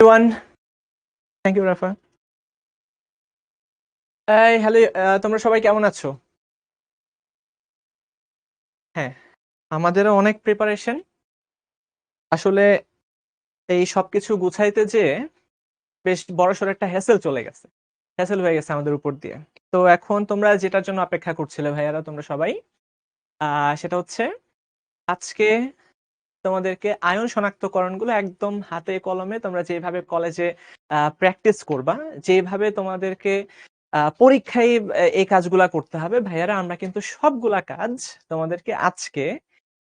everyone. Thank you, Rafa. Hello, তোমরা সবাই কেমন আছো? হ্যাঁ, আমাদেরও অনেক প্রিপারেশন। আসলে এই সবকিছু গুছাইতে যে বেশ বড়সড় একটা হ্যাসেল চলে গেছে, হ্যাসেল হয়ে গেছে আমাদের উপর দিয়ে। তো এখন তোমরা যেটার জন্য অপেক্ষা করছিলে ভাইয়ারা, তোমরা সবাই, সেটা হচ্ছে আজকে তোমাদেরকে আয়ন শনাক্তকরণগুলো একদম হাতে কলমে তোমরা যেভাবে কলেজে প্র্যাকটিস করবা, যেভাবে তোমাদেরকে পরীক্ষায় এই কাজগুলা করতে হবে ভাইয়ারা, আমরা কিন্তু সবগুলা কাজ তোমাদেরকে আজকে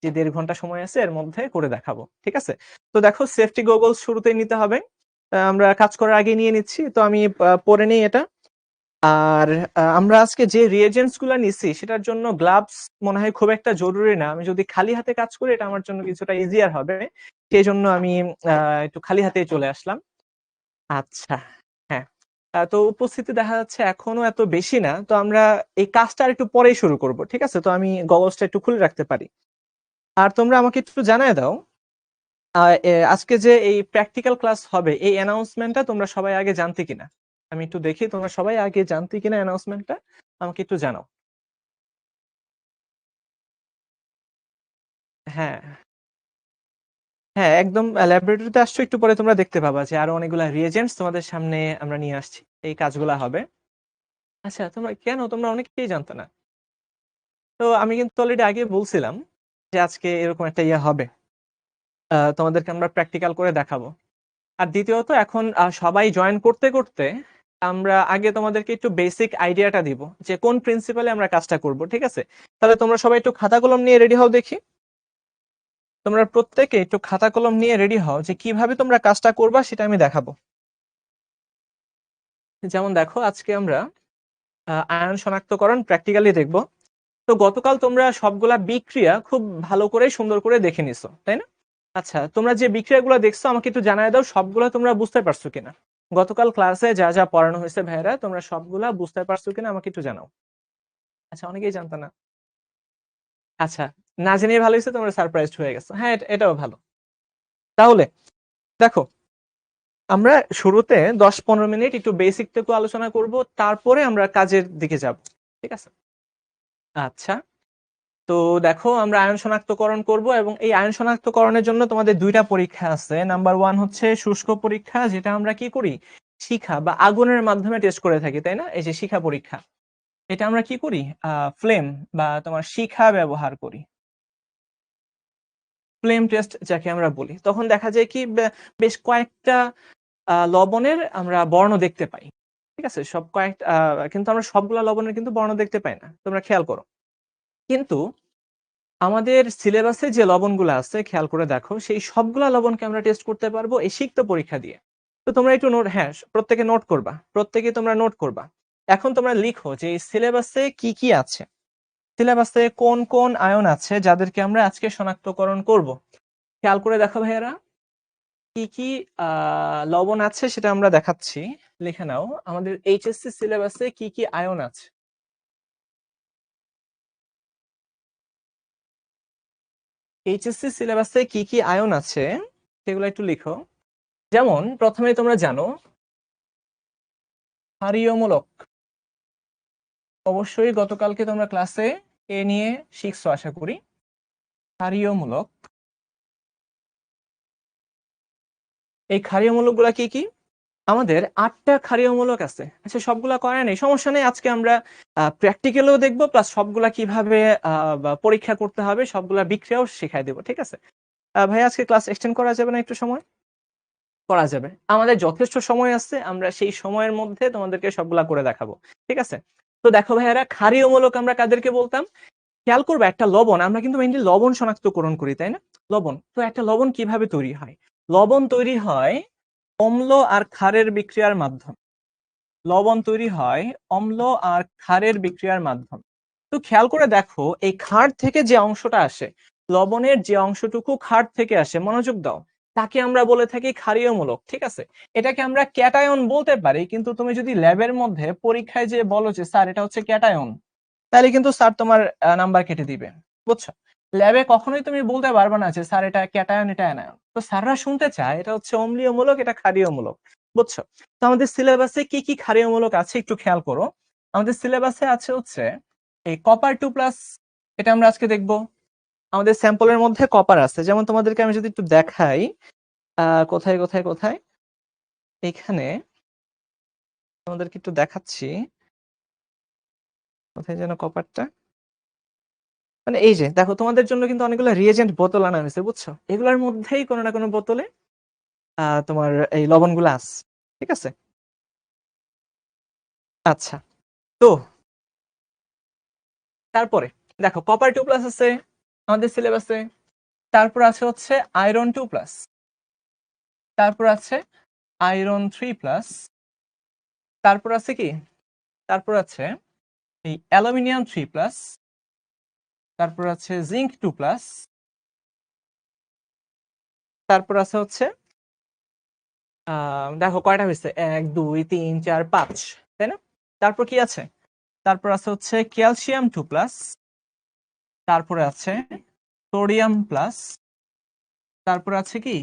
যে 1.5 ঘন্টা সময় আছে এর মধ্যে করে দেখাবো। ঠিক আছে? তো দেখো, সেফটি গগলস শুরুতেই নিতে হবে। আমরা কাজ করার আগে নিয়ে নিচ্ছি, তো আমি পরে নেই এটা। আর আমরা আজকে যে রিয়েজেন্টস গুলা নিচ্ছি সেটার জন্য গ্লাভস মনে হয় খুব একটা জরুরি না। আমি যদি খালি হাতে কাজ করি এটা আমার জন্য কিছুটা ইজিয়ার হবে, সেই জন্য আমি একটু খালি হাতেই চলে আসলাম। আচ্ছা, হ্যাঁ। তো উপস্থিতি দেখা যাচ্ছে এখনো এত বেশি না, তো আমরা এই কাজটা আর একটু পরেই শুরু করব। ঠিক আছে? তো আমি গগলসটা একটু খুলে রাখতে পারি। আর তোমরা আমাকে একটু জানায় দাও, আজকে যে এই প্র্যাকটিক্যাল ক্লাস হবে এই অ্যানাউন্সমেন্টটা তোমরা সবাই আগে জানতে কিনা। আমি একটু দেখি তোমরা সবাই আগে জানতে কিনা অ্যানাউন্সমেন্টটা, আমাকে একটু জানাও। হ্যাঁ, হ্যাঁ, একদম ল্যাবরেটরিতে আসছো, একটু পরে তোমরা দেখতে পাবা যে আরো অনেকগুলা রিয়েজেন্টস তোমাদের সামনে আমরা নিয়ে আসছি, এই কাজগুলা হবে। আচ্ছা, তোমরা অনেকেই জানতো না। তো আমি কিন্তু অলরেডি আগে বলছিলাম যে আজকে এরকম একটা ইয়ে হবে, তোমাদেরকে আমরা প্র্যাকটিক্যাল করে দেখাবো। আর দ্বিতীয়ত, এখন সবাই জয়েন করতে করতে আমরা আগে তোমাদেরকে একটু বেসিক আইডিয়াটা দিব যে কোন প্রিন্সিপালে আমরা কাজটা করব। ঠিক আছে? তাহলে তোমরা সবাই একটু খাতা কলম নিয়ে রেডি হও দেখি। তোমরা প্রত্যেকে একটু খাতা কলম নিয়ে রেডি হও যে কিভাবে তোমরা কাজটা করবা সেটা আমি দেখাবো। যেমন দেখো, আজকে আমরা আয়ন শনাক্তকরণ প্র্যাকটিক্যালি দেখব। তো গতকাল তোমরা সবগুলা বিক্রিয়া খুব ভালো করে সুন্দর করে দেখে নিছো, তাই না? আচ্ছা, তোমরা যে বিক্রিয়াগুলো দেখছো আমাকে একটু জানায় দাও সবগুলা তোমরা বুঝতে পারছো কিনা। গতকাল ক্লাসে যা যা পড়ানো হয়েছে ভাইরা, তোমরা সবগুলা বুঝতে পারছো কিনা আমাকে একটু জানাও। আচ্ছা, অনেকেই জানতো না। আচ্ছা, না জেনে ভালো হয়েছে, তোমরা সারপ্রাইজড হয়ে গেছো। হ্যাঁ, এটাও ভালো। তাহলে দেখো, আমরা শুরুতে 10-15 মিনিট একটু বেসিক টুকু আলোচনা করব, তারপরে আমরা কাজের দিকে যাব। ঠিক আছে? আচ্ছা, তো দেখো, আমরা আয়ন শনাক্তকরণ করব এবং এই আয়ন শনাক্তকরণের জন্য তোমাদের 2টা পরীক্ষা আছে। নাম্বার 1 হচ্ছে শুষ্ক পরীক্ষা, যেটা আমরা কি করি, শিখা বা আগুনের মাধ্যমে টেস্ট করে থাকি, তাই না? এই যে শিখা পরীক্ষা, এটা আমরা কি করি, ফ্লেম বা তোমার শিখা ব্যবহার করি। ফ্লেম টেস্ট যাকে আমরা বলি, তখন দেখা যায় কি বেশ কয়েকটা লবণের আমরা বর্ণ দেখতে পাই। ঠিক আছে? কিন্তু আমরা সবগুলা লবণের কিন্তু বর্ণ দেখতে পাই না, তোমরা খেয়াল করো। কিন্তু আমাদের সিলেবাসে যে লবণগুলো আছে খেয়াল করে দেখো, সেই সবগুলা লবণকে আমরা টেস্ট করতে পারবো এই সিক্ত পরীক্ষা দিয়ে। তো তোমরা একটু নোট, হ্যাঁ, প্রত্যেকে নোট করবা, প্রত্যেকে তোমরা নোট করবা। এখন তোমরা লিখো যে এই সিলেবাসে কি কি আছে, সিলেবাসে কোন কোন আয়ন আছে যাদেরকে আমরা আজকে শনাক্তকরণ করব। খেয়াল করে দেখো ভাইয়ারা, কি কি লবণ আছে সেটা আমরা দেখাচ্ছি। লিখে নাও আমাদের এইচএসসি সিলেবাসে কি কি আয়ন আছে। এইচএসসি সিলেবাসে কি কি আয়ন আছে সেগুলো একটু লিখো। যেমন প্রথমে তোমরা জানো ক্ষারীয়মূলক, অবশ্যই গতকালকে তোমরা ক্লাসে এ নিয়ে শিখছো আশা করি। ক্ষারীয়মূলক, এই ক্ষারীয়মূলক গুলা কি কি, আমাদের 8টা ক্ষারীয়মূলক আছে। আচ্ছা, সবগুলা করা নেই, সমস্যা নেই, আজকে আমরা প্র্যাকটিক্যালও দেখবো, প্লাস সবগুলা কিভাবে পরীক্ষা করতে হবে সবগুলা বিক্রিয়াও শেখাই দেবো। ঠিক আছে? ভাই, আজকে ক্লাস এক্সটেন্ড করা যাবে না একটু সময়? করা যাবে, আমাদের যথেষ্ট সময় আছে, আমরা সেই সময়ের মধ্যে তোমাদেরকে সবগুলা করে দেখাবো। ঠিক আছে? তো দেখো ভাইয়ারা, ক্ষারীয়মূলক আমরা কাদেরকে বলতাম, খেয়াল করবে, একটা লবণ আমরা কিন্তু মেইনলি লবণ শনাক্তকরণ করি, তাই না? লবণ, তো একটা লবণ কিভাবে তৈরি হয়, লবণ তৈরি হয় অম্ল আর ক্ষারের বিক্রিয়ার মাধ্যমে। লবণ তৈরি হয় অম্ল আর ক্ষারের বিক্রিয়ার মাধ্যমে। তো খেয়াল করে দেখো, এই ক্ষার থেকে যে অংশটা আসে, লবণের যে অংশটুকু ক্ষার থেকে আসে, মনোযোগ দাও, তাকে আমরা বলে থাকি ক্ষারীয়মূলক। ঠিক আছে? এটাকে আমরা ক্যাটায়ন বলতে পারি, কিন্তু তুমি যদি ল্যাবের মধ্যে পরীক্ষায় যে বলো যে স্যার এটা হচ্ছে ক্যাটায়ন, তাহলে কিন্তু স্যার তোমার নাম্বার কেটে দিবে। বুঝছো? ল্যাবে কখনোই তুমি বলতে পারবে না যে স্যার এটা ক্যাটায়ন এটা অ্যানায়ন। তো স্যাররা শুনতে চায় এটা হচ্ছে অম্লীয়মূলক এটা ক্ষারীয়মূলক। বুঝছো? তো আমাদের সিলেবাসে কি ক্ষারীয়মূলক আছে একটু খেয়াল করো। আমাদের সিলেবাসে আছে হচ্ছে এই কপার 2+ এটা আমরা আজকে দেখব। আমাদের স্যাম্পলের মধ্যে কপার আছে। যেমন তোমাদেরকে আমি যদি একটু দেখাই কোথায় এখানে তোমাদেরকে একটু দেখাচ্ছি। কোথায় যেন কপারটা? মানে এই যে দেখো তোমাদের জন্য কিন্তু অনেকগুলো রিয়েজেন্ট বোতল আনা হয়েছে বুঝছো? এগুলোর মধ্যেই কোনো না কোনো বোতলে তোমার এই লবণগুলো আছে। ঠিক আছে? আচ্ছা। তো তারপরে দেখো কপার 2+ আছে আমাদের সিলেবাসে। তারপর আছে হচ্ছে আয়রন 2+, তারপর আছে আয়রন 3+, তারপর আছে কি? তারপর আছে এই অ্যালুমিনিয়াম 3+, তারপর আছে জিঙ্ক 2+, তারপর আছে হচ্ছে দেখো কয়টা হয়েছে 1 2 3 4 5 তাই না? তারপর কি আছে? তারপর আছে হচ্ছে ক্যালসিয়াম 2+, তারপরে আছে সোডিয়াম প্লাস, তারপর আছে কি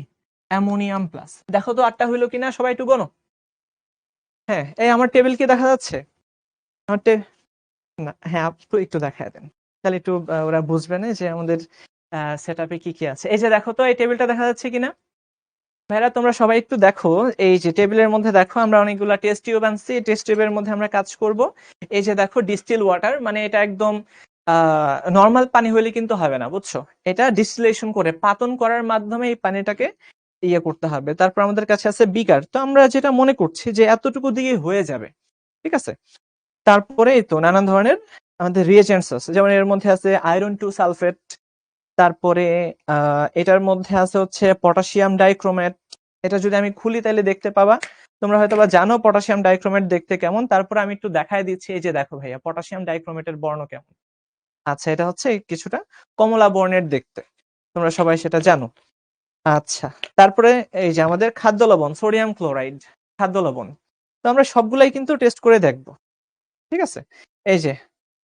অ্যামোনিয়াম প্লাস। দেখো তো 8টা হইলো কিনা সবাই একটু গোনো। হ্যাঁ এই আমার টেবিল কি দেখা যাচ্ছে? আমার না হ্যাঁ আপু একটু দেখায় দেন তাহলে একটু ওরা বুঝবে না যে আমাদের সেটআপে কি আছে। এই যে দেখো তো এই টেবিলটা দেখা যাচ্ছে কিনা? ভাইরা তোমরা সবাই একটু দেখো এই যে টেবিলের মধ্যে দেখো আমরা অনেকগুলা টেস্ট টিউব আনছি। টেস্ট টিউবের মধ্যে আমরা কাজ করব। এই যে দেখো ডিস্টিল ওয়াটার মানে এটা একদম নর্মাল পানি হলে কিন্তু হবে না বুঝছো? এটা ডিস্টিলেশন করে পাতন করার মাধ্যমে এই পানিটাকে ইয়ে করতে হবে। তারপর আমাদের কাছে আছে বিকার। তো আমরা যেটা মনে করছি যে এতটুকু দিয়ে হয়ে যাবে। ঠিক আছে? তারপরে এই তো নানান ধরনের আমাদের রিয়েজেন্টস আছে। যেমন এর মধ্যে আছে আয়রন 2 সালফেট, তারপরে এটার মধ্যে আছে হচ্ছে পটাশিয়াম ডাইক্রোমেট। এটা যদি আমি খুলি তাহলে দেখতে পাবা। তোমরা হয়তোবা জানো পটাশিয়াম ডাইক্রোমেট দেখতে কেমন। তারপরে আমি একটু দেখায় দিচ্ছি। এই যে দেখো ভাইয়া পটাশিয়াম ডাইক্রোমেটের বর্ণ কেমন। আচ্ছা এটা হচ্ছে কিছুটা কমলা বর্ণের দেখতে। তোমরা সবাই সেটা জানো। আচ্ছা তারপরে এই যে আমাদের খাদ্য লবণ সোডিয়াম ক্লোরাইড খাদ্য লবণ। তো আমরা সবগুলাই কিন্তু টেস্ট করে দেখবো। ঠিক আছে? এই যে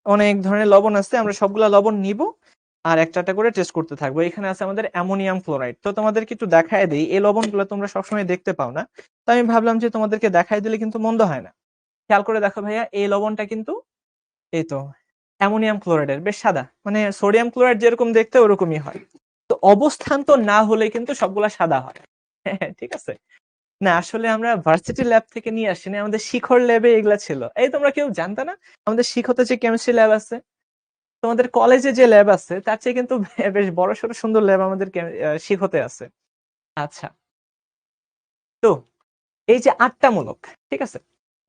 অনেক ধরনের লবণ আছে আমরা সবগুলা লবণ নিব আর একটা করে টেস্ট করতে থাকবো। এখানে আছে আমাদের অ্যামোনিয়াম ক্লোরাইড। তো তোমাদেরকে একটু দেখায় দিই এই লবণগুলো তোমরা সবসময় দেখতে পাও না। তো আমি ভাবলাম যে তোমাদেরকে দেখাই দিলে কিন্তু মন্দ হয় না। খেয়াল করে দেখো ভাইয়া এই লবণটা কিন্তু এই তো অ্যামোনিয়াম ক্লোরাইডের বেশ সাদা মানে সোডিয়াম ক্লোরাইড যেরকম দেখতে ওরকমই হয়। তো অবস্থান তো না হলে কিন্তু সবগুলা সাদা হয়। ঠিক আছে? না আসলে আমরা ভার্সিটি ল্যাব থেকে নিয়ে আসিনি আমাদের শিখর ল্যাবে এগুলা ছিল। এই তোমরা কেউ জানতা না আমাদের শিখতে যে কেমিস্ট্রি ল্যাব আছে? তোমাদের কলেজে যে ল্যাব আছে তার চেয়ে কিন্তু বেশ বড়সড় সুন্দর ল্যাব আমাদের শিখতে আছে। আচ্ছা তো এই যে 8টা মূলক ঠিক আছে?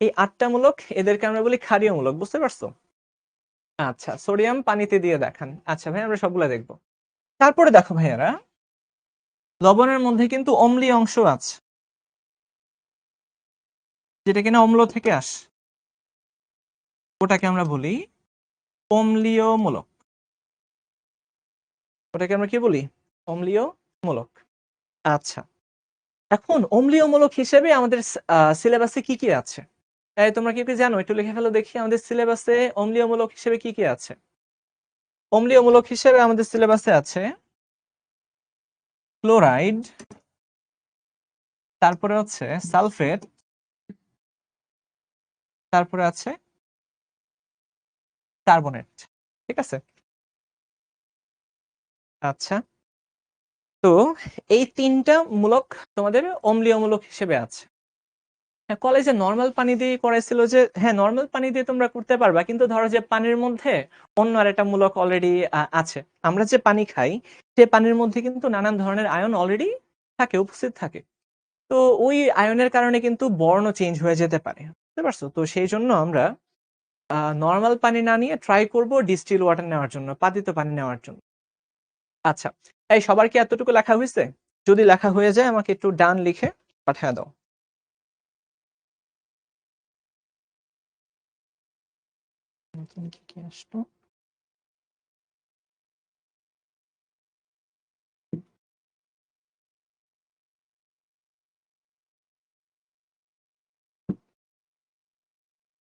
এই 8টা মূলক এদেরকে আমরা বলি ক্ষারীয় মূলক। বুঝতে পারছো? আচ্ছা সোডিয়াম পানিতে দিয়ে দেখান। আচ্ছা ভাই আমরা সবগুলা দেখবো। তারপরে দেখো ভাইয়ারা লবণের মধ্যে কিন্তু অম্লীয় অংশ আছে যেটা কিনা অম্ল থেকে আসে। ওটাকে আমরা বলি অম্লীয় মূলক। ওটাকে আমরা কি বলি? অম্লীয় মূলক। আচ্ছা এখন অম্লীয় মূলক হিসেবে আমাদের সিলেবাসে কি আছে? তোমরা কি জানো একটু লিখে ফেলো দেখি আমাদের সিলেবাসে অম্লীয় মূলক হিসেবে কি আছে? অম্লীয় মূলক হিসেবে আমাদের সিলেবাসে আছে ক্লোরাইড, তারপরে হচ্ছে সালফেট, তারপরে আছে কার্বনেট। ঠিক আছে? আচ্ছা তো এই 3টা মূলক তোমাদের অম্লীয় মূলক হিসেবে আছে। হ্যাঁ কলেজে নর্মাল পানি দিয়ে করাইছিল যে হ্যাঁ নর্মাল পানি দিয়ে তোমরা করতে পারবা কিন্তু ধরো যে পানির মধ্যে অন্য আরেকটা মূলক অলরেডি আছে। আমরা যে পানি খাই সে পানির মধ্যে কিন্তু নানান ধরনের আয়ন অলরেডি থাকে উপস্থিত থাকে। তো ওই আয়নের কারণে কিন্তু বর্ণ চেঞ্জ হয়ে যেতে পারে। বুঝতে পারছো? তো সেই জন্য আমরা নর্মাল পানি না নিয়ে ট্রাই করব ডিস্টিল ওয়াটার নেওয়ার জন্য পাতিত পানি নেওয়ার জন্য। আচ্ছা এই সবার কি এতটুকু লেখা হয়েছে? যদি লেখা হয়ে যায় আমাকে একটু ডান লিখে পাঠিয়ে দাও। কি আসলো?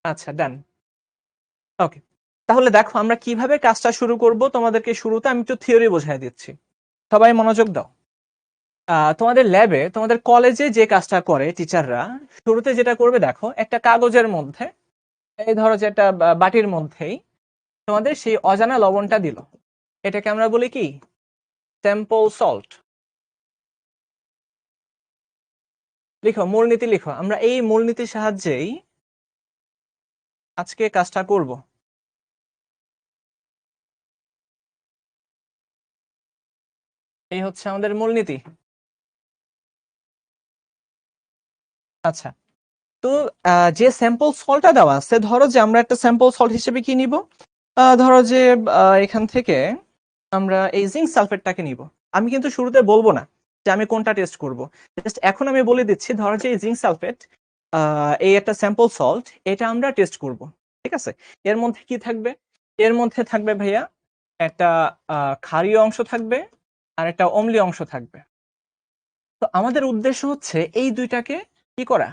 আচ্ছা ডান। ওকে তাহলে দেখো আমরা কিভাবে কাজটা শুরু করব, তোমাদেরকে শুরুতে আমি একটু থিওরি বোঝাই দিচ্ছি, সবাই মনোযোগ দাও। তোমাদের ল্যাবে, তোমাদের কলেজে যে কাজটা করে টিচাররা, শুরুতে যেটা করবে দেখো, একটা কাগজের মধ্যে, এই ধরো যে একটা বাটির মধ্যেই তোমাদের সেই অজানা লবণটা দিল, এটাকে আমরা বলি কি, স্যাম্পল সল্ট। লিখো, মূলনীতি লিখো, আমরা এই মূলনীতির সাহায্যেই আজকে কাজটা করব। এই হচ্ছে আমাদের মূলনীতি। আচ্ছা, তো যে স্যাম্পল সল্টটা দেওয়া আছে, ধরো যে আমরা একটা স্যাম্পল সল্ট হিসেবে কি নিব, ধরো যে এখান থেকে আমরা এই জিঙ্ক সালফেটটাকে নিব। আমি কিন্তু শুরুতে বলবো না যে আমি কোনটা টেস্ট করব, জাস্ট এখন আমি বলে দিচ্ছি, ধরো যে এই জিঙ্ক সালফেট, এই একটা স্যাম্পল সল্ট, এটা আমরা টেস্ট করব। ঠিক আছে, এর মধ্যে কি থাকবে, এর মধ্যে থাকবে ভাইয়া একটা ক্ষারীয় অংশ থাকবে আর একটা অম্লীয় অংশ থাকবে। তো আমাদের উদ্দেশ্য হচ্ছে এই দুইটাকে কি করা,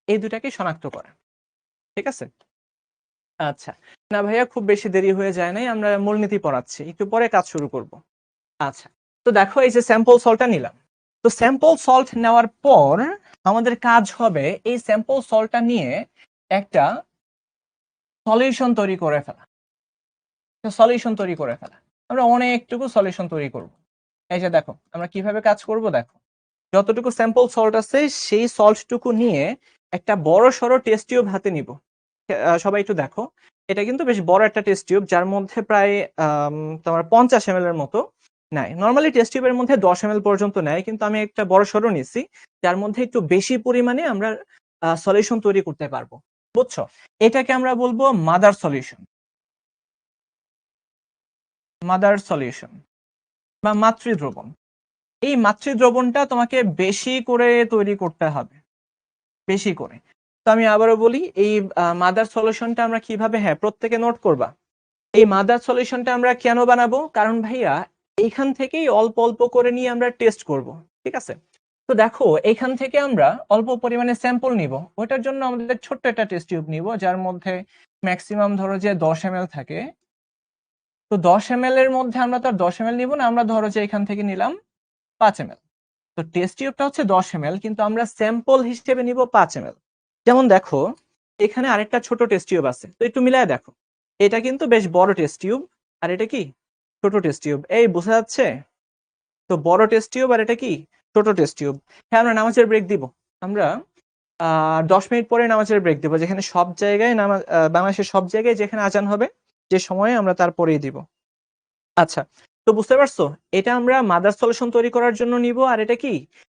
এই দুইটাকে শনাক্ত করা। ঠিক আছে, আচ্ছা, না ভাইয়া খুব বেশি দেরি হয়ে যায় নাই, আমরা মূলনীতি পড়াচ্ছি, একটু পরে কাজ শুরু করব। আচ্ছা, তো দেখো এই যে স্যাম্পল সল্টটা নিলাম, তো স্যাম্পল সল্ট নেওয়ার পর আমাদের কাজ হবে এই স্যাম্পল সল্টটা নিয়ে একটা সলিউশন তৈরি করে ফেলা। সলিউশন তৈরি করে ফেলা, আমরা অনেকটুকু সলিউশন তৈরি করব। এই যে দেখো আমরা কিভাবে কাজ করব, দেখো যতটুকু স্যাম্পল সল্ট আছে সেই সল্টটুকু নিয়ে একটা বড় সড়ো টেস্ট টিউব হাতে নিব। সবাই একটু দেখো, এটা কিন্তু বেশ বড় একটা টেস্ট টিউব, যার মধ্যে প্রায় তোমার 50 ml এর মতো নেয়। নর্মালি টেস্ট টিউবের মধ্যে 10 ml পর্যন্ত নেয়, কিন্তু আমি একটা বড় সড়ো নিছি, যার মধ্যে একটু বেশি পরিমাণে আমরা সলিউশন তৈরি করতে পারবো। বুঝছো, এটাকে আমরা বলবো মাদার সলিউশন, মাদার সলিউশন বা মাতৃদ্রবণ। এই মাতৃদ্রবণটা তোমাকে বেশি করে তৈরি করতে হবে, বেশি করে। তো আমি আবারও বলি, এই মাদার সলিউশনটা আমরা কিভাবে, হ্যাঁ প্রত্যেকে নোট করবা, এই মাদার সলিউশনটা আমরা কেন বানাবো, কারণ ভাইয়া এইখান থেকেই অল্প অল্প করে নিয়ে আমরা টেস্ট করব। ঠিক আছে, তো দেখো এখান থেকে আমরা অল্প পরিমাণে স্যাম্পল নিব, ওইটার জন্য আমাদের ছোট্ট একটা টেস্ট টিউব নিব, যার মধ্যে ম্যাক্সিমাম ধরো যে 10 ml থাকে। তো 10 ml এর মধ্যে আমরা তো আর 10 ml নিব না, আমরা ধরো যে এখান থেকে নিলাম 5 ml। তো টেস্ট টিউবটা হচ্ছে 10 ml, কিন্তু আমরা স্যাম্পল হিসেবে নিব 5 ml। যেমন দেখো এখানে আরেকটা ছোট টেস্ট টিউব আছে, তো একটু মিলায় দেখো, এটা কিন্তু বেশ বড় টেস্ট টিউব, আর এটা কি ছোট টেস্ট টিউব, এই বোঝা যাচ্ছে? তো বড় টেস্ট টিউব আর এটা কি ছোট টেস্ট টিউব। হ্যাঁ, আমরা নামাজের ব্রেক দিব, আমরা 10 মিনিট পরে নামাজের ব্রেক দিব, যেখানে সব জায়গায় নামাজ, বাংলাদেশের সব জায়গায় যেখানে আজান হবে যে সময়ে আমরা তারপরেই দিব। আচ্ছা, তো বুঝতে পারছো, এটা আমরা মাদার সলিউশন তৈরি করার জন্য নিব, আর এটা কি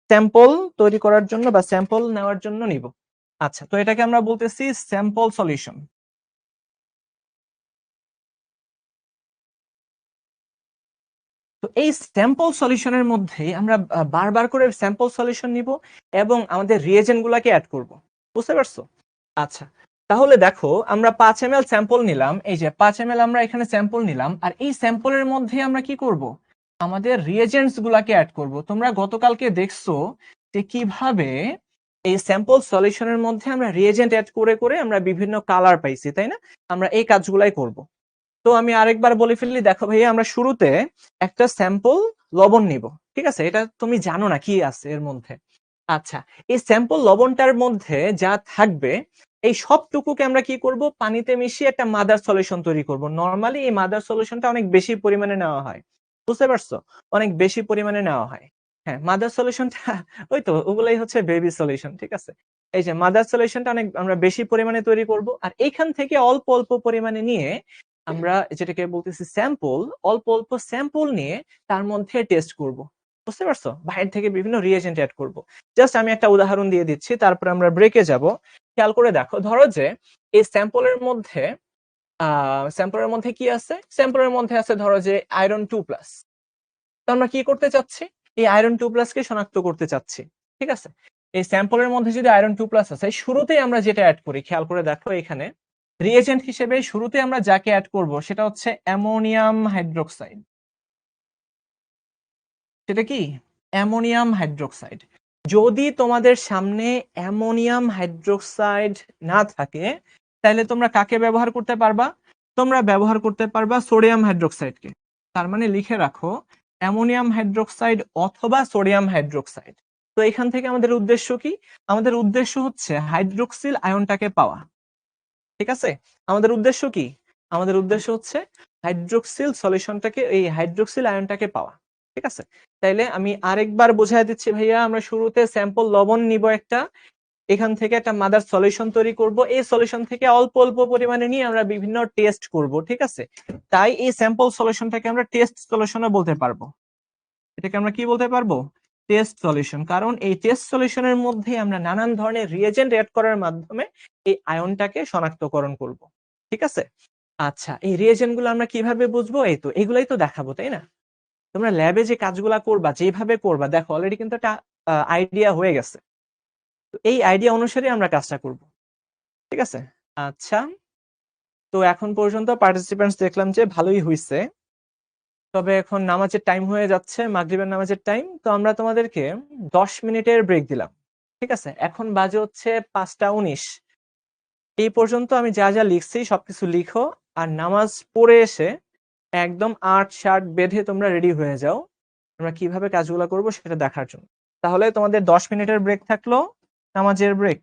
স্যাম্পল তৈরি করার জন্য বা স্যাম্পল নেওয়ার জন্য নিব। আচ্ছা, তো এটাকে আমরা বলতেছি স্যাম্পল সলিউশন। তো এই স্যাম্পল সলিউশনের মধ্যে আমরা বারবার করে স্যাম্পল সলিউশন নিব এবং আমাদের রিয়েজেন্ট গুলাকে অ্যাড করব। বুঝতে পারছো? আচ্ছা, তাহলে দেখো আমরা 5 ml স্যাম্পল নিলাম, এই যে 5 ml আমরা এখানে স্যাম্পল নিলাম, আর এই স্যাম্পলের মধ্যে আমরা কি করব, আমাদের রিয়েজেন্টস গুলাকে অ্যাড করব। তোমরা গতকালকে দেখছো যে কিভাবে এই স্যাম্পল সলিউশনের মধ্যে আমরা রিয়েজেন্ট অ্যাড করে করে আমরা বিভিন্ন কালার পাইছি, তাই না? আমরা এই কাজগুলাই করব। তো আমি আরেকবার বলে ফেললি, দেখো ভাইয়া আমরা শুরুতে একটা স্যাম্পল লবণ নিব। ঠিক আছে, এটা তুমি জানো না কি আছে এর মধ্যে। আচ্ছা, এই স্যাম্পল লবণটার মধ্যে যা থাকবে এই সবটুকুকে আমরা কি করব, পানিতে মিশিয়ে একটা মাদার সলিউশন তৈরি করব। নরমালি এই মাদার সলিউশনটা অনেক বেশি পরিমাণে নেওয়া হয়, বুঝতে পারছো? অনেক বেশি পরিমাণে নেওয়া হয়। হ্যাঁ, মাদার সলিউশনটা ওই তো ওগুলাই হচ্ছে বেবি সলিউশন। ঠিক আছে, এই যে মাদার সলিউশনটা অনেক আমরা বেশি পরিমাণে তৈরি করব, আর এইখান থেকে অল্প অল্প পরিমাণে নিয়ে আমরা যেটাকে বলতেছি স্যাম্পল, অল্প অল্প স্যাম্পল নিয়ে তার মধ্যে টেস্ট করব। বুঝতে পারছো, বাইরে থেকে বিভিন্ন রিয়েজেন্ট অ্যাড করব। জাস্ট আমি একটা উদাহরণ দিয়ে দিচ্ছি, তারপর আমরা ব্রেকে যাব। খেয়াল করে দেখো, ধরো যে এই স্যাম্পলের মধ্যে কি আছে, স্যাম্পলের মধ্যে আছে ধরো যে আয়রন 2+। তো আমরা কি করতে চাচ্ছি, এই আয়রন 2+ কে শনাক্ত করতে চাচ্ছি। ঠিক আছে, এই স্যাম্পলের মধ্যে যদি আয়রন 2+ আছে, শুরুতেই আমরা যেটা অ্যাড করি, খেয়াল করে দেখো এখানে রিয়েজেন্ট হিসেবে শুরুতে আমরা যাকে অ্যাড করব সেটা হচ্ছে অ্যামোনিয়াম হাইড্রোক্সাইড। সেটা কি অ্যামোনিয়াম হাইড্রোক্সাইড। যদি তোমাদের সামনে অ্যামোনিয়াম হাইড্রোক্সাইড না থাকে, তাহলে তোমরা কাকে ব্যবহার করতে পারবা, তোমরা ব্যবহার করতে পারবা সোডিয়াম হাইড্রোক্সাইডকে। তার মানে লিখে রাখো অ্যামোনিয়াম হাইড্রোক্সাইড অথবা সোডিয়াম হাইড্রোক্সাইড। তো এখান থেকে আমাদের উদ্দেশ্য কি? আমাদের উদ্দেশ্য হচ্ছে হাইড্রোক্সিল আয়নটাকে পাওয়া। ঠিক আছে, আমাদের উদ্দেশ্য কি? আমাদের উদ্দেশ্য হচ্ছে হাইড্রোক্সিল সলিউশনটাকে, এই হাইড্রোক্সিল আয়নটাকে পাওয়া। ঠিক আছে, তাইলে আমি আরেকবার বোঝাই দিচ্ছি ভাইয়া। আমরা শুরুতে স্যাম্পল লবণ নিব একটা, এখান থেকে একটা মাদার সলিউশন তৈরি করব। এই সলিউশন থেকে অল্প অল্প পরিমাণে নিয়ে আমরা বিভিন্ন টেস্ট করব। ঠিক আছে, তাই এই স্যাম্পল সলিউশনটাকে আমরা টেস্ট সলিউশনও বলতে পারবো। এটাকে আমরা কি বলতে পারবো? Test solution. কারণ এই টেস্ট সলিউশনের মধ্যে আমরা নানান ধরনের রিয়েজেন্ট অ্যাড করার মাধ্যমে এই আয়নটাকে শনাক্তকরণ করব। ঠিক আছে, আচ্ছা এই রিয়েজেন্ট গুলো আমরা কিভাবে বুঝবো? এই তো এগুলাই তো দেখাবো, তাই না? তোমরা ল্যাবে যে কাজগুলা করবা, যেভাবে করবা, দেখো অলরেডি কিন্তু একটা আইডিয়া হয়ে গেছে। তো এই আইডিয়া অনুসারে আমরা কাজটা করব। ঠিক আছে, আচ্ছা তো এখন পর্যন্ত পার্টিসিপেন্টস দেখলাম যে ভালোই হইছে। তবে এখন নামাজের টাইম হয়ে যাচ্ছে, মাগরিবের নামাজের টাইম। তো আমরা তোমাদেরকে 10 মিনিটের ব্রেক দিলাম। ঠিক আছে, এখন বাজে হচ্ছে 5টা 19। এই পর্যন্ত আমি যা যা লিখছি সবকিছু লিখো, আর নামাজ পড়ে এসে একদম আট শার্ট বেঁধে তোমরা রেডি হয়ে যাও আমরা কিভাবে কাজগুলো করব সেটা দেখার জন্য। তাহলে তোমাদের 10 মিনিটের ব্রেক থাকলো, নামাজের ব্রেক।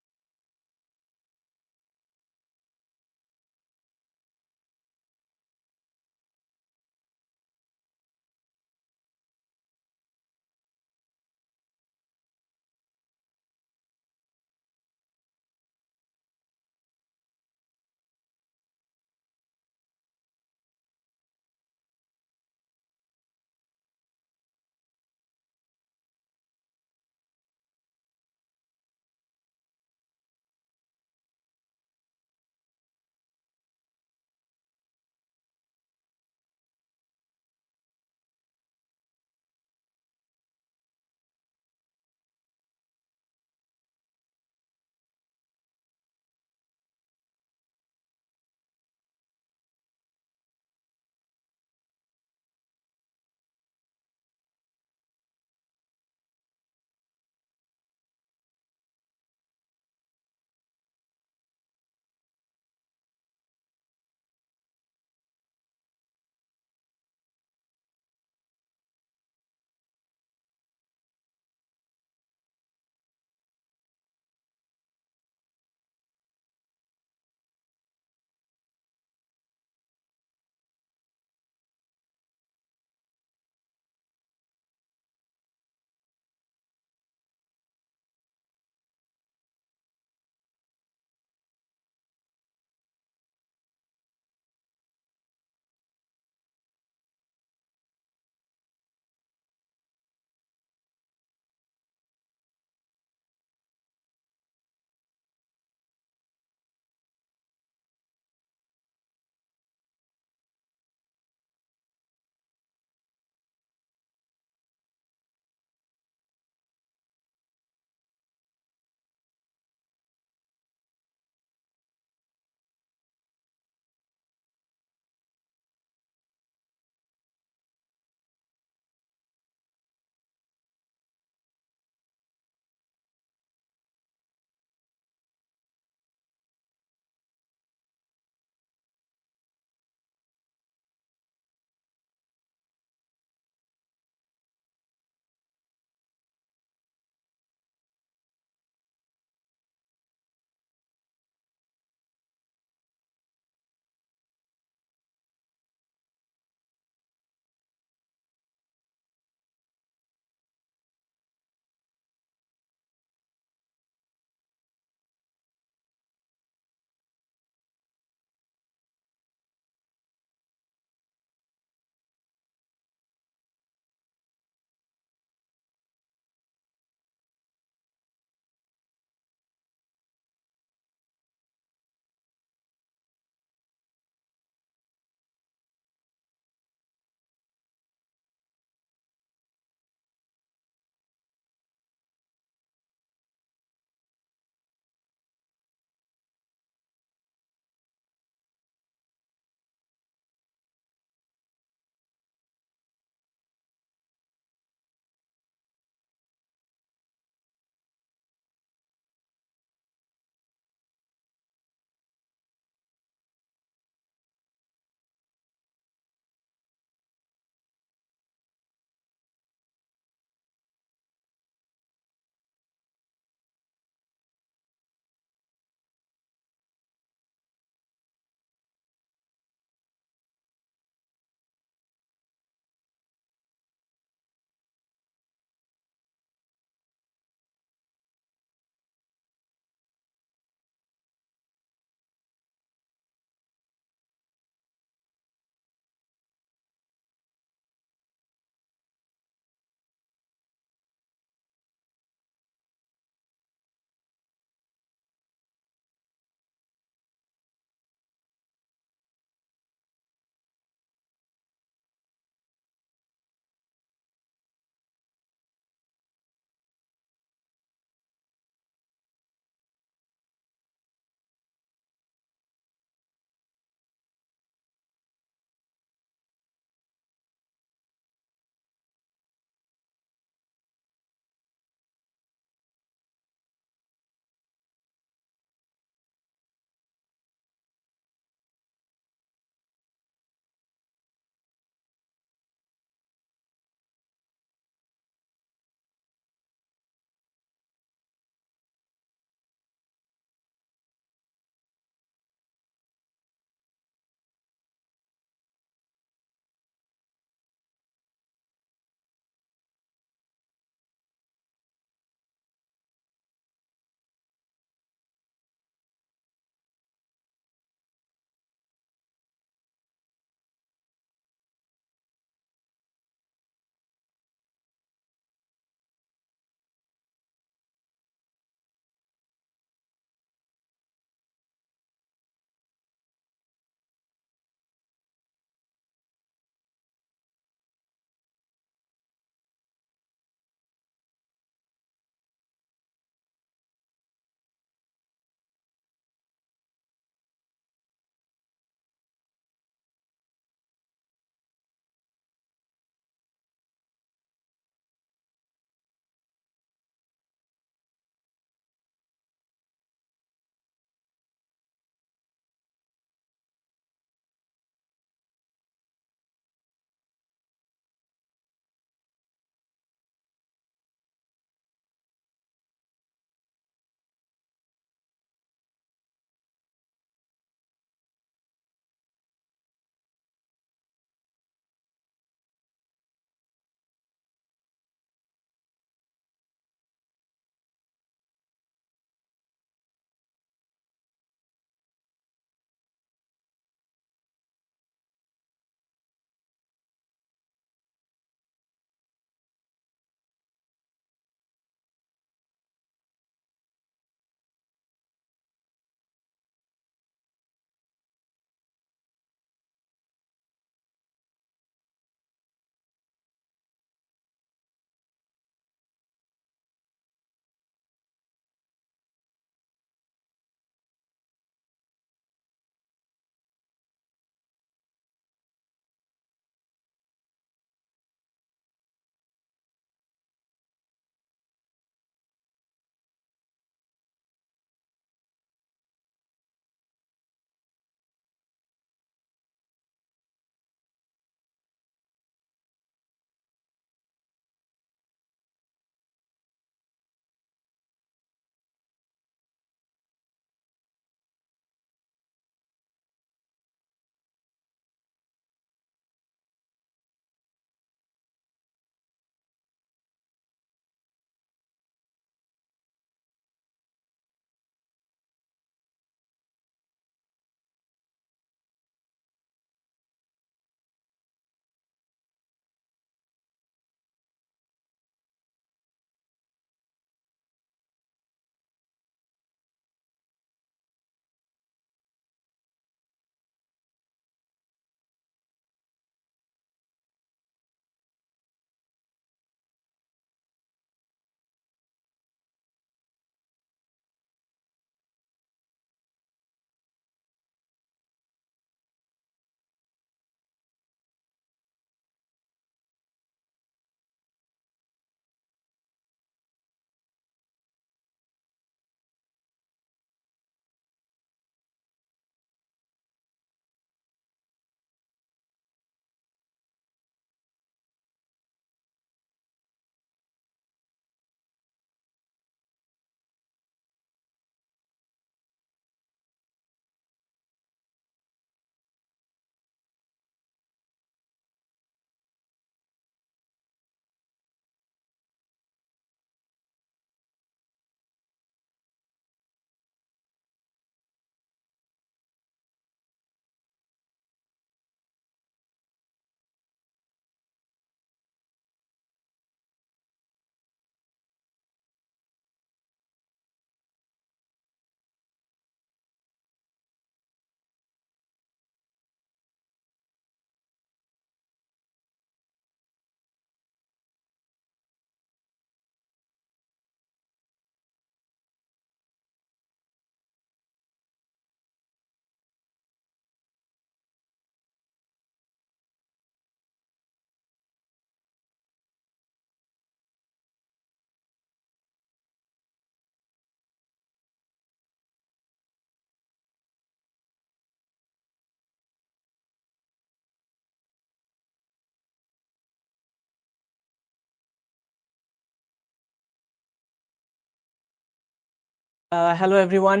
হ্যালো এভরিওয়ান,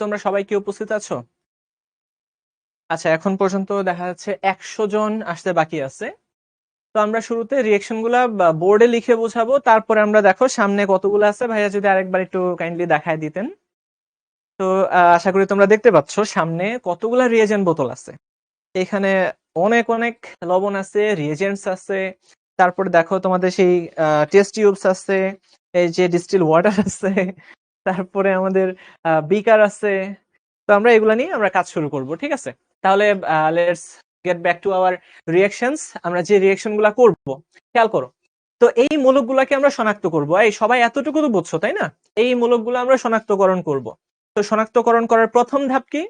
তোমরা সবাই কি উপস্থিত আছো? আচ্ছা, এখন পর্যন্ত দেখা যাচ্ছে 100 জন আসতে বাকি আছে। তো আমরা শুরুতে রিয়েকশন গুলা বোর্ডে লিখে বোঝাবো, তারপরে আমরা দেখো সামনে কতগুলো আছে। ভাইয়া যদি আরেকবার একটু কাইন্ডলি দেখায় দিতেন। তো আশা করি তোমরা দেখতে পাচ্ছ সামনে কতগুলা রিয়েজেন্ট বোতল আছে। এখানে অনেক অনেক লবণ আছে, রিয়েজেন্টস আছে, তারপরে দেখো তোমাদের সেই টেস্ট টিউবস আছে, এই যে ডিস্টিল ওয়াটার আছে, তারপরে আমাদের বিকার আছে। তো আমরা এগুলা নিয়ে আমরা কাজ শুরু করব, ঠিক আছে? তাহলে let's get back to our reactions. আমরা যে রিঅ্যাকশন গুলা করব, খেয়াল করো। তো এই মূলকগুলাকে আমরা শনাক্ত করব। এই সবাই এতটুকু তো বুঝছো, তাই না? এই মূলকগুলো আমরা শনাক্তকরণ করব। তো শনাক্তকরণ করার প্রথম ধাপ কি?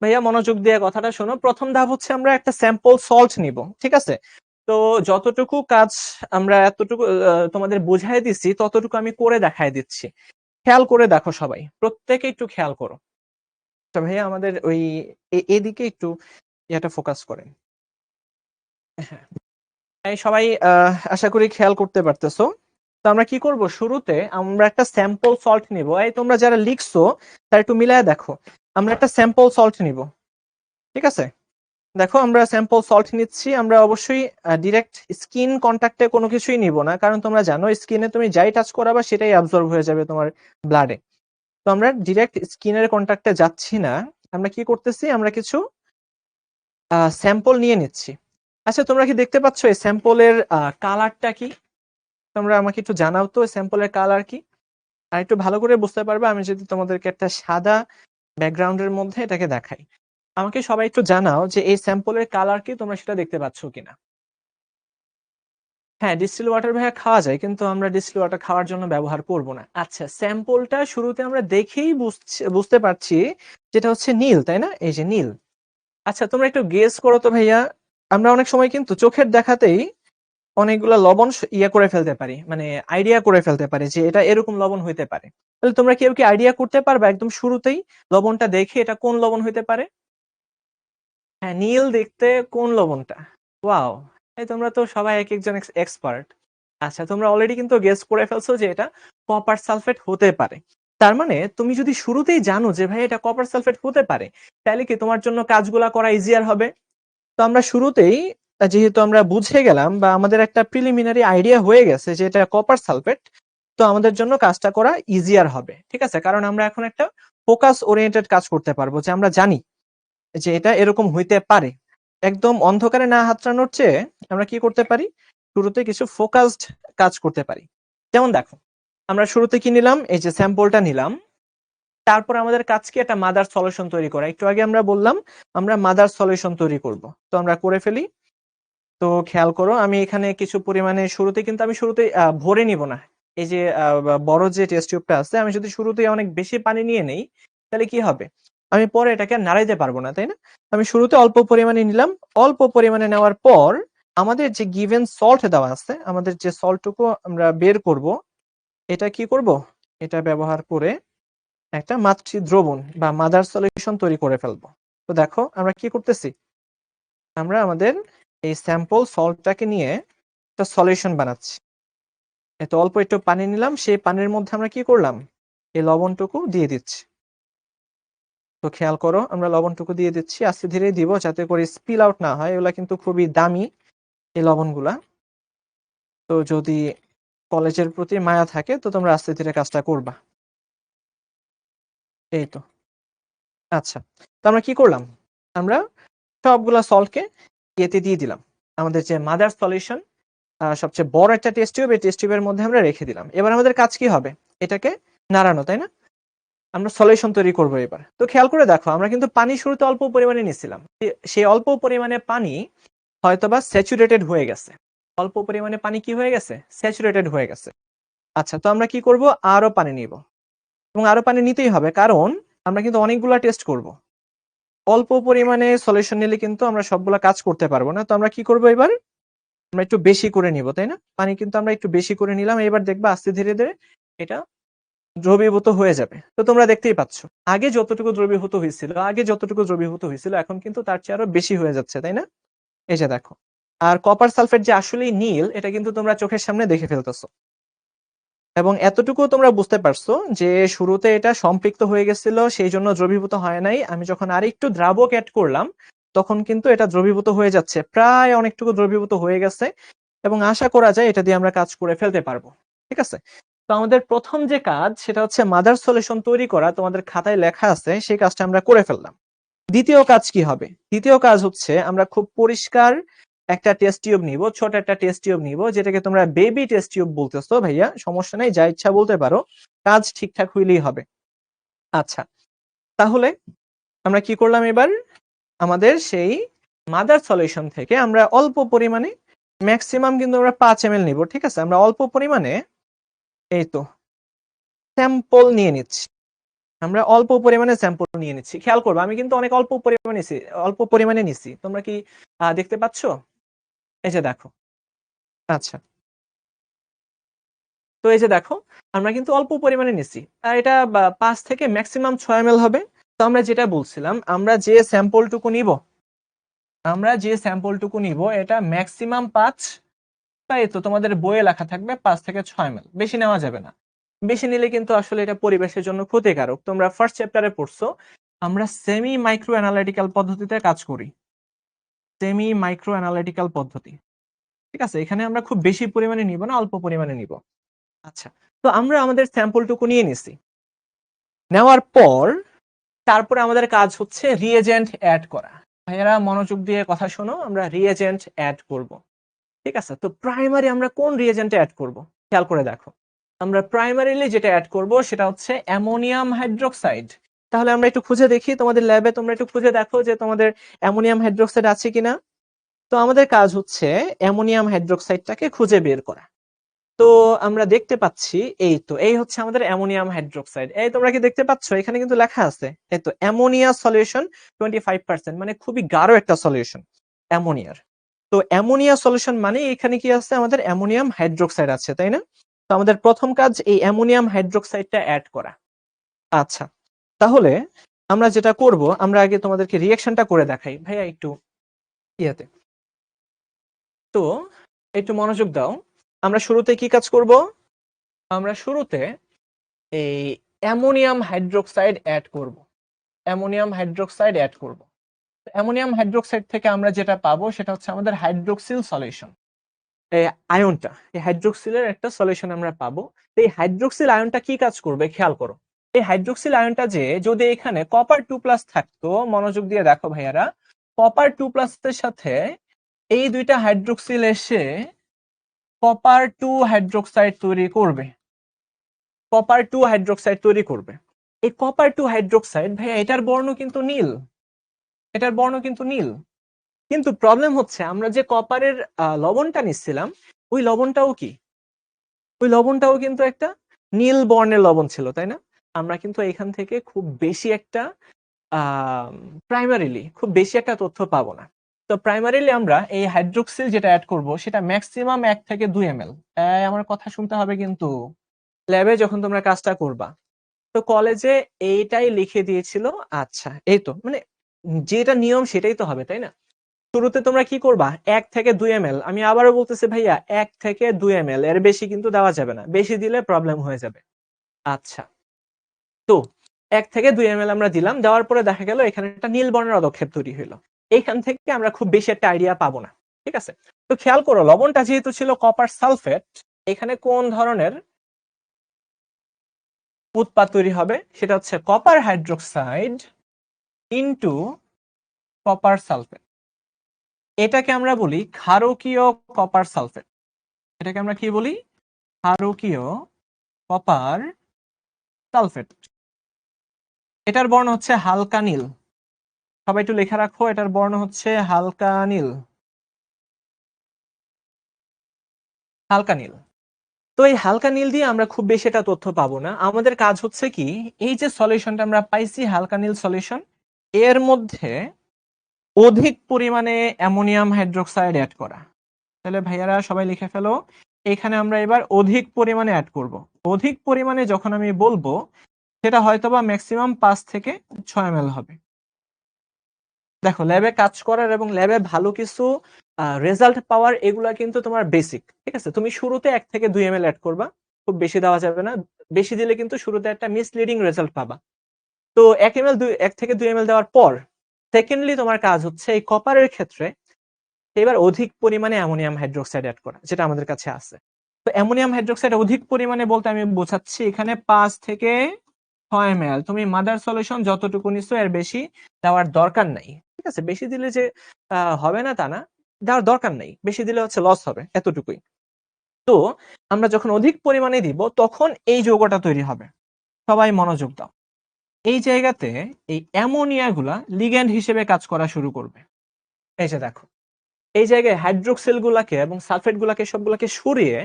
ভাইয়া মনোযোগ দিয়ে কথাটা শোনো। প্রথম ধাপ হচ্ছে আমরা একটা স্যাম্পল সল্ট নিব, ঠিক আছে? তো যতটুকু কাজ আমরা এতটুকু তোমাদের বুঝাই দিচ্ছি, ততটুকু আমি করে দেখাই দিচ্ছি। খেয়াল করে দেখো সবাই, প্রত্যেকে একটু খেয়াল করো। তো ভাইয়া আমাদের ওই এদিকে একটু এটা ফোকাস করেন। হ্যাঁ, এই সবাই আশা করি খেয়াল করতে পারতেছো। তো আমরা কি করব, শুরুতে আমরা একটা স্যাম্পল সল্ট নিব। এই তোমরা যারা লিখছো তারা একটু মিলায় দেখো। আমরা একটা স্যাম্পল সল্ট নিব, ঠিক আছে? দেখো আমরা স্যাম্পল সল্ট নিচ্ছি। আমরা অবশ্যই ডিরেক্ট স্কিন কন্টাক্টে কোনো কিছুই নিব না, কারণ তোমরা জানো স্কিনে তুমি যাই টাচ করাবা সেটাই অ্যাবজর্ব হয়ে যাবে তোমার ব্লাডে। তো আমরা ডিরেক্ট স্কিনের কন্টাক্টে যাচ্ছি না। আমরা কি করতেছি, আমরা কিছু স্যাম্পল নিয়ে নিচ্ছি। আচ্ছা, তোমরা কি দেখতে পাচ্ছ এই স্যাম্পলের কালারটা কি? তোমরা আমাকে একটু জানাও তো স্যাম্পলের কালার কি। আর একটু ভালো করে বুঝতে পারবে আমি যদি তোমাদেরকে একটা সাদা ব্যাকগ্রাউন্ডের মধ্যে এটাকে দেখাই। আমাকে সবাই একটু জানাও যে এই স্যাম্পলের কালার কি, তোমরা সেটা দেখতে পাচ্ছ কিনা। হ্যাঁ, ডিস্টিল ওয়াটার ভাইয়া খাওয়া যায়, কিন্তু আমরা ডিস্টিল ওয়াটার খাওয়ার জন্য ব্যবহার করব না। আচ্ছা, স্যাম্পলটা শুরুতে আমরা দেখেই বুঝতে পারছি যেটা হচ্ছে নীল, তাই না? এই যে নীল। আচ্ছা, তোমরা একটু গেস করো তো ভাইয়া। আমরা অনেক সময় কিন্তু চোখের দেখাতেই অনেকগুলা লবণ ইয়ে করে ফেলতে পারি, মানে আইডিয়া করে ফেলতে পারি যে এটা এরকম লবণ হইতে পারে। তাহলে তোমরা কেউ কি আইডিয়া করতে পারবে একদম শুরুতেই লবণটা দেখে এটা কোন লবণ হইতে পারে? হ্যাঁ, নীল দেখতে কোন লবণটা? ওয়াও, এই তোমরা তো সবাই এক একজন এক্সপার্ট। আচ্ছা, তোমরা অলরেডি কিন্তু গেস করে ফেলছো যে এটা কপার সালফেট হতে পারে। তার মানে তুমি যদি শুরুতেই জানো যে ভাই এটা কপার সালফেট হতে পারে, তাহলে কি তোমার জন্য কাজগুলা করা ইজিয়ার হবে? তো আমরা শুরুতেই যেহেতু আমরা বুঝে গেলাম বা আমাদের একটা প্রিলিমিনারি আইডিয়া হয়ে গেছে যে এটা কপার সালফেট, তো আমাদের জন্য কাজটা করা ইজিয়ার হবে, ঠিক আছে? কারণ আমরা এখন একটা ফোকাস ওরিয়েন্টেড কাজ করতে পারবো, যে আমরা জানি যে এটা এরকম হইতে পারে। একদম অন্ধকারে না হাতড়ানোর চেয়ে আমরা কি করতে পারি, শুরুতে কিছু ফোকাসড কাজ করতে পারি। যেমন দেখো, আমরা শুরুতে কি নিলাম, এই যে স্যাম্পলটা নিলাম। তারপর আমাদের কাজ কি, একটা মাদার সলিউশন তৈরি করা। একটু আগে আমরা বললাম আমরা মাদার সলিউশন তৈরি করব, তো আমরা করে ফেলি। তো খেয়াল করো, আমি এখানে কিছু পরিমাণে শুরুতে কিন্তু আমি শুরুতে ভরে নিব না। এই যে বড় যে টেস্ট টিউবটা আছে, আমি যদি শুরুতেই অনেক বেশি পানি নিয়ে নেই, তাহলে কি হবে, আমি পরে এটাকে আর নাড়াইতে পারবো না, তাই না? আমি শুরুতে অল্প পরিমাণে নিলাম। অল্প পরিমাণে নেওয়ার পর আমাদের যে গিভেন সল্ট দেওয়া আছে, আমাদের যে সল্টটুকু আমরা বের করব, এটা কি করব, এটা ব্যবহার করে একটা মাতৃ দ্রবণ বা মাদার সলিউশন তৈরি করে ফেলবো। তো দেখো আমরা কি করতেছি, আমরা আমাদের এই স্যাম্পল সল্টটাকে নিয়ে একটা সলিউশন বানাচ্ছি। এত অল্প একটু পানি নিলাম, সেই পানির মধ্যে আমরা কি করলাম, এই লবণটুকু দিয়ে দিচ্ছি। তো খেয়াল করো, আমরা লবণটুকু দিয়ে দিচ্ছি, আস্তে ধীরে দিব যাতে করে স্পিল আউট না হয়। এগুলা কিন্তু খুবই দামি এই লবণগুলা। তো যদি কলেজের প্রতি মায়া থাকে তো তোমরা আস্তে ধীরে কাজটা করবা। এই তো। আচ্ছা, তো আমরা কি করলাম, আমরা সবগুলা সল্টকে ইয়েতে দিয়ে দিলাম। আমাদের যে মাদার সলিউশন, সবচেয়ে বড় একটা টেস্ট টিউব, এই টেস্ট টিউবের মধ্যে আমরা রেখে দিলাম। এবার আমাদের কাজ কি হবে, এটাকে নাড়ানো, তাই না? আমরা সলিউশন তৈরি করবো এবার। তো খেয়াল করে দেখো, আমরা কিন্তু পানি শুরুতে অল্প পরিমাণে নিছিলাম। সেই অল্প পরিমাণে পানি হয়তোবা স্যাচুরেটেড হয়ে গেছে। অল্প পরিমাণে পানি কি হয়ে গেছে, স্যাচুরেটেড হয়ে গেছে। আচ্ছা, তো আমরা কি করব, আরো পানি নিব। এবং আরো পানি নিতেই হবে, কারণ আমরা কিন্তু অনেকগুলা টেস্ট করব। অল্প পরিমাণে সলিউশন নিলে কিন্তু আমরা সবগুলা কাজ করতে পারবো না। তো আমরা কি করব এবার, আমরা একটু বেশি করে নিব, তাই না? পানি কিন্তু আমরা একটু বেশি করে নিলাম। এবার দেখবা আস্তে ধীরে ধীরে এটা দ্রবীভূত হয়ে যাবে। তো তোমরা দেখতেই পাচ্ছ, আগে যতটুকু দ্রবীভূত হয়েছিল এখন কিন্তু তার চেয়ে আরো বেশি হয়ে যাচ্ছে, তাই না? এই যে দেখো। আর কপার সালফেট যে আসলেই নীল, এটা কিন্তু তোমরা চোখের সামনে দেখে ফেলতেছো। এবং এতটুকু তোমরা বুঝতে পারছো যে শুরুতে এটা সম্পৃক্ত হয়ে গেছিল, সেই জন্য দ্রবীভূত হয় নাই। আমি যখন আরেকটু দ্রাবক অ্যাড করলাম তখন কিন্তু এটা দ্রবীভূত হয়ে যাচ্ছে, প্রায় অনেকটুকু দ্রবীভূত হয়ে গেছে, এবং আশা করা যায় এটা দিয়ে আমরা কাজ করে ফেলতে পারবো। ঠিক আছে, তো আমাদের প্রথম যে কাজ সেটা হচ্ছে মাদার সলিউশন তৈরি করা। তোমাদের খাতায় লেখা আছে, সেই কাজটা আমরা করে ফেললাম। দ্বিতীয় কাজ কি হবে? দ্বিতীয় কাজ হচ্ছে আমরা খুব পরিষ্কার একটা টেস্ট টিউব নিব, ছোট একটা টেস্ট টিউব নিব, যেটাকে তোমরা বেবি টেস্ট টিউব বলতেছো। ভাইয়া সমস্যা নাই, যা ইচ্ছা বলতে পারো, কাজ ঠিকঠাক হইলেই হবে। আচ্ছা, তাহলে আমরা কি করলাম এবার? আমাদের সেই মাদার সলিউশন থেকে আমরা অল্প পরিমাণে, ম্যাক্সিমাম কিন্তু আমরা 5 ml নিব। ঠিক আছে, আমরা অল্প পরিমাণে এই তো স্যাম্পল নিয়ে নিচ্ছি। আমরা অল্প পরিমাণে স্যাম্পল নিয়ে নিচ্ছি। খেয়াল করবো, আমি কিন্তু অনেক অল্প পরিমাণে নিছি। তোমরা কি দেখতে পাচ্ছ? এই যে দেখো। আচ্ছা, তো এই যে দেখো, আমরা কিন্তু অল্প পরিমাণে নিছি। আর এটা 5 থেকে ম্যাক্সিমাম 6 ml হবে। তো আমরা যেটা বলছিলাম, আমরা যে স্যাম্পলটুকু নিব এটা ম্যাক্সিমাম 5, তাই তো তোমাদের বইয়ে লেখা থাকবে 5 থেকে 6 ml, বেশি নেওয়া যাবে না। বেশি নিলে কিন্তু আসলে এটা পরিবেশের জন্য ক্ষতিকারক। তোমরা ফার্স্ট চ্যাপ্টারে পড়ছো, আমরা সেমি মাইক্রো অ্যানালিটিক্যাল পদ্ধতিতে কাজ করি। সেমি মাইক্রো অ্যানালিটিক্যাল পদ্ধতি। ঠিক আছে, এখানে আমরা খুব বেশি পরিমাণে নিব না, অল্প পরিমাণে নিব। আচ্ছা, তো আমরা আমাদের স্যাম্পলটুকু নিয়ে নিছি। নেওয়ার পর তারপরে আমাদের কাজ হচ্ছে রিএজেন্ট অ্যাড করা। ভাইয়েরা মনোযোগ দিয়ে কথা শোনো, আমরা রিএজেন্ট অ্যাড করব। ঠিক আছে, তো প্রাইমারি আমরা কোন রিএজেন্টে অ্যাড করব খেয়াল করে দেখো। আমরা প্রাইমারিলি যেটা অ্যাড করব সেটা হচ্ছে অ্যামোনিয়াম হাইড্রোক্সাইড। তাহলে আমরা একটু খুঁজে দেখি, তোমাদের ল্যাবে তোমরা একটু খুঁজে দেখো যে তোমাদের অ্যামোনিয়াম হাইড্রোক্সাইড আছে কিনা। তো আমাদের কাজ হচ্ছে অ্যামোনিয়াম হাইড্রোক্সাইডটাকে খুঁজে বের করা। তো আমরা দেখতে পাচ্ছি, এই তো এই হচ্ছে আমাদের অ্যামোনিয়াম হাইড্রোক্সাইড। এই তোমরা কি দেখতে পাচ্ছ? এখানে কিন্তু লেখা আছে, এই তো অ্যামোনিয়া সলিউশন 25%, মানে খুবই গাঢ় একটা সলিউশন অ্যামোনিয়ার। তো অ্যামোনিয়া সলিউশন মানে এখানে কি আছে? আমাদের অ্যামোনিয়াম হাইড্রোক্সাইড আছে, তাই না? তো আমাদের প্রথম কাজ এই অ্যামোনিয়াম হাইড্রোক্সাইডটা অ্যাড করা। আচ্ছা, তাহলে আমরা যেটা করব, আমরা আগে তোমাদেরকে রিঅ্যাকশনটা করে দেখাই। ভাইয়া একটু ইয়াতে, তো একটু মনোযোগ দাও। আমরা শুরুতে কি কাজ করব? আমরা শুরুতে এই অ্যামোনিয়াম হাইড্রোক্সাইড অ্যাড করব। অ্যামোনিয়াম হাইড্রোক্সাইড অ্যাড করব। অ্যামোনিয়াম হাইড্রোক্সাইড থেকে আমরা যেটা পাবো সেটা হচ্ছে আমাদের হাইড্রোক্সিল সলিউশন। এই আয়নটা, এই হাইড্রোক্সিলের একটা সলিউশন আমরা পাবো। এই হাইড্রোক্সিল আয়নটা কি কাজ করবে খেয়াল করো। এই হাইড্রোক্সিল আয়নটা যে যদি এখানে কপার 2+ থাকতো, মনোযোগ দিয়ে দেখো ভাইয়ারা, কপার 2+ এর সাথে এই দুইটা হাইড্রোক্সিল এসে কপার 2 হাইড্রোক্সাইড তৈরি করবে। কপার 2 হাইড্রোক্সাইড তৈরি করবে। এই কপার 2 হাইড্রোক্সাইড ভাইয়া এটার বর্ণ কিন্তু নীল, এটার বর্ণ কিন্তু নীল। কিন্তু প্রবলেম হচ্ছে আমরা যে কপারের লবণটা নিচ্ছিলাম, ওই লবণটাও কি, ওই লবণটাও কিন্তু একটা নীল বর্ণের লবণ ছিল, তাই না? আমরা কিন্তু এখান থেকে খুব বেশি একটা খুব বেশি একটা তথ্য পাবো না। তো প্রাইমারিলি আমরা এই হাইড্রোক্সিল যেটা অ্যাড করব সেটা ম্যাক্সিমাম 1 থেকে 2 ml। আমার কথা শুনতে হবে কিন্তু, ল্যাবে যখন তোমরা কাজটা করবা। তো কলেজে এইটাই লিখে দিয়েছিল। আচ্ছা, এই তো মানে যেটা নিয়ম সেটাই তো হবে, তাই না? শুরুতে তোমরা কি করবা? 1 থেকে 2 ml। আমি আবারও বলতেছি ভাইয়া, 1 থেকে 2 ml, এর বেশি কিন্তু দেওয়া যাবে না, বেশি দিলে প্রবলেম হয়ে যাবে। আচ্ছা, তো 1 থেকে 2 ml আমরা দিলাম, দেওয়ার পরে দেখা গেল এখানে একটা নীল বর্ণের অদক্ষেপ তৈরি হইলো। এইখান থেকে আমরা খুব বেশি একটা আইডিয়া পাবো না। ঠিক আছে, তো খেয়াল করো, লবণটা যেহেতু ছিল কপার সালফেট, এখানে কোন ধরনের উৎপাদ তৈরি হবে? সেটা হচ্ছে copper hydroxide into copper sulphate. এটাকে আমরা বলি ক্ষারকীয় কপার সালফেট। এটাকে আমরা কি বলি? ক্ষারকীয় কপার সালফেট। এটার বর্ণ হচ্ছে হালকা নীল। সবাই একটু লেখা রাখো, এটার বর্ণ হচ্ছে হালকা নীল। হালকা নীল। তো এই হালকা নীল দিয়ে আমরা খুব বেশি একটা তথ্য পাবো না। আমাদের কাজ হচ্ছে কি, এই যে সলিউশনটা আমরা পাইছি হালকা নীল সলিউশন, এর মধ্যে অধিক পরিমাণে অ্যামোনিয়াম হাইড্রোক্সাইড অ্যাড করা। তাহলে ভাইয়ারা সবাই লিখে ফেলো, এখানে আমরা এবার অধিক পরিমাণে অ্যাড করব। অধিক পরিমাণে যখন আমি বলবো, সেটা হয়তোবা ম্যাক্সিমাম 5 থেকে 6 ml হবে। দেখো, ল্যাবে কাজ করার এবং ল্যাবে ভালো কিছু রেজাল্ট পাওয়ার, এগুলা কিন্তু তোমার বেসিক। ঠিক আছে, তুমি শুরুতে 1 থেকে 2 ml অ্যাড করবা, খুব বেশি দেওয়া যাবে না। বেশি দিলে কিন্তু শুরুতে একটা মিসলিডিং রেজাল্ট পাবা। তো 1 থেকে 2 ml দেওয়ার পর সেকেন্ডলি তোমার কাজ হচ্ছে এই কপারের ক্ষেত্রে এবার অধিক পরিমাণে অ্যামোনিয়াম হাইড্রোক্সাইড এড করা, যেটা আমাদের কাছে আছে। তো অ্যামোনিয়াম হাইড্রোক্সাইড অধিক পরিমাণে বলতে আমি বোঝাচ্ছি এখানে 5 থেকে 6 ml। তুমি মাদার সলিউশন যতটুকু নিচ্ছো এর বেশি দেওয়ার দরকার নাই। ঠিক আছে, বেশি দিলে যে হবে না তা না, দেওয়ার দরকার নেই। বেশি দিলে হচ্ছে লস হবে, এতটুকুই। তো আমরা যখন অধিক পরিমাণে দিব তখন এই যৌগটা তৈরি হবে। সবাই মনোযোগ দাও। এই জায়গাতে এই অ্যামোনিয়া গুলা লিগ্যান্ড হিসেবে কাজ করা শুরু করবে। এই যে দেখো, এই জায়গায় হাইড্রোক্সিল গুলাকে এবং সালফেট গুলাকে সবগুলাকে সরিয়ে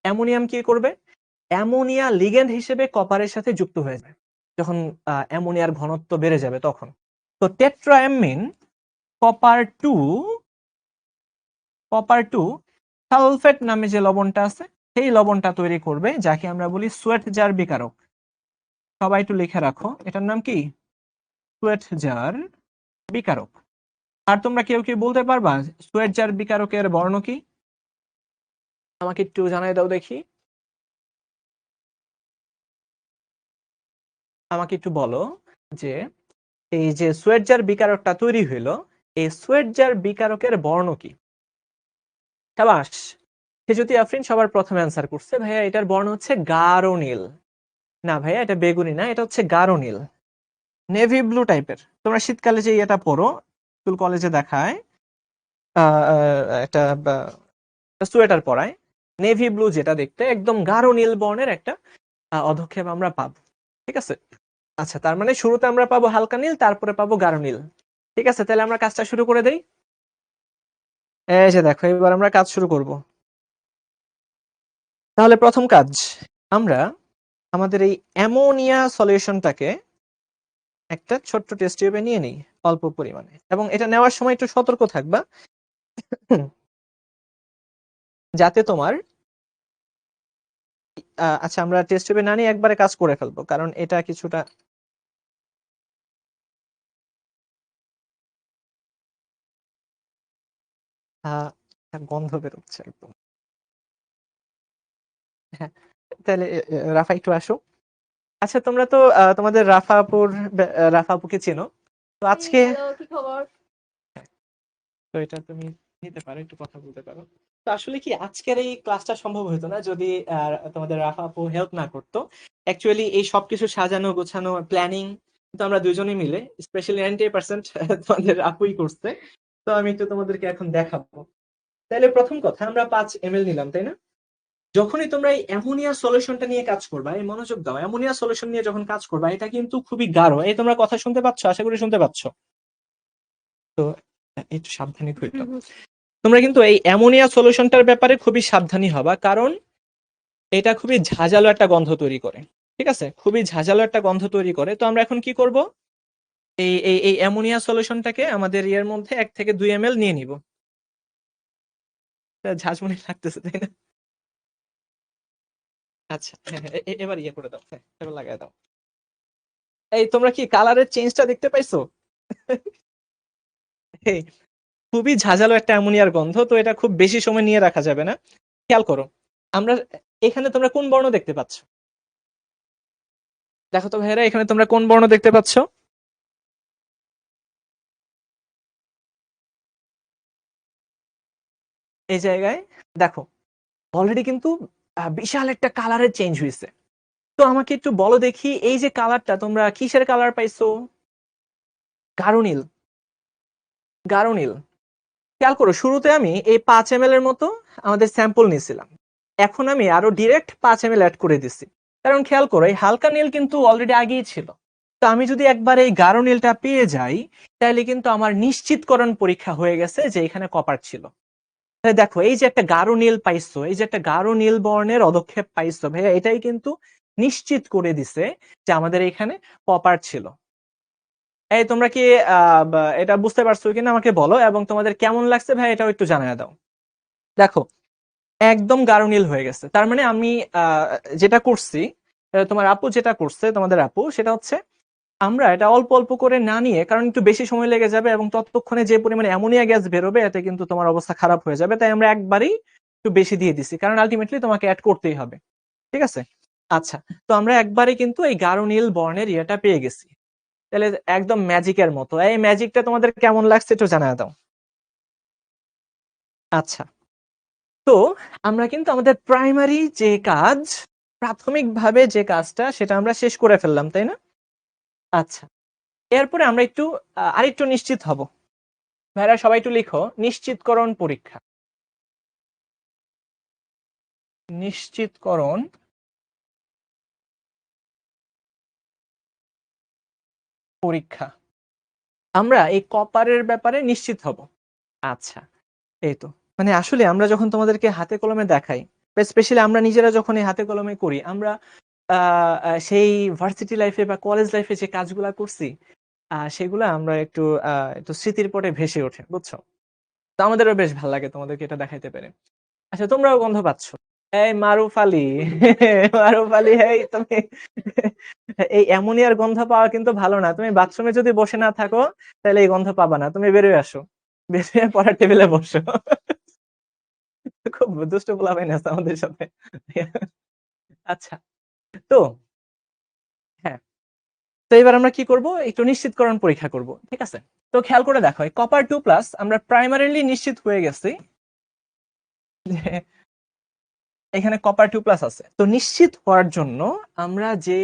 অ্যামোনিয়াম কি করবে? অ্যামোনিয়া লিগ্যান্ড হিসেবে কপারের সাথে যুক্ত হয়ে যাবে যখন অ্যামোনিয়ার ঘনত্ব বেড়ে যাবে তখন। তো টেট্রাঅ্যামিন কপার টু সালফেট নামে যে লবণটা আছে সেই লবণটা তৈরি করবে, যাকে আমরা বলি সোয়েট জার বিকারক। সবাই একটু লিখে রাখো, এটার নাম কি? Sweat jar বিকারক। আর তোমরা কেউ কি বলতে পারবা সোয়েট জার বিকারকের বর্ণ কি? আমাকে একটু জানাই দাও দেখি। আমাকে একটু বলো যে এই যে সোয়েট জার বিকারকটা তৈরি হইলো, এই সোয়েট জার বিকারকের বর্ণ কি? সাবাস, সেজুতি আফরিন সবার প্রথমে অ্যান্সার করছে। ভাইয়া এটার বর্ণ হচ্ছে গাঢ় নীল। না ভাইয়া, এটা বেগুনি না, এটা হচ্ছে গাঢ় নীল, নেভি ব্লু টাইপের। তোমরা শীতকালে যে এটা পরো, স্কুল কলেজে দেখায় একটা সোয়েটার পরায়, নেভি ব্লু, যেটা দেখতে একদম গাঢ় নীল বর্ণের একটা অধক্ষেপ আমরা পাবো। ঠিক আছে, আচ্ছা, তার মানে শুরুতে আমরা পাবো হালকা নীল, তারপরে পাবো গাঢ় নীল। ঠিক আছে, তাহলে আমরা কাজটা শুরু করে দেই। এই যে দেখো, এবার আমরা কাজ শুরু করব। তাহলে প্রথম কাজ, আমরা আমাদের এই অ্যামোনিয়া সলিউশনটাকে একটা ছোট্ট টেস্ট টিউবে নিয়ে নিই অল্প পরিমাণে, এবং এটা নেওয়ার সময় একটু সতর্ক থাকবা যাতে তোমার আচ্ছা, আমরা টেস্ট টিউবে না নিয়ে একবারে কাজ করে ফেলবো, কারণ এটা কিছুটা গন্ধ বেরোচ্ছে একদম। হ্যাঁ, তাহলে রাফা একটু আসো। আচ্ছা, তোমরা তো তোমাদের রাফা আপুকে চেনো তো। আজকে কি খবর? তো এটা তুমি নিতে পারো, একটু কথা বলতে পারো। তো আসলে কি, আজকের এই ক্লাসটা সম্ভব হতো না যদি তোমাদের রাফা আপু হেল্প না করতো। অ্যাকচুয়ালি এই সবকিছু সাজানো গোছানো প্ল্যানিং কিন্তু আমরা দুজনেই মিলে, স্পেশালি 90% তোমাদের আপুই করছে। তো আমি একটু তোমাদেরকে এখন দেখাবো। তাহলে প্রথম কথা, আমরা 5 ml নিলাম, তাই না? যখনই তোমরা এই অ্যামোনিয়া সলিউশনটা নিয়ে কাজ করবা, এই মনোযোগ দাও, অ্যামোনিয়া সলিউশন নিয়ে যখন কাজ করবা, এটা কিন্তু খুবই গাঢ়। এই তোমরা কথা শুনতে পাচ্ছ? আশা করি শুনতে পাচ্ছ। তো একটু সাবধানে কইতো। তোমরা কিন্তু এই অ্যামোনিয়া সলিউশনটার ব্যাপারে খুবই সাবধানী হবা, কারণ এটা খুবই ঝাঁঝালো একটা গন্ধ তৈরি করে। ঠিক আছে, খুবই ঝাঁঝালো একটা গন্ধ তৈরি করে। তো আমরা এখন কি করব? এই এই এই অ্যামোনিয়া সলিউশনটাকে আমাদের ইয়ের মধ্যে 1 থেকে 2 ml নিয়ে নিব। ঝাঁঝমুনি লাগতেছে, তাই না? আচ্ছা, হ্যাঁ হ্যাঁ, এবার ইয়ে করে দাও, হ্যাঁ এবার লাগাই দাও। এই তোমরা কি কালারের চেঞ্জটা দেখতে পাইছো? এই, খুবই ঝাঁঝালো একটা অ্যামোনিয়ার গন্ধ, তো এটা খুব বেশি সময় নিয়ে রাখা যাবে না। খেয়াল করো, আমরা এখানে তোমরা কোন বর্ণ দেখতে পাচ্ছ? দেখো তো ভাইরা, এখানে তোমরা কোন বর্ণ দেখতে পাচ্ছ? এই জায়গায় দেখো, অলরেডি কিন্তু বিশাল একটা কালারের চেঞ্জ হয়েছে। তো আমাকে একটু বলো দেখি, এই যে কালারটা তোমরা কিসের কালার পাইছো? গাঢ় নীল, গাঢ় নীল। খেয়াল করো, শুরুতে আমি এই 5 ml এর মতো আমাদের স্যাম্পল নিয়েছিলাম, এখন আমি আরো ডিরেক্ট 5 ml অ্যাড করে দিছি। কারণ খেয়াল করো, এই হালকা নীল কিন্তু অলরেডি আগেই ছিল। তো আমি যদি একবার এই গাঢ় নীলটা পেয়ে যাই, তাহলে কিন্তু আমার নিশ্চিতকরণ পরীক্ষা হয়ে গেছে যে এখানে কপার ছিল। তাহলে দেখো, এই যে একটা গাঢ় নীল পাইছো, এই যে একটা গাঢ় নীল বর্ণের অধক্ষেপ পাইছো ভাইয়া, এটাই কিন্তু নিশ্চিত করে দিছে যে আমাদের এখানে কপার ছিল। এই তোমরা কি এটা বুঝতে পারছো কিনা আমাকে বলো, এবং তোমাদের কেমন লাগছে ভাই এটাও একটু জানায় দাও। দেখো, একদম গাঢ় নীল হয়ে গেছে। তার মানে আমি যেটা করছি, তোমার আপু যেটা করছে, তোমাদের আপু, সেটা হচ্ছে আমরা এটা অল্প অল্প করে না নিয়ে, কারণ একটু বেশি সময় লেগে যাবে এবং ততক্ষণে যে পরিমাণে অ্যামোনিয়া গ্যাস বেরোবে এতে কিন্তু তোমার অবস্থা খারাপ হয়ে যাবে, তাই আমরা একবারই একটু বেশি দিয়ে দিছি, কারণ আলটিমেটলি তোমাকে অ্যাড করতেই হবে। ঠিক আছে? আচ্ছা, তো আমরা একবারে কিন্তু এই গাঢ় নীল বর্ণের ইয়েটা পেয়ে গেছি। তাহলে একদম ম্যাজিকের মতো। এই ম্যাজিকটা তোমাদের কেমন লাগছে একটু জানায় দাও। আচ্ছা, তো আমরা কিন্তু আমাদের প্রাইমারি যে কাজ, প্রাথমিকভাবে যে কাজটা সেটা আমরা শেষ করে ফেললাম, তাই না? আচ্ছা, এরপরে আমরা একটু আরেকটু নিশ্চিত হব। ভাইরা সবাই একটু লিখো, নিশ্চিতকরণ পরীক্ষা। নিশ্চিতকরণ পরীক্ষা। আমরা এই কপারের ব্যাপারে নিশ্চিত হব। আচ্ছা, এই তো। মানে আসলে আমরা যখন তোমাদেরকে হাতে কলমে দেখাই, স্পেশালি আমরা নিজেরা যখন এই হাতে কলমে করি, আমরা সেই ভার্সিটি লাইফে বা কলেজ লাইফে যে কাজগুলা করছি, সেগুলা আমরা একটু স্মৃতির পটে ভেসে ওঠে, বুঝছো? তো আমাদেরও বেশ ভালো লাগে তোমাদেরকে এটা দেখাইতে পেরে। আচ্ছা, তোমরাও গন্ধ পাচ্ছ। এই মারুফ আলী, মারুফ আলী, এই তুমি এই অ্যামোনিয়ার গন্ধ পাওয়া কিন্তু ভালো না। তুমি বাথরুমে যদি বসে না থাকো তাহলে এই গন্ধ পাবা না। তুমি বেরিয়ে আসো, বেরিয়ে পড়ার টেবিলে বসো। খুব দুষ্ট পোলাপাইন আছে আমাদের সাথে। আচ্ছা, তো হ্যাঁ, তো এবার আমরা কি করব, একটু নিশ্চিতকরণ পরীক্ষা করব, ঠিক আছে? তো খেয়াল করে দেখো, কপার 2+ আমরা প্রাইমারিলি নিশ্চিত হয়ে গেছি যে এখানে কপার 2+ আছে। তো নিশ্চিত হওয়ার জন্য আমরা যে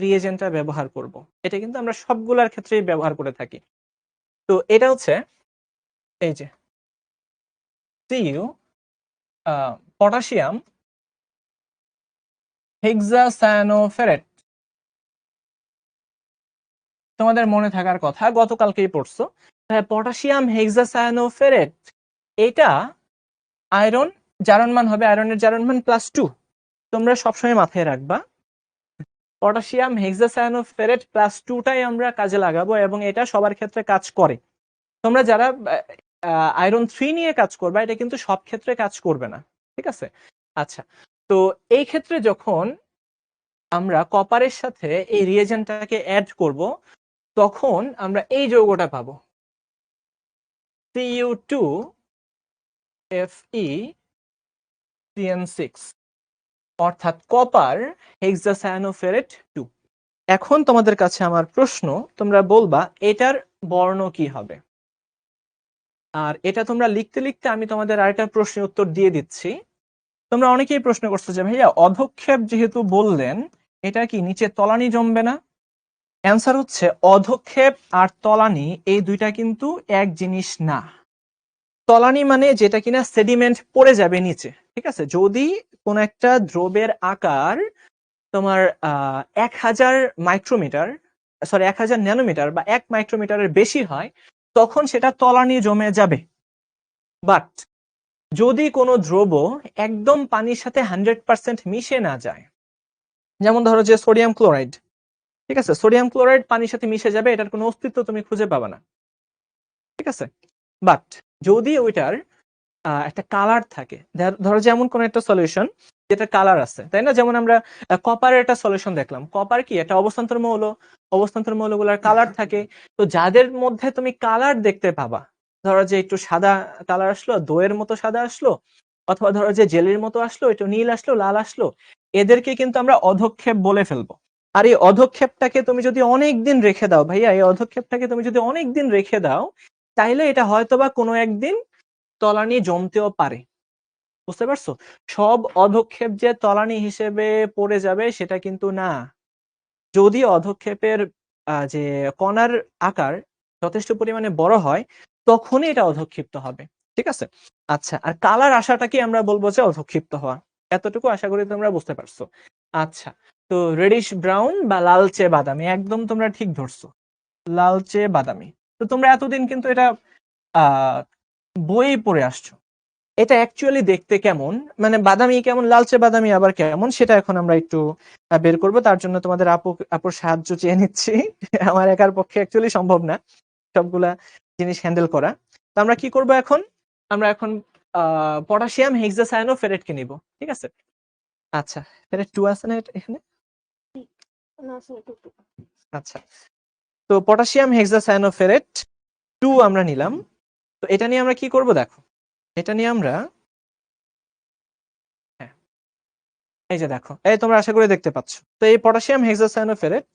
রিয়েজেন্টটা ব্যবহার করব, এটা কিন্তু আমরা সবগুলার ক্ষেত্রেই ব্যবহার করে থাকি। তো এটা হচ্ছে এই যে Cu পটাশিয়াম হেক্সাসায়ানোফেরেট। তোমাদের মনে থাকার কথা, গতকালকেই পড়ছো। পটাশিয়াম হেক্সাসায়ানোফেরেট, এটা আয়রন, জারণ মান হবে আয়রনের জারণ মান +2। তোমরা সবসময় মাথায় রাখবা, পটাশিয়াম হেক্সাসায়ানোফেরেট +2টাই আমরা কাজে লাগাবো এবং এটা সবার ক্ষেত্রে কাজ করে। তোমরা যারা আয়রন 3 নিয়ে কাজ করবা, এটা কিন্তু সব ক্ষেত্রে কাজ করবে না, ঠিক আছে? আচ্ছা, তো এই ক্ষেত্রে যখন আমরা কপারের সাথে এই রিয়েজেন্টটাকে অ্যাড করব, তখন আমরা এই যৌগটা পাবো, Cu2Fe অর্থাৎ কপার হেক্সাসায়ানোফেরেট 2। এখন তোমাদের কাছে আমার প্রশ্ন, তোমরা বলবা এটার বর্ণ কি হবে? আর এটা তোমরা লিখতে লিখতে আমি তোমাদের আরেকটা প্রশ্নের উত্তর দিয়ে দিচ্ছি। তোমরা অনেকেই প্রশ্ন করছো যে ভাইয়া, অধক্ষেপ যেহেতু বললেন, এটা কি নিচে তলানি জমবে না? অ্যান্সার হচ্ছে, অধক্ষেপ আর তলানি এই দুইটা কিন্তু এক জিনিস না। তলানি মানে যেটা কিনা সেডিমেন্ট পড়ে যাবে নিচে, ঠিক আছে? যদি কোন একটা দ্রবের আকার তোমার 1000 মাইক্রোমিটার, সরি 1000 ন্যানোমিটার বা 1 মাইক্রোমিটারের বেশি হয়, তখন সেটা তলানি জমে যাবে। বাট যদি কোনো দ্রব একদম পানির সাথে 100% মিশে না যায়, যেমন ধরো যে সোডিয়াম ক্লোরাইড, ঠিক আছে? সোডিয়াম ক্লোরাইড পানির সাথে মিশে যাবে, এটার কোনো অস্তিত্ব তুমি খুঁজে পাবে না, ঠিক আছে? বাট যদি ওইটার একটা কালার থাকে, ধরো যেমন কোন একটা সলিউশন যেটা কালার আছে, তাই না? যেমন আমরা কপারের একটা সলিউশন দেখলাম, কপার কি একটা অবস্থান্তর মৌল, অবস্থান্তর মৌলগুলোর কালার থাকে। তো যাদের মধ্যে তুমি কালার দেখতে পাবা, ধরো যে একটু সাদা কালার আসলো, দইয়ের মতো সাদা আসলো, অথবা ধরো যে জেলির মতো আসলো, একটু নীল আসলো, লাল আসলো, এদেরকে কিন্তু আমরা অধক্ষেপ বলে ফেলবো। আর এই অধক্ষেপটাকে তুমি যদি অনেক দিন রেখে দাও, ভাইয়া, এই অধক্ষেপটাকে তুমি যদি অনেক দিন রেখে দাও, তাইলে এটা হয়তোবা কোনো একদিন তলানি জমতেও পারে। বুঝতে পারছো? সব অধক্ষেপ যে তলানি হিসেবে পড়ে যাবে সেটা কিন্তু না। যদি অধক্ষেপের যে কণার আকার যথেষ্ট পরিমাণে বড় হয়, তখনই এটা অধক্ষিপ্ত হবে, ঠিক আছে? আচ্ছা, আর কালার আসাটাকে আমরা বলবো যে অধক্ষিপ্ত হওয়া। এতটুকু আশা করি তোমরা বুঝতে পারছো। আচ্ছা, তো রেডিশ ব্রাউন বা লালচে বাদামি, একদম তোমরা ঠিক ধরছো, লালচে বাদামি। তো তোমরা এতদিন কিন্তু এটা আহ বই পড়ে আসছো। এটা অ্যাকচুয়ালি দেখতে কেমন, মানে বাদামি কেমন, লালচে বাদামি আবার কেমন, সেটা এখন আমরা একটু বের করব। তার জন্য তোমাদের আপুর সাহায্য চেয়ে নিচ্ছি। আমার একার পক্ষে অ্যাকচুয়ালি সম্ভব না সবগুলা জিনিস হ্যান্ডেল করা। তো আমরা কি করব এখন, আমরা এখন পটাশিয়াম হেক্সাসায়ানোফেরেটকে নিব, ঠিক আছে? আচ্ছা, ফেরেট 2 আছে না এখানে? আচ্ছা, তো পটাশিয়াম হেক্সাসায়ানোফেরেট 2 আমরা নিলাম। তো এটা নিয়ে আমরা কি করব দেখো, এটা নিয়ে আমরা, হ্যাঁ, এই যে দেখো, এই তোমরা আশা করি দেখতে পাচ্ছ। তো এই পটাশিয়াম হেক্সাসায়ানোফেরেট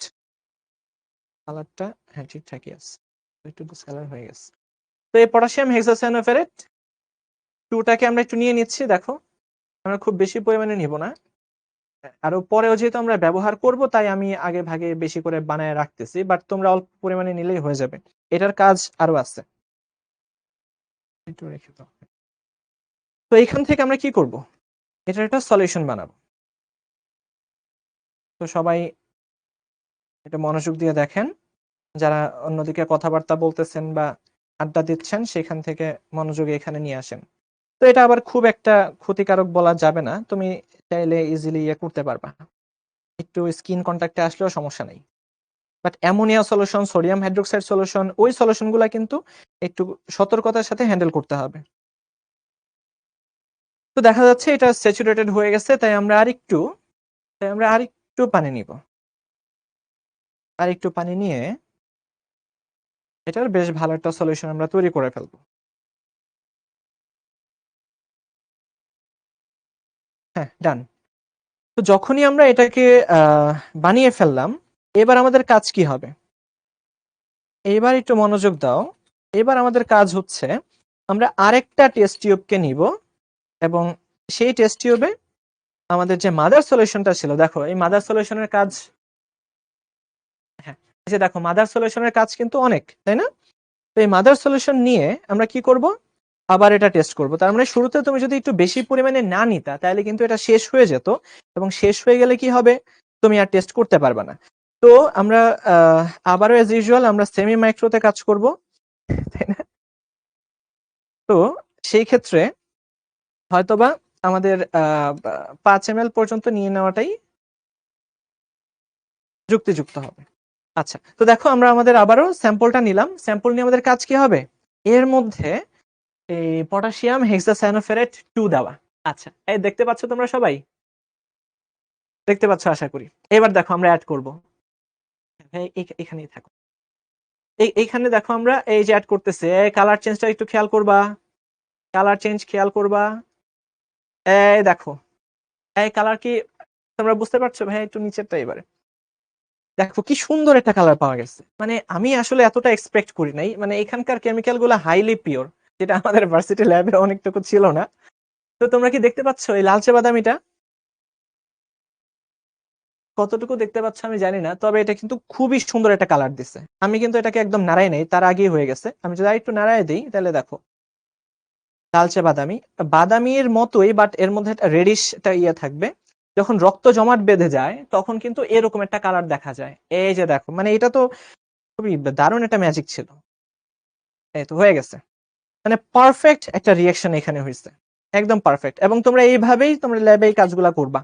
কালারটা হ্যাঁ ঠিকঠাকই আছে, একটু ডিসকালার হয়ে গেছে। তো এই পটাশিয়াম হেক্সাসায়ানোফেরেট 2টাকে আমরা একটু নিয়ে নিচ্ছি। দেখো আমরা খুব বেশি পরিমাণে নিব না, আরো পরেও যেহেতু আমরা ব্যবহার করব তাই আমি আগে ভাগে বেশি করে বানায় রাখতেছি, বাট তোমরা অল্প পরিমাণে নিলেই হয়ে যাবে। এটার কাজ আরো আছে, একটু রেখে দাও। তো এখান থেকে আমরা কি করব, এটার একটা সলিউশন বানাবো। তো সবাই এটা মনোযোগ দিয়ে দেখেন, যারা অন্যদিকে কথাবার্তা বলতেছেন বা আড্ডা দিচ্ছেন সেখান থেকে মনোযোগে এখানে নিয়ে আসেন। তো এটা আবার খুব একটা ক্ষতিকারক বলা যাবে না, তুমি চাইলে ইজিলি ইয়ে করতে পারবা, একটু স্কিন কন্ট্যাক্টে আসলেও সমস্যা নেই। But ammonia solution, sodium hydroxide solution, ওই সলিউশনগুলো কিন্তু একটু সতর্কতার সাথে হ্যান্ডেল করতে হবে। তো দেখা যাচ্ছে এটা স্যাচুরেটেড হয়ে গেছে, তাই আমরা আরেকটু পানি নিব। আরেকটু পানি নিয়ে এটার বেশ ভালো একটা সলিউশন আমরা তৈরি করে ফেলবো। হ্যাঁ, ডান। তো যখনই আমরা এটাকে বানিয়ে ফেললাম, এবার আমাদের কাজ কি হবে? এবার একটু মনোযোগ দাও। এবার আমাদের কাজ হচ্ছে আমরা আরেকটা টেস্ট টিউবকে নিব এবং সেই টেস্ট টিউবে আমাদের যে মাদার সলিউশনটা ছিল, দেখো এই মাদার সলিউশনের কাজ, হ্যাঁ এই যে দেখো মাদার সলিউশনের কাজ কিন্তু অনেক, তাই না? তো এই মাদার সলিউশন নিয়ে আমরা কি করব, আবার এটা টেস্ট করব। তার মানে শুরুতে তুমি যদি একটু বেশি পরিমাণে না নিতা তাহলে কিন্তু এটা শেষ হয়ে যেত, এবং শেষ হয়ে গেলে কি হবে, তুমি আর টেস্ট করতে পারবে না। তো আমরা আবারও এজ ইউজুয়াল আমরা সেমি মাইক্রোতে কাজ করব, তাই না? তো সেই ক্ষেত্রে হয়তোবা আমাদের 5 ml পর্যন্ত নিয়ে নেওয়াটাই যুক্তিযুক্ত হবে। আচ্ছা, তো দেখো আমরা আমাদের আবারও স্যাম্পলটা নিলাম। স্যাম্পল নিয়ে আমাদের কাজ কি হবে, এর মধ্যে এই পটাশিয়াম হেক্সাসায়ানোফেরেট 2 দেওয়া। আচ্ছা, এই দেখতে পাচ্ছ তোমরা সবাই, দেখতে পাচ্ছ আশা করি। এবার দেখো আমরা অ্যাড করব, এখানেই থাকো। এইখানে দেখো আমরা এই যে অ্যাড করতেছে, কালার চেঞ্জটা একটু খেয়াল করবা, কালার চেঞ্জ খেয়াল করবা। এই দেখো, এই কালার কি তোমরা বুঝতে পারছো ভাই? একটু নিচেরটা এবারে দেখো কি সুন্দর একটা কালার পাওয়া গেছে। মানে আমি আসলে এতটা এক্সপেক্ট করি নাই, মানে এখানকার কেমিক্যাল গুলো হাইলি পিওর, যেটা আমাদের ভার্সিটি ল্যাবে অনেকটুকু ছিল না। তো তোমরা কি দেখতে পাচ্ছ এই লালচে বাদামিটা? কতটুকু দেখতে পাচ্ছ আমি জানি না, তবে এটা কিন্তু খুবই সুন্দর একটা কালার দিছে। আমি কিন্তু এটাকে একদম নাড়াই নাই, তার আগেই হয়ে গেছে। আমি যদি একটু নাড়াই দিই তাহলে দেখো লালচে বাদামি, বাদামির মতোই, বাট এর মধ্যে একটা রেডিশ একটা ইয়ে থাকবে। যখন রক্ত জমাট বেঁধে যায় তখন কিন্তু এরকম একটা কালার দেখা যায়। এই যে দেখো, মানে এটা তো খুবই দারুণ একটা ম্যাজিক ছিল। এই তো হয়ে গেছে, মানে পারফেক্ট একটা রিয়াকশন এখানে হয়েছে, একদম পারফেক্ট। এবং তোমরা এইভাবেই তোমরা ল্যাবে এই কাজগুলা করবা।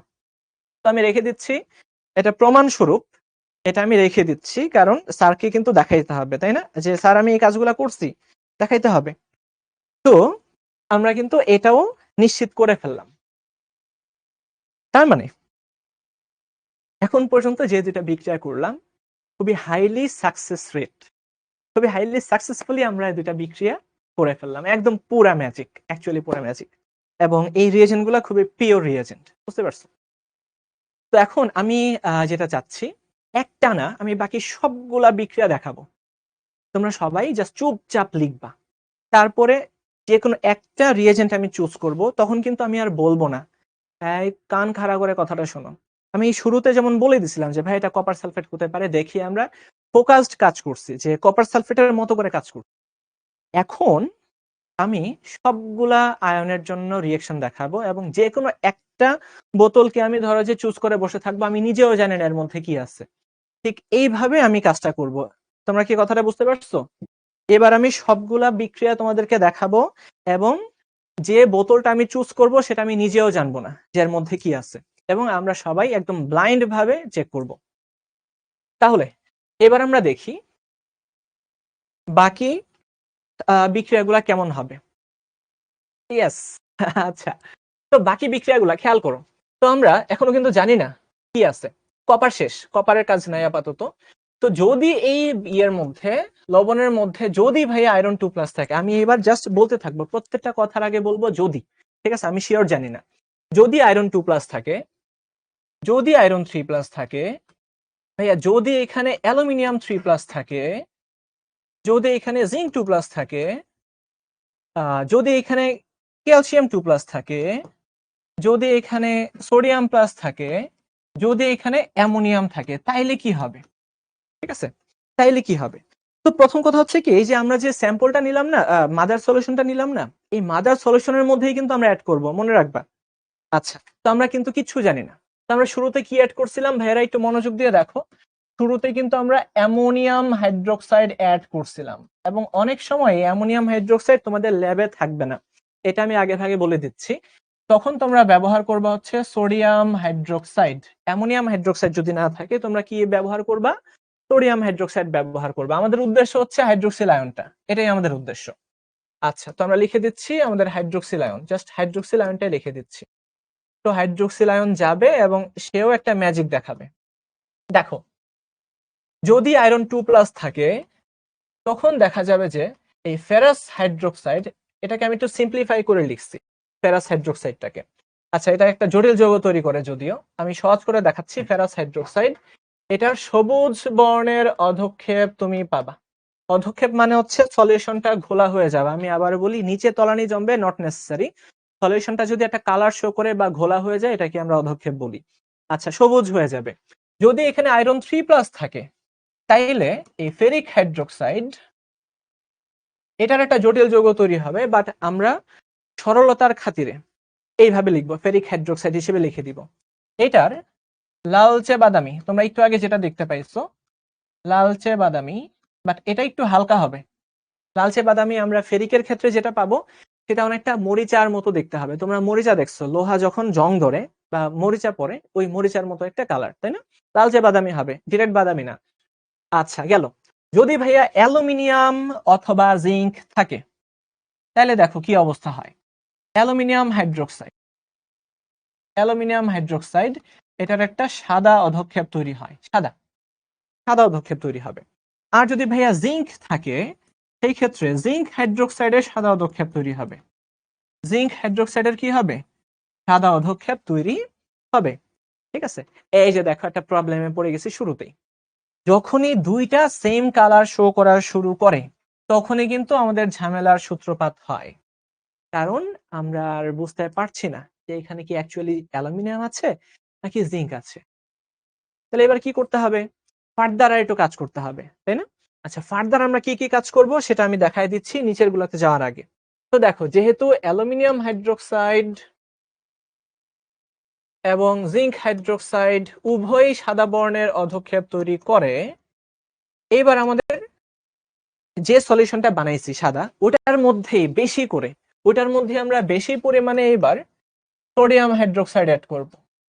তো আমি রেখে দিচ্ছি এটা প্রমাণ স্বরূপ, এটা আমি রেখে দিচ্ছি কারণ স্যারকে কিন্তু দেখাইতে হবে, তাই না, যে স্যার আমি এই কাজগুলা করছি, দেখাইতে হবে। তো আমরা কিন্তু এটাও নিশ্চিত করে ফেললাম। তার মানে এখন পর্যন্ত যে দুটা বিক্রিয়া করলাম খুবই হাইলি সাকসেস রেট, খুবই হাইলি সাকসেসফুলি আমরা এই দুটা বিক্রিয়া করে ফেললাম, একদম পুরা ম্যাজিক, অ্যাকচুয়ালি পুরা ম্যাজিক। এবং এই রিয়েজেন্ট গুলা খুবই পিওর রিয়েজেন্ট, বুঝতে পারছো? তো এখন আমি যেটা চাচ্ছি, একটানা আমি বাকি সবগুলা বিক্রিয়া দেখাবো, তোমরা সবাই জাস্ট চুপচাপ লিখবা। তারপরে যে কোনো একটা রিয়েজেন্ট আমি চুজ করব, তখন কিন্তু আমি আর বলবো না এই কান খাড়া করে কথাটা শোনো। আমি শুরুতে যেমন বলে দিছিলাম যে ভাই এটা কপার সালফেট হতে পারে, দেখি আমরা ফোকাসড কাজ করছি, যে কপার সালফেটের মতো করে কাজ করছি। এখন আমি সবগুলা আয়নের জন্য রিয়েকশন দেখাবো, এবং যে কোনো একটা বোতলকে আমি ধরো যে চুজ করে বসে থাকবো, আমি নিজেও জানি না এর মধ্যে কি আছে। ঠিক এইভাবে আমি কাজটা করব। তোমরা কি কথাটা বুঝতে পারছো? এবার আমি সবগুলা বিক্রিয়া তোমাদেরকে দেখাবো, এবং যে বোতলটা আমি চুজ করব সেটা আমি নিজেও জানবো না যে এর মধ্যে কি আছে, এবং আমরা সবাই একদম ব্লাইন্ড ভাবে চেক করব। তাহলে এবার আমরা দেখি বাকি বিক্রিয়াগুলা কেমন হবে। ইয়েস, আচ্ছা। তো বাকি বিক্রিয়াগুলা খেয়াল করো। তো আমরা এখনো কিন্তু জানি না কি আছে। কপার শেষ, কপারের কাজ নাই আপাতত। তো যদি এই ইয়ের মধ্যে, লবণের মধ্যে যদি ভাই আয়রন 2+ থাকে, আমি এবার জাস্ট বলতে থাকবো, প্রত্যেকটা কথার আগে বলবো যদি, ঠিক আছে? আমি শিওর জানি না। যদি আয়রন 2+ থাকে যদি আয়রন 3+ থাকে, ভাইয়া যদি এখানে অ্যালুমিনিয়াম 3+ থাকে, যদি এখানে জিঙ্ক 2+ থাকে, যদি এখানে ক্যালসিয়াম 2+ থাকে, যদি এখানে সোডিয়াম প্লাস থাকে, যদি এখানে অ্যামোনিয়াম থাকে, তাইলে কি হবে? ঠিক আছে, তাইলে কি হবে? তো প্রথম কথা হচ্ছে কি, এই যে আমরা যে স্যাম্পলটা নিলাম না, মাদার সলিউশনটা নিলাম না, এই মাদার সলিউশনের মধ্যেই কিন্তু আমরা অ্যাড করব, মনে রাখবা। আচ্ছা, তো আমরা কিন্তু কিচ্ছু জানি না। তো আমরা শুরুতে কি অ্যাড করছিলাম ভাইয়েরা, একটু মনোযোগ দিয়ে দেখো। শুরুতে কিন্তু আমরা অ্যামোনিয়াম হাইড্রোক্সাইড অ্যাড করছিলাম, এবং অনেক সময় অ্যামোনিয়াম হাইড্রোক্সাইড তোমাদের ল্যাবে থাকবে না, এটা আমি আগে ভাগে বলে দিচ্ছি। তখন তোমরা ব্যবহার করবা হচ্ছে সোডিয়াম হাইড্রোক্সাইড। অ্যামোনিয়াম হাইড্রোক্সাইড যদি না থাকে, তোমরা কি ব্যবহার করবা? সোডিয়াম হাইড্রোক্সাইড ব্যবহার করবা। আমাদের উদ্দেশ্য হচ্ছে হাইড্রোক্সিল আয়নটা, এটাই আমাদের উদ্দেশ্য। আচ্ছা, তো আমরা লিখে দিচ্ছি আমাদের হাইড্রোক্সিল আয়ন, জাস্ট হাইড্রোক্সিল আয়নটাই লিখে দিচ্ছি। তো হাইড্রোক্সিল আয়ন যাবে এবং সেও একটা ম্যাজিক দেখাবে। দেখো, যদি আয়রন 2+ থাকে, তখন দেখা যাবে যে এই ফেরাস হাইড্রোক্সাইড, এটাকে আমি একটু সিম্পলিফাই করে লিখছি ফেরাস হাইড্রোক্সাইডটাকে। আচ্ছা, এটা একটা জটিল যৌগ তৈরি করে, যদিও আমি সহজ করে দেখাচ্ছি। ফেরাস হাইড্রোক্সাইড, এটার সবুজ বর্ণের অধক্ষেপ তুমি পাবা। অধক্ষেপ মানে হচ্ছে সলিউশনটা ঘোলা হয়ে যাবে। আমি আবার বলি, নিচে তলানি জমবে, নট নেসেসারি। সলিউশনটা যদি একটা কালার শো করে বা ঘোলা হয়ে যায়, এটাকে আমরা অধক্ষেপ বলি। আচ্ছা, সবুজ হয়ে যাবে। যদি এখানে আয়রন 3+ থাকে, তাইলে এই ফেরিক হাইড্রোক্সাইড, এটার একটা জটিল যৌগ তৈরি হবে, বাট আমরা সরলতার খাতিরে এইভাবে লিখবো, ফেরিক হাইড্রোক্সাইড হিসেবে লিখে দিব। এটার লালচে বাদামি, তোমরা একটু আগে যেটা দেখতে পাইছো লালচে বাদামি, বাট এটা একটু হালকা হবে। লালচে বাদামি আমরা ফেরিকের ক্ষেত্রে যেটা পাবো, সেটা অনেকটা মরিচার মতো দেখতে হবে। তোমরা মরিচা দেখছো, লোহা যখন জং ধরে বা মরিচা পড়ে, ওই মরিচার মতো একটা কালার, তাই না? লালচে বাদামি হবে, ডিরেক্ট বাদামি না। আচ্ছা, গেল। যদি ভাইয়া অ্যালুমিনিয়াম অথবা জিঙ্ক থাকে, তাহলে দেখো কি অবস্থা হয়। অ্যালুমিনিয়াম হাইড্রোক্সাইড, অ্যালুমিনিয়াম হাইড্রোক্সাইড, এটার একটা সাদা অধক্ষেপ তৈরি হয়, সাদা সাদা অধক্ষেপ তৈরি হবে। আর যদি ভাইয়া জিঙ্ক থাকে, সেই ক্ষেত্রে জিঙ্ক হাইড্রোক্সাইডের সাদা অধক্ষেপ তৈরি হবে। জিঙ্ক হাইড্রোক্সাইডের কি হবে? সাদা অধক্ষেপ তৈরি হবে। ঠিক আছে, এই যে দেখো একটা প্রবলেমে পড়ে গেছি শুরুতেই। যখনই দুইটা সেম কালার শো করা শুরু করে, তখনই কিন্তু আমাদের ঝামেলার সূত্রপাত হয়। কারণ আমরা আর বুঝতে পারছি না যে এখানে কি অ্যাকচুয়ালি অ্যালুমিনিয়াম আছে নাকি জিঙ্ক আছে। তাহলে এবার কি করতে হবে? ফার্দার আর একটু কাজ করতে হবে, তাই না? আচ্ছা, ফার্দার আমরা কি কি কাজ করব সেটা আমি দেখাই দিচ্ছি নিচের গুলাতে যাওয়ার আগে। তো দেখো, যেহেতু অ্যালুমিনিয়াম হাইড্রোক্সাইড এবং জিঙ্ক হাইড্রোক্সাইড উভয়ই সাদা বর্ণের অধক্ষেপ তৈরি করে, এবার আমাদের যে সলিউশনটা বানাইছি সাদা, ওটার মধ্যেই বেশি করে, ওটার মধ্যে আমরা বেশি পরিমাণে এবার সোডিয়াম হাইড্রোক্সাইড অ্যাড করব।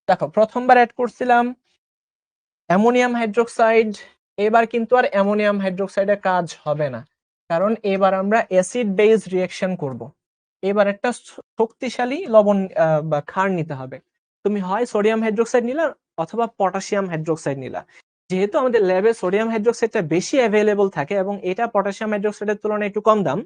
দেখো, প্রথমবার অ্যাড করছিলাম অ্যামোনিয়াম হাইড্রোক্সাইড, এবার কিন্তু আর অ্যামোনিয়াম হাইড্রোক্সাইডের কাজ হবে না, কারণ এবার আমরা অ্যাসিড বেস রিঅ্যাকশন করব। এবার একটা শক্তিশালী লবণ বা ক্ষার নিতে হবে। তুমি হয় সোডিয়াম হাইড্রোক্সাইড নিলা অথবা পটাশিয়াম হাইড্রোক্সাইড নিলা। যেহেতু আমাদের ল্যাবে সোডিয়াম হাইড্রোক্সাইডটা বেশি অ্যাভেলেবল থাকে এবং এটা পটাশিয়াম হাইড্রোক্সাইডের তুলনায় একটু কম দাম,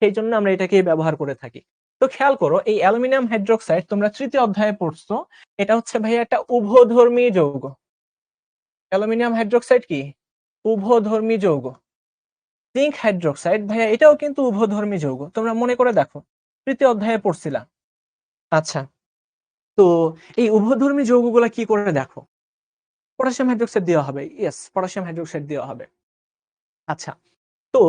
সেই জন্য আমরা এটাকে ব্যবহার করে থাকি। তো খেয়াল করো, এই অ্যালুমিনিয়াম হাইড্রোক্সাইড তোমরা তৃতীয় অধ্যায়ে পড়ছো, এটা হচ্ছে ভাইয়া একটা উভধর্মী যৌগ। অ্যালুমিনিয়াম হাইড্রোক্সাইড কি? উভধর্মী যৌগ। জিঙ্ক হাইড্রোক্সাইড ভাইয়া এটাও কিন্তু উভধর্মী যৌগ, তোমরা মনে করে দেখো, তৃতীয় অধ্যায়ে পড়ছিলা। আচ্ছা, তো এই উভধর্মী যৌগগুলা কি করে দেখো? পটাশিয়াম হাইড্রোক্সাইড দেওয়া হবে, ইয়েস, পটাশিয়াম হাইড্রোক্সাইড দেওয়া হবে। আচ্ছা, তো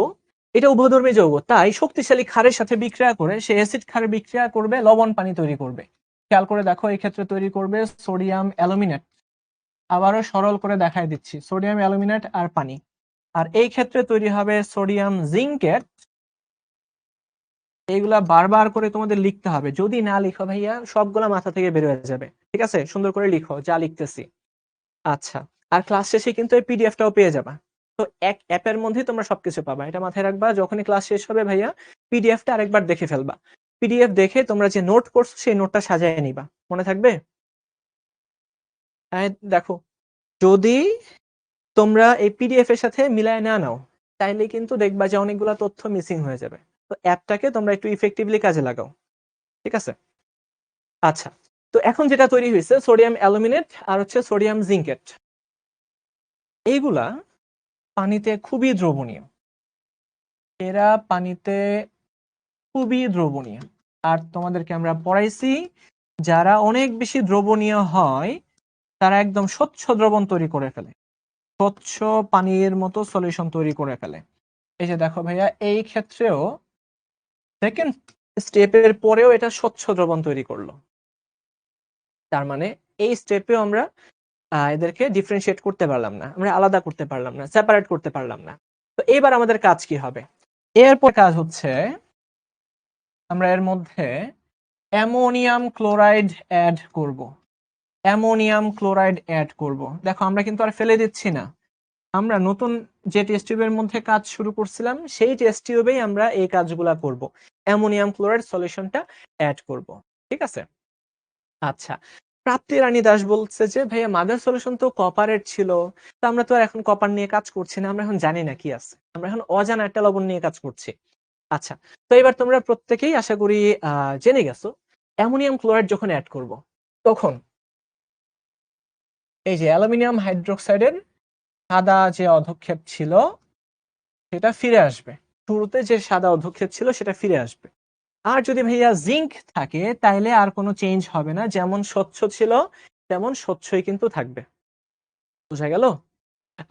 এটা উভধর্মী যৌগ, তাই শক্তিশালী ক্ষারের সাথে বিক্রিয়া করে সে অ্যাসিড ক্ষারে বিক্রিয়া করবে, লবণ পানি তৈরি করবে। খেয়াল করে দেখো, এই ক্ষেত্রে তৈরি করবে সোডিয়াম অ্যালুমিনেট। আবারও সরল করে দেখাই দিচ্ছি, সোডিয়াম অ্যালুমিনেট আর পানি। আর এই ক্ষেত্রে তৈরি হবে সোডিয়াম জিঙ্কেট। এইগুলা বারবার করে তোমাদের লিখতে হবে, যদি না লিখো ভাইয়া সবগুলা মাথা থেকে বের হয়ে যাবে। ঠিক আছে, সুন্দর করে লিখো যা লিখতেছি। আচ্ছা, আর ক্লাস শেষে কিন্তু এই পিডিএফটাও পেয়ে যাবা। তো এক অ্যাপের মধ্যেই তোমরা সবকিছু পাবা, এটা মাথায় রাখবা। যখনই ক্লাস শেষ হবে ভাইয়া, পিডিএফটা আরেকবার দেখে ফেলবা। পিডিএফ দেখে তোমরা যে নোট করছো সেই নোটটা সাজায় নিবা, মনে থাকবে? দেখো, যদি তোমরা এই পিডিএফ এর সাথে মিলায় না নাও, তাইলে কিন্তু দেখবা যে অনেকগুলা তথ্য মিসিং হয়ে যাবে। তো অ্যাপটাকে তোমরা একটু ইফেক্টিভলি কাজে লাগাও, ঠিক আছে? আচ্ছা, তো এখন যেটা তৈরি হয়েছে সোডিয়াম অ্যালুমিনেট আর হচ্ছে সোডিয়াম জিঙ্কেট, এইগুলা পানিতে খুবই দ্রবণীয়, এরা পানিতে খুবই দ্রবণীয়। আর তোমাদেরকে আমরা পড়াইছি যারা অনেক বেশি দ্রবণীয় হয় তারা একদম স্বচ্ছ দ্রবণ তৈরি করে ফেলে, স্বচ্ছ পানির মতো সলিউশন তৈরি করে ফেলে। এই যে দেখো ভাইয়া, এই ক্ষেত্রেও সেকেন্ড স্টেপের পরেও এটা স্বচ্ছ দ্রবণ তৈরি করলো। তার মানে এই স্টেপেও আমরা এদেরকে ডিফারেন্সিয়েট করতে পারলাম না, আমরা আলাদা করতে পারলাম না, সেপারেট করতে পারলাম না। তো এবার আমাদের কাজ কি হবে? এরপর কাজ হচ্ছে আমরা এর মধ্যে অ্যামোনিয়াম ক্লোরাইড অ্যাড করব। অ্যামোনিয়াম ক্লোরাইড অ্যাড করব। দেখো আমরা কিন্তু আর ফেলে দিচ্ছি না, আমরা নতুন যে টেস্ট টিউবের মধ্যে কাজ শুরু করছিলাম সেই টেস্ট টিউবেই আমরা এই কাজগুলা করব, অ্যামোনিয়াম ক্লোরাইড সলিউশনটা অ্যাড করব। ঠিক আছে? আচ্ছা, প্রাপ্তি রানী দাস বলছে যে ভাইয়া মাদার সলিউশন তো কপারের ছিল, তো আমরা তো আর এখন কপার নিয়ে কাজ করছি না, আমরা এখন জানি না কি আছে, আমরা এখন অজানা একটা লবণ নিয়ে কাজ করছি। আচ্ছা, তো এবার তোমরা প্রত্যেকেই আশা করি জেনে গেছো অ্যামোনিয়াম ক্লোরাইড যখন অ্যাড করব তখন এই যে অ্যালুমিনিয়াম হাইড্রোক্সাইডের সাদা যে অধক্ষেপ ছিল সেটা ফিরে আসবে, শুরুতে যে সাদা অধক্ষেপ ছিল সেটা ফিরে আসবে। আর যদি ভাইয়া জিঙ্ক থাকে তাইলে আর কোনো চেঞ্জ হবে না, যেমন স্বচ্ছ ছিল তেমন স্বচ্ছই কিন্তু থাকবে। বুঝা গেল?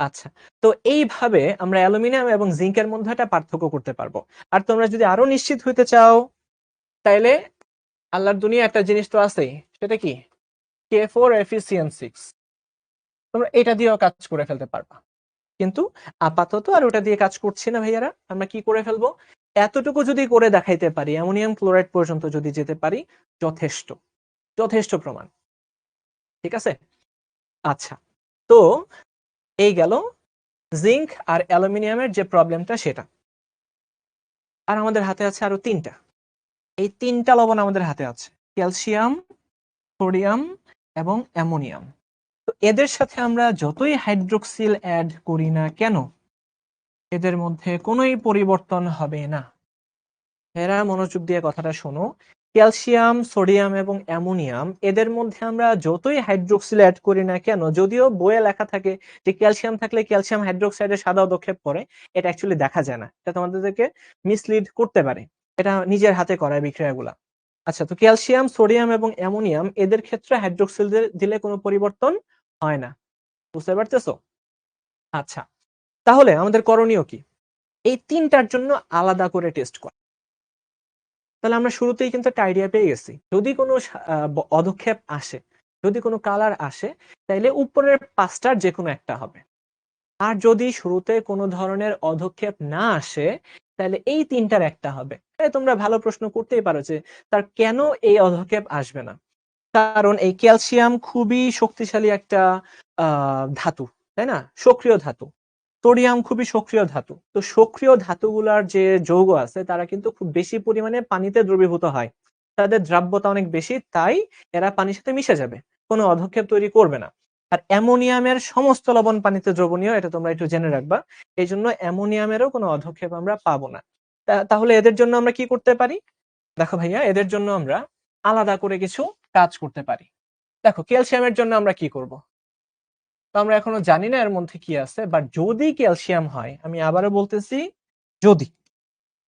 আচ্ছা, তো এইভাবে আমরা অ্যালুমিনিয়াম এবং জিঙ্কের মধ্যে একটা পার্থক্য করতে পারবো। আর তোমরা যদি আরো নিশ্চিত হইতে চাও তাইলে আল্লাহর দুনিয়া একটা জিনিস তো আছেই, সেটা কি K4Fe6, তোমরা এটা দিয়েও কাজ করে ফেলতে পারবা। কিন্তু আপাতত আর ওটা দিয়ে কাজ করছি না ভাইয়ারা, আমরা কি করে ফেলবো, এতটুকু যদি করে দেখাইতে পারি, অ্যামোনিয়াম ক্লোরাইড পর্যন্ত যদি যেতে পারি, যথেষ্ট, যথেষ্ট প্রমাণ। ঠিক আছে? আচ্ছা, তো এই গেল জিঙ্ক আর অ্যালুমিনিয়ামের যে প্রবলেমটা সেটা। আর আমাদের হাতে আছে আরো তিনটা, এই তিনটা লবণ আমাদের হাতে আছে, ক্যালসিয়াম, সোডিয়াম এবং অ্যামোনিয়াম। তো এদের সাথে আমরা যতই হাইড্রোক্সিল অ্যাড করি না কেন এদের মধ্যে কোনোই পরিবর্তন হবে না। এরা মনোযোগ দিয়ে কথাটা শোনো, ক্যালসিয়াম, সোডিয়াম এবং অ্যামোনিয়াম এদের মধ্যে আমরা যতই হাইড্রোক্সিল অ্যাড করি না কেন, যদিও বইয়ে লেখা থাকে যে ক্যালসিয়াম থাকলে ক্যালসিয়াম হাইড্রোক্সাইডের সাদা অধক্ষেপ পড়ে, এটা অ্যাকচুয়ালি দেখা যায় না, এটা তোমাদেরকে মিসলিড করতে পারে, এটা নিজের হাতে করা বিক্রিয়াগুলা। আচ্ছা, তো ক্যালসিয়াম, সোডিয়াম এবং অ্যামোনিয়াম এদের ক্ষেত্রে হাইড্রোক্সিল দিলে কোনো পরিবর্তন হয় না। বুঝতে পারতেছো? আচ্ছা, তাহলে আমাদের করণীয় কি? এই তিনটার জন্য আলাদা করে টেস্ট করা। তাহলে আমরা শুরুতেই কিন্তু একটা আইডিয়া পেয়ে গেছি, যদি কোনো অধক্ষেপ আসে, যদি কোনো কালার আসে, তাইলে উপরের পাঁচটার যে কোনো একটা হবে। আর যদি শুরুতে কোনো ধরনের অধক্ষেপ না আসে তাহলে এই তিনটার একটা হবে। তোমরা ভালো প্রশ্ন করতেই পারো যে তার কেন এই অধক্ষেপ আসবে না? কারণ এই ক্যালসিয়াম খুবই শক্তিশালী একটা ধাতু, তাই না? সক্রিয় ধাতু। সোডিয়াম খুবই সক্রিয় ধাতু। তো সক্রিয় ধাতুগুলার যে যৌগ আছে তারা কিন্তু খুব বেশি পরিমাণে পানিতে দ্রবীভূত হয়, তাদের দ্রাব্যতা অনেক বেশি, তাই এরা পানির সাথে মিশে যাবে, কোনো অধক্ষেপ তৈরি করবে না। আর অ্যামোনিয়ামের সমস্ত লবণ পানিতে দ্রবণীয়, এটা তোমরা একটু জেনে রাখবা। এই জন্য অ্যামোনিয়ামেরও কোনো অধক্ষেপ আমরা পাবো না। তাহলে এদের জন্য আমরা কি করতে পারি? দেখো ভাইয়া, এদের জন্য আমরা আলাদা করে কিছু কাজ করতে পারি। দেখো, ক্যালসিয়ামের জন্য আমরা কি করব? তো আমরা এখনো জানি না এর মধ্যে কি আছে, বাট যদি ক্যালসিয়াম হয়, আমি আবারও বলতেছি, যদি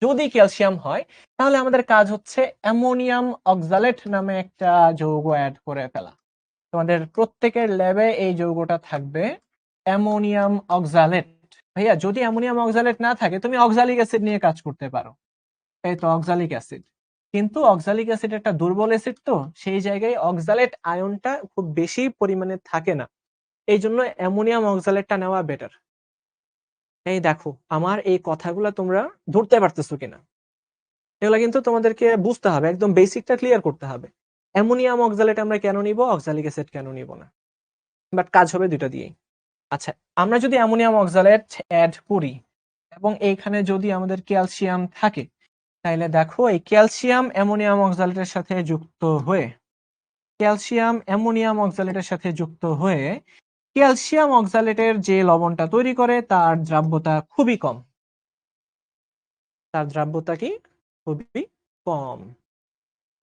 যদি ক্যালসিয়াম হয় তাহলে আমাদের কাজ হচ্ছে অ্যামোনিয়াম অক্সালেট নামে একটা যৌগ অ্যাড করে ফেলা। তোমাদের প্রত্যেকের ল্যাবে এই যৌগটা থাকবে, অ্যামোনিয়াম অক্সালেট। ভাইয়া, যদি অ্যামোনিয়াম অক্সালেট না থাকে তুমি অক্সালিক অ্যাসিড নিয়ে কাজ করতে পারো, এই তো অক্সালিক অ্যাসিড। কিন্তু অক্সালিক অ্যাসিড একটা দুর্বল অ্যাসিড, তো সেই জায়গায় অক্সালেট আয়নটা খুব বেশি পরিমাণে থাকে না, এই জন্য অ্যামোনিয়াম অক্সালেটটা নেওয়া বেটার। এই দেখো, আমার এই কথাগুলো তোমরা ধরতে পারতেছো কিনা, এগুলো কিন্তু তোমাদেরকে বুঝতে হবে, একদম বেসিকটা ক্লিয়ার করতে হবে। অ্যামোনিয়াম অক্সালেট আমরা কেন নিব, অক্সালিক অ্যাসিড কেন নিব না, বাট কাজ হবে দুটো দিয়েই। আচ্ছা, আমরা যদি অ্যামোনিয়াম অক্সালেট অ্যাড করি এবং এইখানে যদি আমাদের ক্যালসিয়াম থাকে, তাহলে দেখো এই ক্যালসিয়াম অ্যামোনিয়াম অক্সালেটের সাথে যুক্ত হয়ে, ক্যালসিয়াম অ্যামোনিয়াম অক্সালেটের সাথে যুক্ত হয়ে ক্যালসিয়াম অক্সালেটের যে লবণটা তৈরি করে তার দ্রাব্যতা খুবই কম, তার দ্রাব্যতা কি খুবই কম।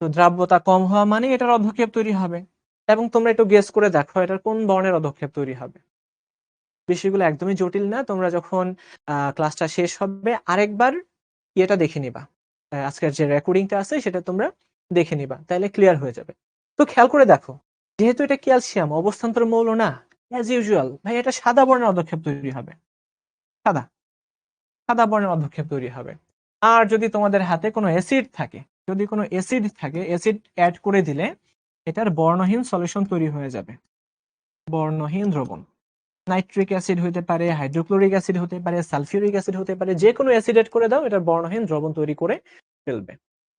তো তো দ্রাব্যতা কম হওয়া মানে এটার অধঃক্ষেপ তৈরি হবে, এবং তোমরা একটু গেস করে দেখো এটার কোন বর্ণের অধঃক্ষেপ তৈরি হবে। বিষয়গুলো একদমই জটিল না, তোমরা যখন ক্লাসটা শেষ হবে আরেকবার এটা দেখে নিবা, আজকের যে রেকর্ডিংটা আছে সেটা তোমরা দেখে নিবা, তাহলে ক্লিয়ার হয়ে যাবে। তো খেয়াল করে দেখো, যেহেতু এটা ক্যালসিয়াম অবস্থান্তর মৌল না, অ্যাজ ইউজুয়াল ভাই এটা সাদা বর্ণের অধঃক্ষেপ তৈরি হবে, সাদা সাদা বর্ণের অধঃক্ষেপ তৈরি হবে। আর যদি তোমাদের হাতে কোনো অ্যাসিড থাকে, যদি কোনো অ্যাসিড থাকে, অ্যাসিড অ্যাড করে দিলে এটার বর্ণহীন সলিউশন তৈরি হয়ে যাবে, বর্ণহীন দ্রবণ। নাইট্রিক অ্যাসিড হতে পারে, হাইড্রোক্লোরিক অ্যাসিড হতে পারে, সালফিউরিক অ্যাসিড হতে পারে, যে কোনো অ্যাসিড অ্যাড করে দাও, এটার বর্ণহীন দ্রবণ তৈরি করে ফেলবে।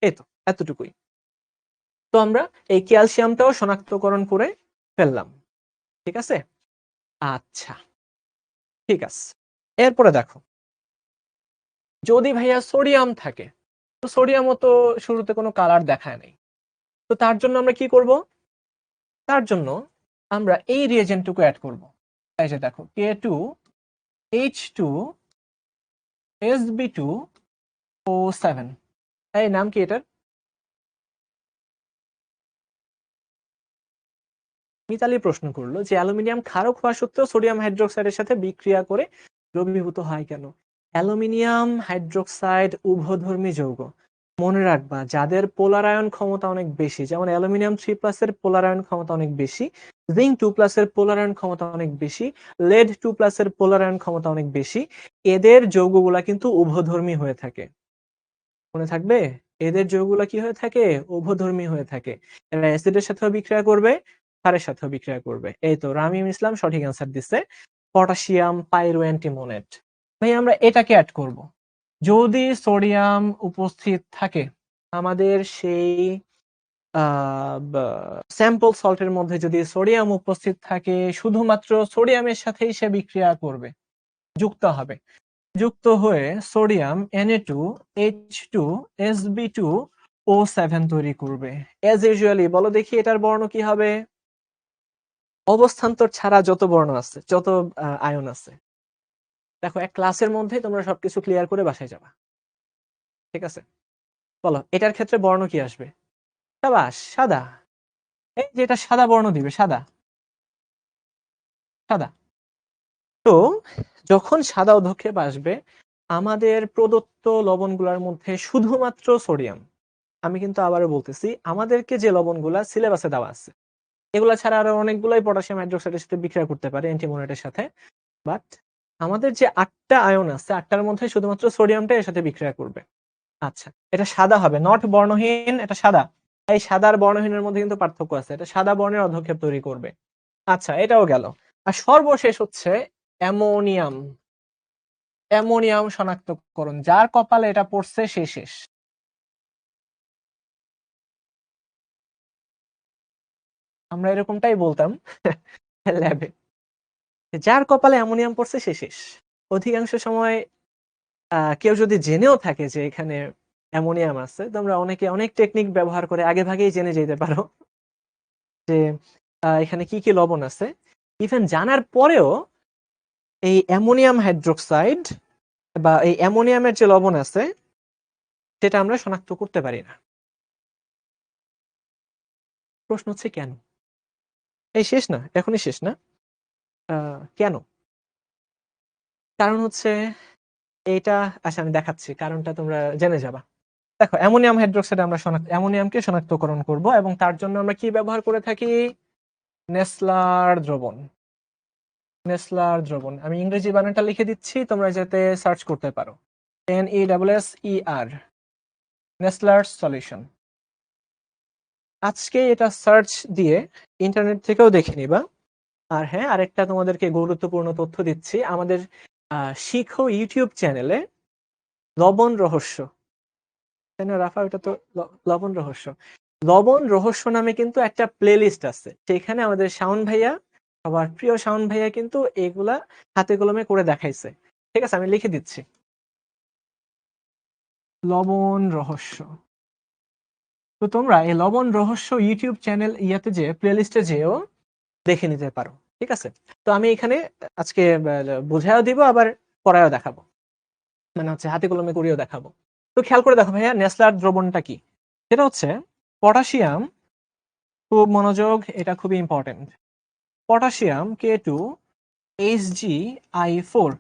এই তো এতটুকুই। তো আমরা এই ক্যালসিয়ামটাও শনাক্তকরণ করে ফেললাম, ঠিক আছে? আচ্ছা, ঠিক আছে। এরপরে দেখো, যদি ভাইয়া সোডিয়াম থাকে, তো সোডিয়ামও তো শুরুতে কোনো কালার দেখায় নাই, তো তার জন্য আমরা কি করব? তার জন্য আমরা এই রিয়েজেন্টটুকু অ্যাড করব। এই যে দেখো, K2H2SB2O7, এই নাম কি এটার? মিতালি প্রশ্ন করলো যে অ্যালুমিনিয়াম ক্ষারক হওয়া সত্ত্বেও সোডিয়াম হাইড্রোক্সাইডের সাথে বিক্রিয়া করে দ্রবীভূত হয় কেন? অ্যালুমিনিয়াম হাইড্রোক্সাইড উভধর্মী যৌগ। মনে রাখবা, যাদের পোলারায়ন ক্ষমতা অনেক বেশি, যেমন অ্যালুমিনিয়াম 3+ এর পোলারায়ন ক্ষমতা অনেক বেশি, জিঙ্ক 2+ এর পোলারায়ন ক্ষমতা অনেক বেশি, লেড 2+ এর পোলারায়ন ক্ষমতা অনেক বেশি, এদের যৌগগুলা কিন্তু উভধর্মী হয়ে থাকে। মনে থাকবে, এদের যৌগগুলা কি হয়ে থাকে? উভধর্মী হয়ে থাকে। এরা অ্যাসিডের সাথেও বিক্রিয়া করবে, ক্ষারের সাথেও বিক্রিয়া করবে। এই তো রামিম ইসলাম সঠিক অ্যান্সার দিচ্ছে, পটাশিয়াম পাইরোঅ্যান্টিমোনেট। ভাই আমরা এটাকে অ্যাড করব। যদি সোডিয়াম উপস্থিত থাকে আমাদের সেই স্যাম্পল সল্টের মধ্যে, যদি সোডিয়াম উপস্থিত থাকে, শুধুমাত্র সোডিয়ামের সাথেই সে বিক্রিয়া করবে, যুক্ত হবে, যুক্ত হয়ে সোডিয়াম Na2H2SB2O7 তৈরি করবে। অ্যাজ ইউজুয়ালি বলো দেখি এটার বর্ণ কি হবে? অবস্থান্তর ছাড়া যত বর্ণ আছে, যত আয়ন আছে, দেখো এক ক্লাসের মধ্যে তোমরা সবকিছু ক্লিয়ার করে বাসায় যাবা, ঠিক আছে? বলো এটার ক্ষেত্রে বর্ণ কি আসবে? সাবাস, সাদা। এই যে এটা সাদা বর্ণ দিবে, সাদা সাদা। তো যখন সাদা অধঃক্ষেপ আসবে, আমাদের প্রদত্ত লবণগুলোর মধ্যে শুধুমাত্র সোডিয়াম, আমি কিন্তু আবারও বলতেছি, আমাদেরকে যে লবণগুলা সিলেবাসে দেওয়া আছে এগুলা ছাড়া আরো অনেকগুলাই পটাশিয়াম হাইড্রোক্সাইডের সাথে বিক্রিয়া করতে পারে, অ্যান্টিমোনেটের সাথে, বাট আমাদের যে 8টা আয়ন আছে 8টার মধ্যে শুধুমাত্র সোডিয়ামটা এর সাথে বিক্রিয়া করবে। আচ্ছা, এটা সাদা হবে, নট বর্ণহীন, এটা সাদা। এই সাদা আর বর্ণহীনের মধ্যে কিন্তু পার্থক্য আছে, এটা সাদা বর্ণের অধঃক্ষেপ তৈরি করবে। আচ্ছা, এটাও গেল। আর সর্বশেষ হচ্ছে অ্যামোনিয়াম। অ্যামোনিয়াম শনাক্তকরণ, যার কপালে এটা পড়ছে সে শেষ। আমরা এরকমটাই বলতাম ল্যাবে, যার কপালে অ্যামোনিয়াম পড়ছে সে শেষ। অধিকাংশ সময় কেউ যদি জেনেও থাকে যে এখানে অ্যামোনিয়াম আছে, তোমরা অনেকে অনেক টেকনিক ব্যবহার করে আগে ভাগেই জেনে যেতে পারো যে এখানে কি কি লবণ আছে। ইভেন জানার পরেও এই অ্যামোনিয়াম হাইড্রোক্সাইড বা এই অ্যামোনিয়ামের যে লবণ আছে সেটা আমরা শনাক্ত করতে পারি না। প্রশ্ন হচ্ছে কেন? এই শেষ না, এখনই শেষ না। কেন? কারণ হচ্ছে এইটা, আচ্ছা আমি দেখাচ্ছি কারণটা, তোমরা জেনে যাবা। দেখো, অ্যামোনিয়াম হাইড্রোক্সাইড আমরা অ্যামোনিয়ামকে শনাক্তকরণ করব, এবং তার জন্য আমরা কি ব্যবহার করে থাকি? নেসলার দ্রবণ। নেসলার দ্রবণ, আমি ইংরেজি বানানটা লিখে দিচ্ছি তোমরা যাতে সার্চ করতে পারো। NESSER, Nessler solution. আজকে এটা সার্চ দিয়ে ইন্টারনেট থেকেও দেখে নিবা। আর হ্যাঁ, আরেকটা তোমাদেরকে গুরুত্বপূর্ণ তথ্য দিচ্ছি, আমাদের শিখো ইউটিউব চ্যানেলে লবণ রহস্য, তাই না রাফা? ওটা তো লবণ রহস্য, লবণ রহস্য নামে কিন্তু একটা প্লেলিস্ট আছে, সেখানে আমাদের শাওন ভাইয়া, সবার প্রিয় শাওন ভাইয়া কিন্তু এগুলা হাতে কলমে করে দেখাইছে। ঠিক আছে, আমি লিখে দিচ্ছি, লবণ রহস্য। তো তোমরা এই লবণ রহস্য ইউটিউব চ্যানেল ইয়াতে যে প্লেলিস্টে যেও দেখে নিতে পারো, ঠিক আছে? তো আমি এখানে আজকে বুঝাইও দিব, আবার পড়ায়ও দেখাবো, মানে হচ্ছে হাতে কলমে করেও দেখাবো। তো খেয়াল করে দেখো ভাইয়া, নেসলার দ্রবণটা কি? সেটা হচ্ছে পটাশিয়াম, খুব মনোযোগ, এটা খুবই ইম্পর্টেন্ট। Potassium K2HgI4,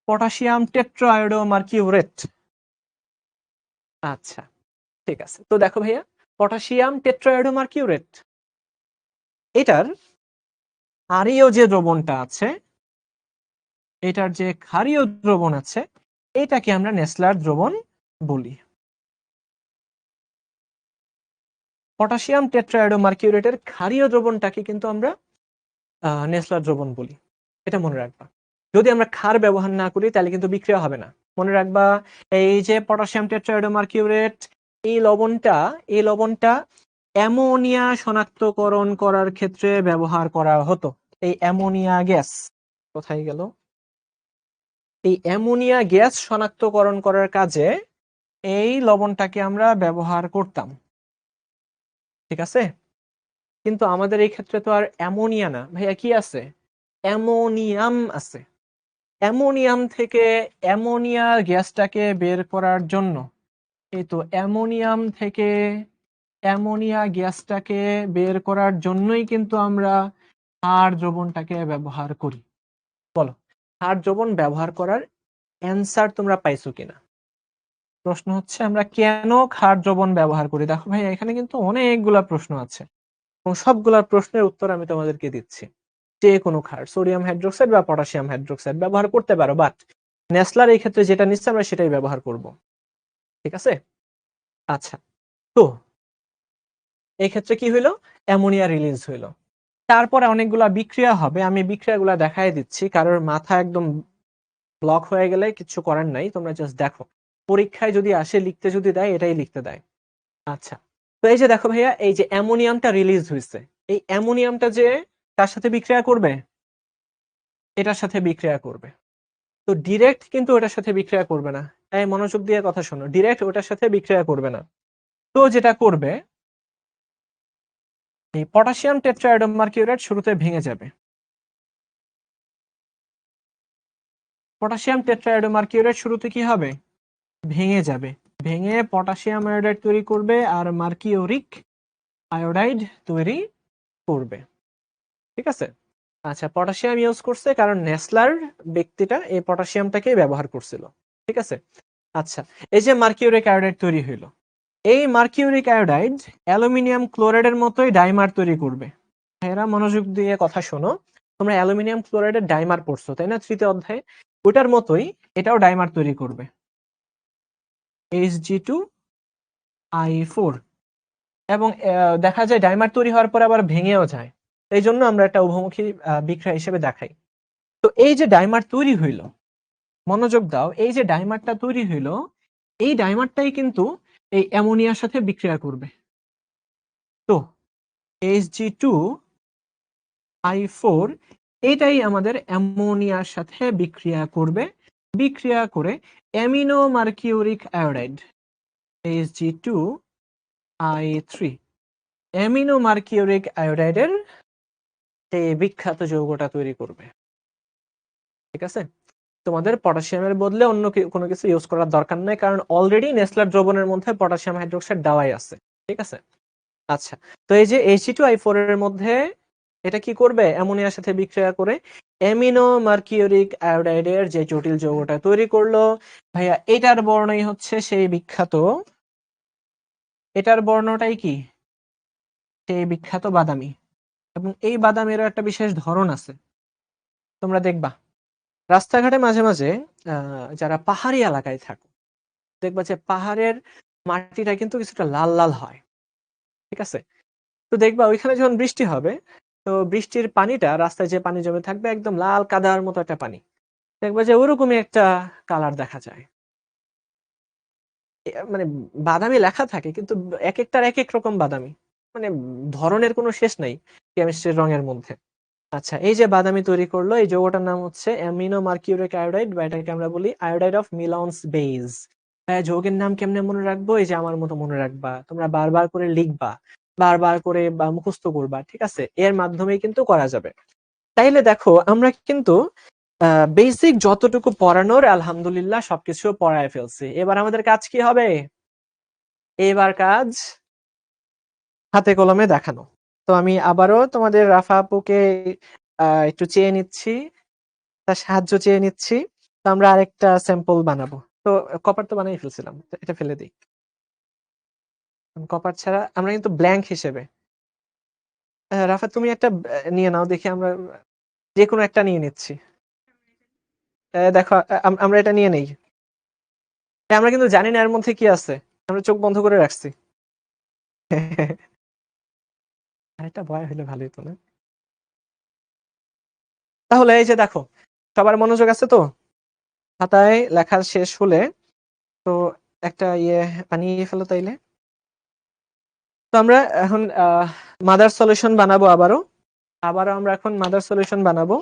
potassium টেট্রাআয়োডোমার্কিউরেট। আচ্ছা, ঠিক আছে। তো দেখো ভাইয়া, পটাশিয়াম টেট্রাআয়োডোমার্কিউরেট, এটার ক্ষারীয় যে দ্রবণটা আছে, এটার যে ক্ষারীয় দ্রবণ আছে, এটাকে আমরা নেসলার দ্রবণ বলি। পটাশিয়াম টেট্রাআয়োডোমার্কিউরেটের ক্ষারীয় দ্রবণটাকে কিন্তু আমরা নেসলার দ্রবণ বলি। এটা মনে রাখবা। যদি আমরা ক্ষার ব্যবহার না করি তাহলে কিন্তু বিক্রিয়া হবে না। মনে রাখবা, এই যে পটাশিয়াম টেট্রাআয়োডোমার্কিউরেট, এই লবণটা অ্যামোনিয়া শনাক্তকরণ করার ক্ষেত্রে ব্যবহার করা হতো। এই অ্যামোনিয়া গ্যাস কোথায় গেল? এই অ্যামোনিয়া গ্যাস শনাক্তকরণ করার কাজে এই লবণটাকে আমরা ব্যবহার করতাম। ঠিক আছে? কিন্তু আমাদের এই ক্ষেত্রে তো আর অ্যামোনিয়া না ভাইয়া, কি আছে? অ্যামোনিয়াম আছে। অ্যামোনিয়াম থেকে অ্যামোনিয়া গ্যাসটাকে বের করার জন্য, এই তো অ্যামোনিয়াম থেকে অ্যামোনিয়া গ্যাসটাকে বের করার জন্যই কিন্তু আমরা ক্ষার দ্রবণটাকে ব্যবহার করি। বলো, ক্ষার দ্রবণ ব্যবহার করার অ্যান্সার তোমরা পাইছো কিনা? প্রশ্ন হচ্ছে আমরা কেন ক্ষার দ্রবণ ব্যবহার করি। দেখো ভাই, এখানে কিন্তু অনেকগুলা প্রশ্ন আছে এবং সবগুলা প্রশ্নের উত্তর আমি তোমাদেরকে দিচ্ছি। যে কোনো ক্ষার, সোডিয়াম হাইড্রোক্সাইড বা পটাশিয়াম হাইড্রোক্সাইড ব্যবহার করতে পারো, বাট নেসলার এই ক্ষেত্রে যেটা নিচ্ছে আমরা সেটাই ব্যবহার করব। ঠিক আছে? আচ্ছা, তো এই ক্ষেত্রে কি হইলো? অ্যামোনিয়া রিলিজ হইলো। তারপরে অনেকগুলা বিক্রিয়া হবে, আমি বিক্রিয়াগুলা দেখাই দিচ্ছি। কারোর মাথা একদম ব্লক হয়ে গেলে কিছু করার নাই, তোমরা জাস্ট দেখো। পরীক্ষায় যদি আসে, লিখতে যদি দেয়, এটাই লিখতে দেয়। আচ্ছা, তো এই যে দেখো ভাইয়া, এই যে অ্যামোনিয়ামটা রিলিজ হয়েছে, এই অ্যামোনিয়ামটা যে তার সাথে বিক্রিয়া করবে, এটার সাথে বিক্রিয়া করবে। তো ডিরেক্ট কিন্তু ওটার সাথে বিক্রিয়া করবে না। তাই মনোযোগ দিয়ে কথা শোনো, ডিরেক্ট ওটার সাথে বিক্রিয়া করবে না। তো যেটা করবে, এই পটাশিয়াম টেট্রাআয়োডোমার্কিউরেট শুরুতে ভেঙে যাবে। পটাশিয়াম টেট্রাআয়োডোমার্কিউরেট শুরুতে কি হবে? ভেঙে যাবে। ভেঙে পটাশিয়াম আয়োডাইড তৈরি করবে আর মার্কিউরিক আয়োডাইড তৈরি করবে। ঠিক আছে? আচ্ছা, পটাশিয়াম ইউজ করছে কারণ নেসলার ব্যক্তিটা এই পটাশিয়ামটাকেই ব্যবহার করছিল। ঠিক আছে? আচ্ছা, এই যে মার্কিউরিক আয়োডাইড তৈরি হইলো, এই মার্কিউরিক আয়োডাইড অ্যালুমিনিয়াম ক্লোরাইডের মতোই ডাইমার তৈরি করবে। এরা মনোযোগ দিয়ে কথা শোনো, তোমরা অ্যালুমিনিয়াম ক্লোরাইডের ডাইমার পড়ছো তাই না, 3তে অধ্যায়ে? ওটার মতোই এটাও ডাইমার তৈরি করবে, Hg2I4। এবং দেখা যায় ডাইমার তৈরি হওয়ার পর আবার ভেঙেও যায়। এই জন্য আমরা একটা উভমুখী বিক্রিয়া হিসেবে দেখাই। তো এই যে ডাইমার তৈরি হইল, মনোযোগ দাও, এই যে ডাইমারটা তৈরি হইল, এই ডাইমারটাই কিন্তু এই অ্যামোনিয়ার সাথে বিক্রিয়া করবে। তো Hg2I4 এটাই আমাদের অ্যামোনিয়ার সাথে বিক্রিয়া করবে, বিক্রিয়া করে amino mercuric iodide Hg2I3, amino mercuric আয়োডাইডের এই বিখ্যাত যৌগটা তৈরি করবে। ঠিক আছে? তোমাদের পটাশিয়ামের বদলে অন্য কোনো কিছু ইউজ করার দরকার নাই, কারণ অলরেডি নেসলার দ্রবণের মধ্যে পটাশিয়াম হাইড্রোক্সাইড দেওয়াই আছে। ঠিক আছে? আচ্ছা, তো এই যে Hg2I4 এর মধ্যে এটা কি করবে? অ্যামোনিয়ার সাথে বিক্রিয়া করে অ্যামিনো মার্কিউরিক আয়োডাইডের যে জটিল যৌগটা তৈরি করলো, ভাইয়া এটার বর্ণই হচ্ছে সেই বিখ্যাত, এটার বর্ণটাই কি? সেই বিখ্যাত বাদামি। এবং এই বাদামেরও একটা বিশেষ ধরন আছে, তোমরা দেখবা রাস্তাঘাটে মাঝে মাঝে যারা পাহাড়ি এলাকায় থাকে, দেখবা যে পাহাড়ের মাটিটা কিন্তু কিছুটা লাল লাল হয়। ঠিক আছে? তো দেখবা ওইখানে যখন বৃষ্টি হবে, তো বৃষ্টির পানিটা রাস্তায় যে পানি জমে থাকবে, একদম লাল কাদার মতো একটা পানি, দেখবা যে ওরকমই একটা কালার দেখা যায়। মানে বাদামি লেখা থাকে কিন্তু এক একটার এক এক রকম বাদামি, মানে ধরনের কোনো শেষ নাই কেমিস্ট্রির রঙের মধ্যে। আচ্ছা, এই যে বাদামি তৈরি করলো, এই যৌগটার নাম হচ্ছে অ্যামিনো মার্কিউরিক আয়োডাইড, বা এটাকে আমরা বলি আয়োডাইড অফ মিলনস বেজ। যৌগের নাম কেমনে মনে রাখবো? এই যে আমার মতো মনে রাখবা, তোমরা বারবার করে লিখবা, বারবার করে বা মুখস্থ করবা। ঠিক আছে? এর মাধ্যমেই কিন্তু করা যাবে। তাইলে দেখো, আমরা কিন্তু বেসিক যতটুকু পড়ানোর আলহামদুলিল্লাহ সবকিছু পড়ায় ফেলছি। এবার আমাদের কাজ কি হবে? এবার কাজ হাতে কলমে দেখানো। তো আমি আবারও তোমাদের রাফা আপুকে একটু চেয়ে নিচ্ছি, তার সাহায্য চেয়ে নিচ্ছি। তো আমরা আরেকটা স্যাম্পল বানাবো। তো কপার তো বানিয়ে ফেলছিলাম, এটা ফেলে দিই। কপার ছাড়া আমরা কিন্তু ব্ল্যাঙ্ক হিসেবে। রাফা তুমি একটা নিয়ে নাও, দেখি আমরা যে কোনো একটা নিয়ে নিচ্ছি। দেখো আমরা এটা নিয়ে নেই। আমরা কিন্তু জানি না এর মধ্যে কি আছে, আমরা চোখ বন্ধ করে রাখছি। আরেকটা ভয় হলে ভালোই তো না? তাহলে এই যে দেখো, সবার মনোযোগ আছে তো? খাতায় লেখা শেষ হলে তো একটা বানিয়ে ফেলো তাইলে। তো আমরা এখন মাদার সলিউশন বানাবো আবারও আমরা এখন মাদার সলিউশন বানাবো।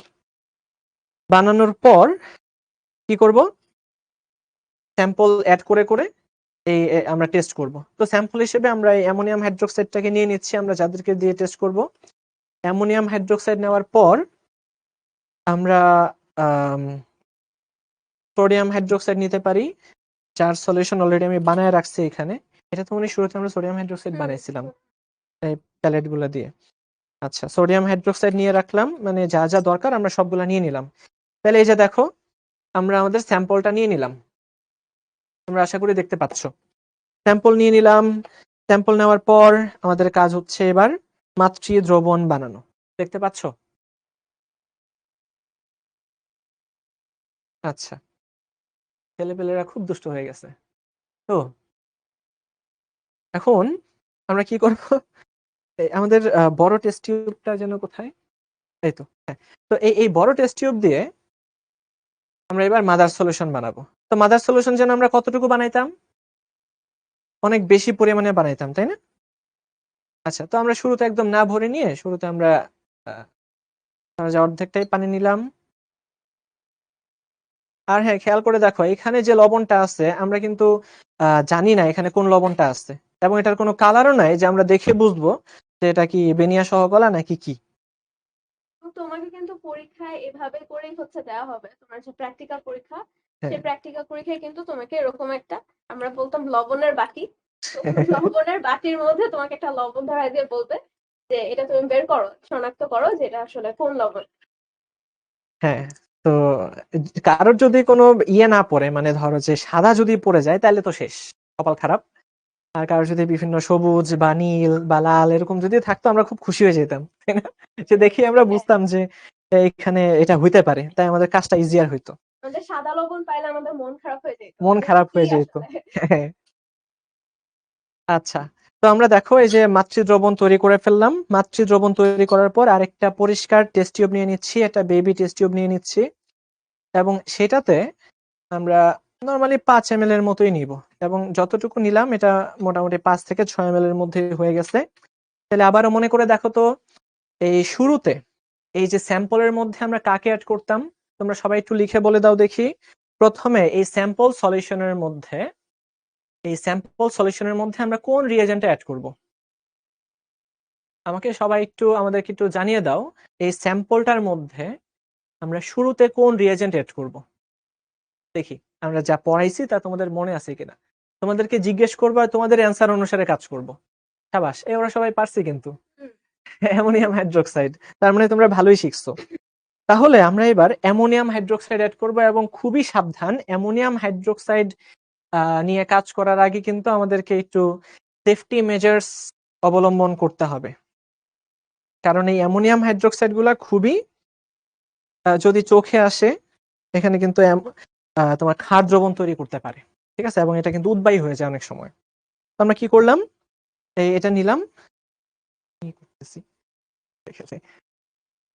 বানানোর পর কি করব? স্যাম্পল অ্যাড করে করে এই আমরা টেস্ট করব। তো স্যাম্পল হিসেবে আমরা এই অ্যামোনিয়াম হাইড্রোক্সাইডটাকে নিয়ে নিচ্ছি, আমরা যাদেরকে দিয়ে টেস্ট করব। অ্যামোনিয়াম হাইড্রোক্সাইড নেওয়ার পর আমরা সোডিয়াম হাইড্রোক্সাইড নিতে পারি, যার সলিউশন অলরেডি আমি বানায় রাখছি এখানে। এটা তো শুরুতে আমরা সোডিয়াম হাইড্রোক্সাইড বানাইছিলাম এই প্যালেট গুলো দিয়ে। আচ্ছা, সোডিয়াম হাইড্রোক্সাইড নিয়ে রাখলাম, মানে যা যা দরকার আমরা সবগুলা নিয়ে নিলাম। তাহলে এই যে দেখো, আমরা আমাদের স্যাম্পলটা নিয়ে নিলাম, তোমরা আশা করি দেখতে পাচ্ছ। স্যাম্পল নিয়ে নিলাম। স্যাম্পল নেওয়ার পর আমাদের কাজ হচ্ছে এবার মাতৃ দ্রবণ বানানো। দেখতে পাচ্ছ? আচ্ছা, ছেলেপেলেরা খুব দুষ্ট হয়ে গেছে। তো এখন আমরা কি করব? আমাদের বড় টেস্ট টিউবটা যেন কোথায়? এই তো, হ্যাঁ। তো এই বড় টেস্ট টিউব দিয়ে আমরা এবার মাদার সলিউশন বানাবো। তো মাদার সলিউশন যেন আমরা কতটুকু বানাইতাম? অনেক বেশি পরিমাণে বানাইতাম, তাই না? আচ্ছা, তো আমরা শুরুতে একদম না ভরে নিয়ে শুরুতে আমরা অর্ধেকটাই পানি নিলাম। আর হ্যাঁ, খেয়াল করে দেখো, এখানে যে লবণটা আছে আমরা কিন্তু জানি না এখানে কোন লবণটা আছে, এবং এটার কোনো কালারও নাই যে আমরা দেখে বুঝবো যে এটা কি বেনিয়া সহগলা নাকি কি। তোমাকে কিন্তু পরীক্ষায় এভাবে করেই দেওয়া হবে, তোমার যে প্র্যাকটিক্যাল পরীক্ষা, সেই প্র্যাকটিক্যাল পরীক্ষায় কিন্তু তোমাকে এরকম একটা, আমরা বলতাম লবণের বাটি, লবণের বাটির মধ্যে তোমাকে একটা লবণ ধরায় দিয়ে বলবে যে এটা তুমি বের করো, শনাক্ত করো যে এটা আসলে কোন লবণ। হ্যাঁ, তো কারোর যদি কোনো না পড়ে, মানে ধরো যে সাদা যদি পড়ে যায় তাহলে তো শেষ, কপাল খারাপ। আর কারোর যদি বিভিন্ন সবুজ বা নীল বা লাল এরকম যদি থাকতো আমরা খুব খুশি হয়ে যেতাম, তাই না? যে দেখি আমরা বুঝতাম যে এখানে এটা হইতে পারে, তাই আমাদের কাজটা ইজিয়ার হইতো। আমাদের সাদা লবণ পাইলে আমাদের মন খারাপ হয়ে যেত, মন খারাপ হয়ে যেত। হ্যাঁ। আচ্ছা, তো আমরা দেখো এই যে মাতৃ দ্রবণ তৈরি করে ফেললাম। মাতৃ দ্রবণ তৈরি করার পর আরেকটা পরিষ্কার টেস্ট টিউব নিয়ে নিচ্ছি, একটা বেবি টেস্ট টিউব নিয়ে নিচ্ছি, এবং সেটাতে আমরা নরমালি 5 ml এর মতোই নিব, এবং যতটুকু নিলাম এটা মোটামুটি 5 থেকে 6 ml এর মধ্যে হয়ে গেছে। তাহলে আবারও মনে করে দেখো তো, এই শুরুতে এই যে স্যাম্পলের মধ্যে আমরা কাকে অ্যাড করতাম, তোমরা সবাই একটু লিখে বলে দাও দেখি। প্রথমে এই স্যাম্পল সলিউশনের মধ্যে আমরা কোন রিয়েজেন্টটা অ্যাড করব? আমাকে সবাই একটু আমাদেরকে একটু জানিয়ে দাও, এই স্যাম্পলটার মধ্যে আমরা শুরুতে কোন রিয়েজেন্ট অ্যাড করব? দেখি আমরা যা পড়াইছি তা তোমাদের মনে আছে কিনা। তোমাদেরকে জিজ্ঞেস করবো আর তোমাদের অ্যান্সার অনুসারে কাজ করব। সাবাস, ওরা সবাই পারছে কিন্তু। অ্যামোনিয়াম হাইড্রোক্সাইড, তার মানে তোমরা ভালোই শিখছো। তাহলে আমরা এবার অ্যামোনিয়াম হাইড্রোক্সাইড অ্যাড করব, এবং খুবই সাবধান, অ্যামোনিয়াম হাইড্রোক্সাইড নিয়ে কাজ করার আগে কিন্তু আমাদেরকে একটু সেফটি মেজার্স অবলম্বন করতে হবে, কারণ এই অ্যামোনিয়াম হাইড্রোক্সাইড গুলা খুবই যদি চোখে আসে এখানে কিন্তু তোমার ক্ষার দ্রবণ তৈরি করতে পারে, ঠিক আছে, এবং এটা কিন্তু উদ্বায়ী হয়ে যায় অনেক সময়। আমরা কি করলাম, এটা নিলাম,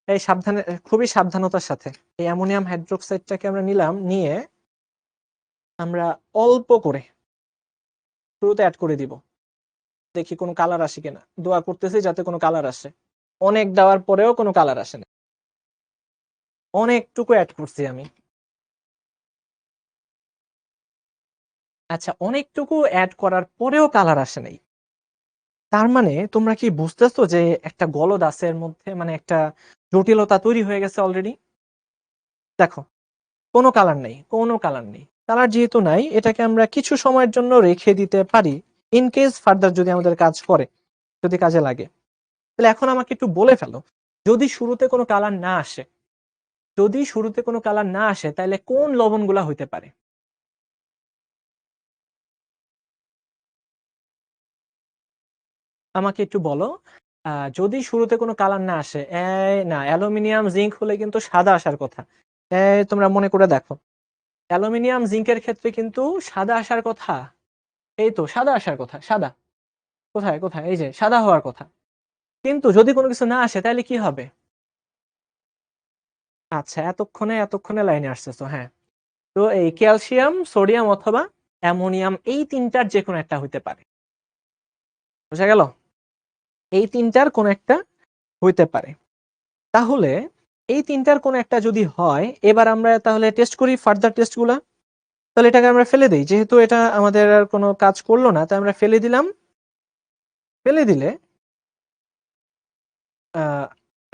এই সাবধানে, খুবই সাবধানতার সাথে এই অ্যামোনিয়াম হাইড্রোক্সাইডটাকে আমরা নিলাম, নিয়ে আমরা অল্প করে শুরুতে অ্যাড করে দিব, দেখি কোনো কালার আসে কিনা। দোয়া করতেছি যাতে কোনো কালার আসে। অনেক দেওয়ার পরেও কোনো কালার আসে না, অনেকটুকু অ্যাড করছি আমি। আচ্ছা, অনেকটুকু অ্যাড করার পরেও কালার আসে নাই, তার মানে তোমরা কি বুঝতেছো যে একটা গলদ আছে এর মধ্যে, মানে একটা জটিলতা তৈরি হয়ে গেছে অলরেডি। দেখো, কোনো কালার নেই, কালার যেহেতু নাই, এটাকে আমরা কিছু সময়ের জন্য রেখে দিতে পারি, ইন কেস ফার্দার যদি আমাদের কাজ করে। যদি কাজে লাগে। তাহলে এখন আমাকে একটু বলে ফেলো, যদি শুরুতে কোনো কালার না আসে, যদি শুরুতে কোনো কালার না আসে, তাহলে কোন লবণগুলা হইতে পারে? আমাকে একটু বলো। যদি শুরুতে কোনো কালার না আসে, না, অ্যালুমিনিয়াম জিঙ্ক হলে কিন্তু সাদা আসার কথা। তোমরা মনে করে দেখো, অ্যালুমিনিয়াম জিঙ্কের ক্ষেত্রে কিন্তু সাদা আসার কথা। এই তো সাদা আসার কথা, সাদা। কোথায় কোথায়? এই যে সাদা হওয়ার কথা। কিন্তু যদি কোনো কিছু না আসে তাহলে কি হবে? আচ্ছা, এতক্ষণে এতক্ষণে লাইনে আসতেছো, হ্যাঁ। তো এই ক্যালসিয়াম, সোডিয়াম অথবা অ্যামোনিয়াম, এই তিনটার যে কোনো একটা হইতে পারে। বুঝা গেল? এই তিনটার কোন একটা হইতে পারে। তাহলে এই তিনটার কোন একটা যদি হয়, এবার আমরা তাহলে টেস্ট করি, ফার্দার টেস্টগুলা। তাহলে এটাকে আমরা ফেলে দিই, যেহেতু এটা আমাদের আর কোনো কাজ করলো না, তাই আমরা ফেলে দিলাম। ফেলে দিলে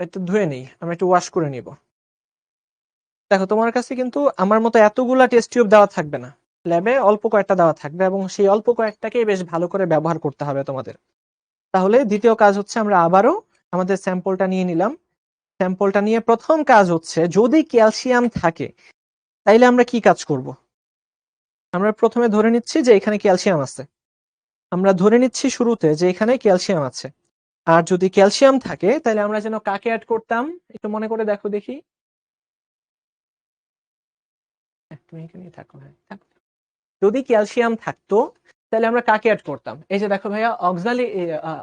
একটু ধুয়ে নিই, আমরা একটু ওয়াশ করে নিব। দেখো, তোমার কাছে কিন্তু আমার মতো এতগুলা টেস্ট টিউব দেওয়া থাকবে না, ল্যাবে অল্প কয়েকটা দেওয়া থাকবে, এবং সেই অল্প কয়েকটাকে বেশ ভালো করে ব্যবহার করতে হবে তোমাদের। তাহলে দ্বিতীয় কাজ হচ্ছে, আমরা আবারও আমাদের স্যাম্পলটা নিয়ে নিলাম। স্যাম্পলটা নিয়ে প্রথম কাজ হচ্ছে, যদি ক্যালসিয়াম থাকে তাইলে আমরা কি কাজ করব? আমরা প্রথমে ধরে নিচ্ছি যে এখানে ক্যালসিয়াম আছে। আমরা ধরে নিচ্ছি শুরুতে যে এখানে ক্যালসিয়াম আছে। আর যদি ক্যালসিয়াম থাকে তাহলে আমরা যেন কাকে অ্যাড করতাম, একটু মনে করে দেখো দেখি। তুমি এখানেই থাকো, হ্যাঁ থাকো। যদি ক্যালসিয়াম থাকতো তাহলে আমরা কাকে অ্যাড করতাম? এই যে দেখো ভাইয়া,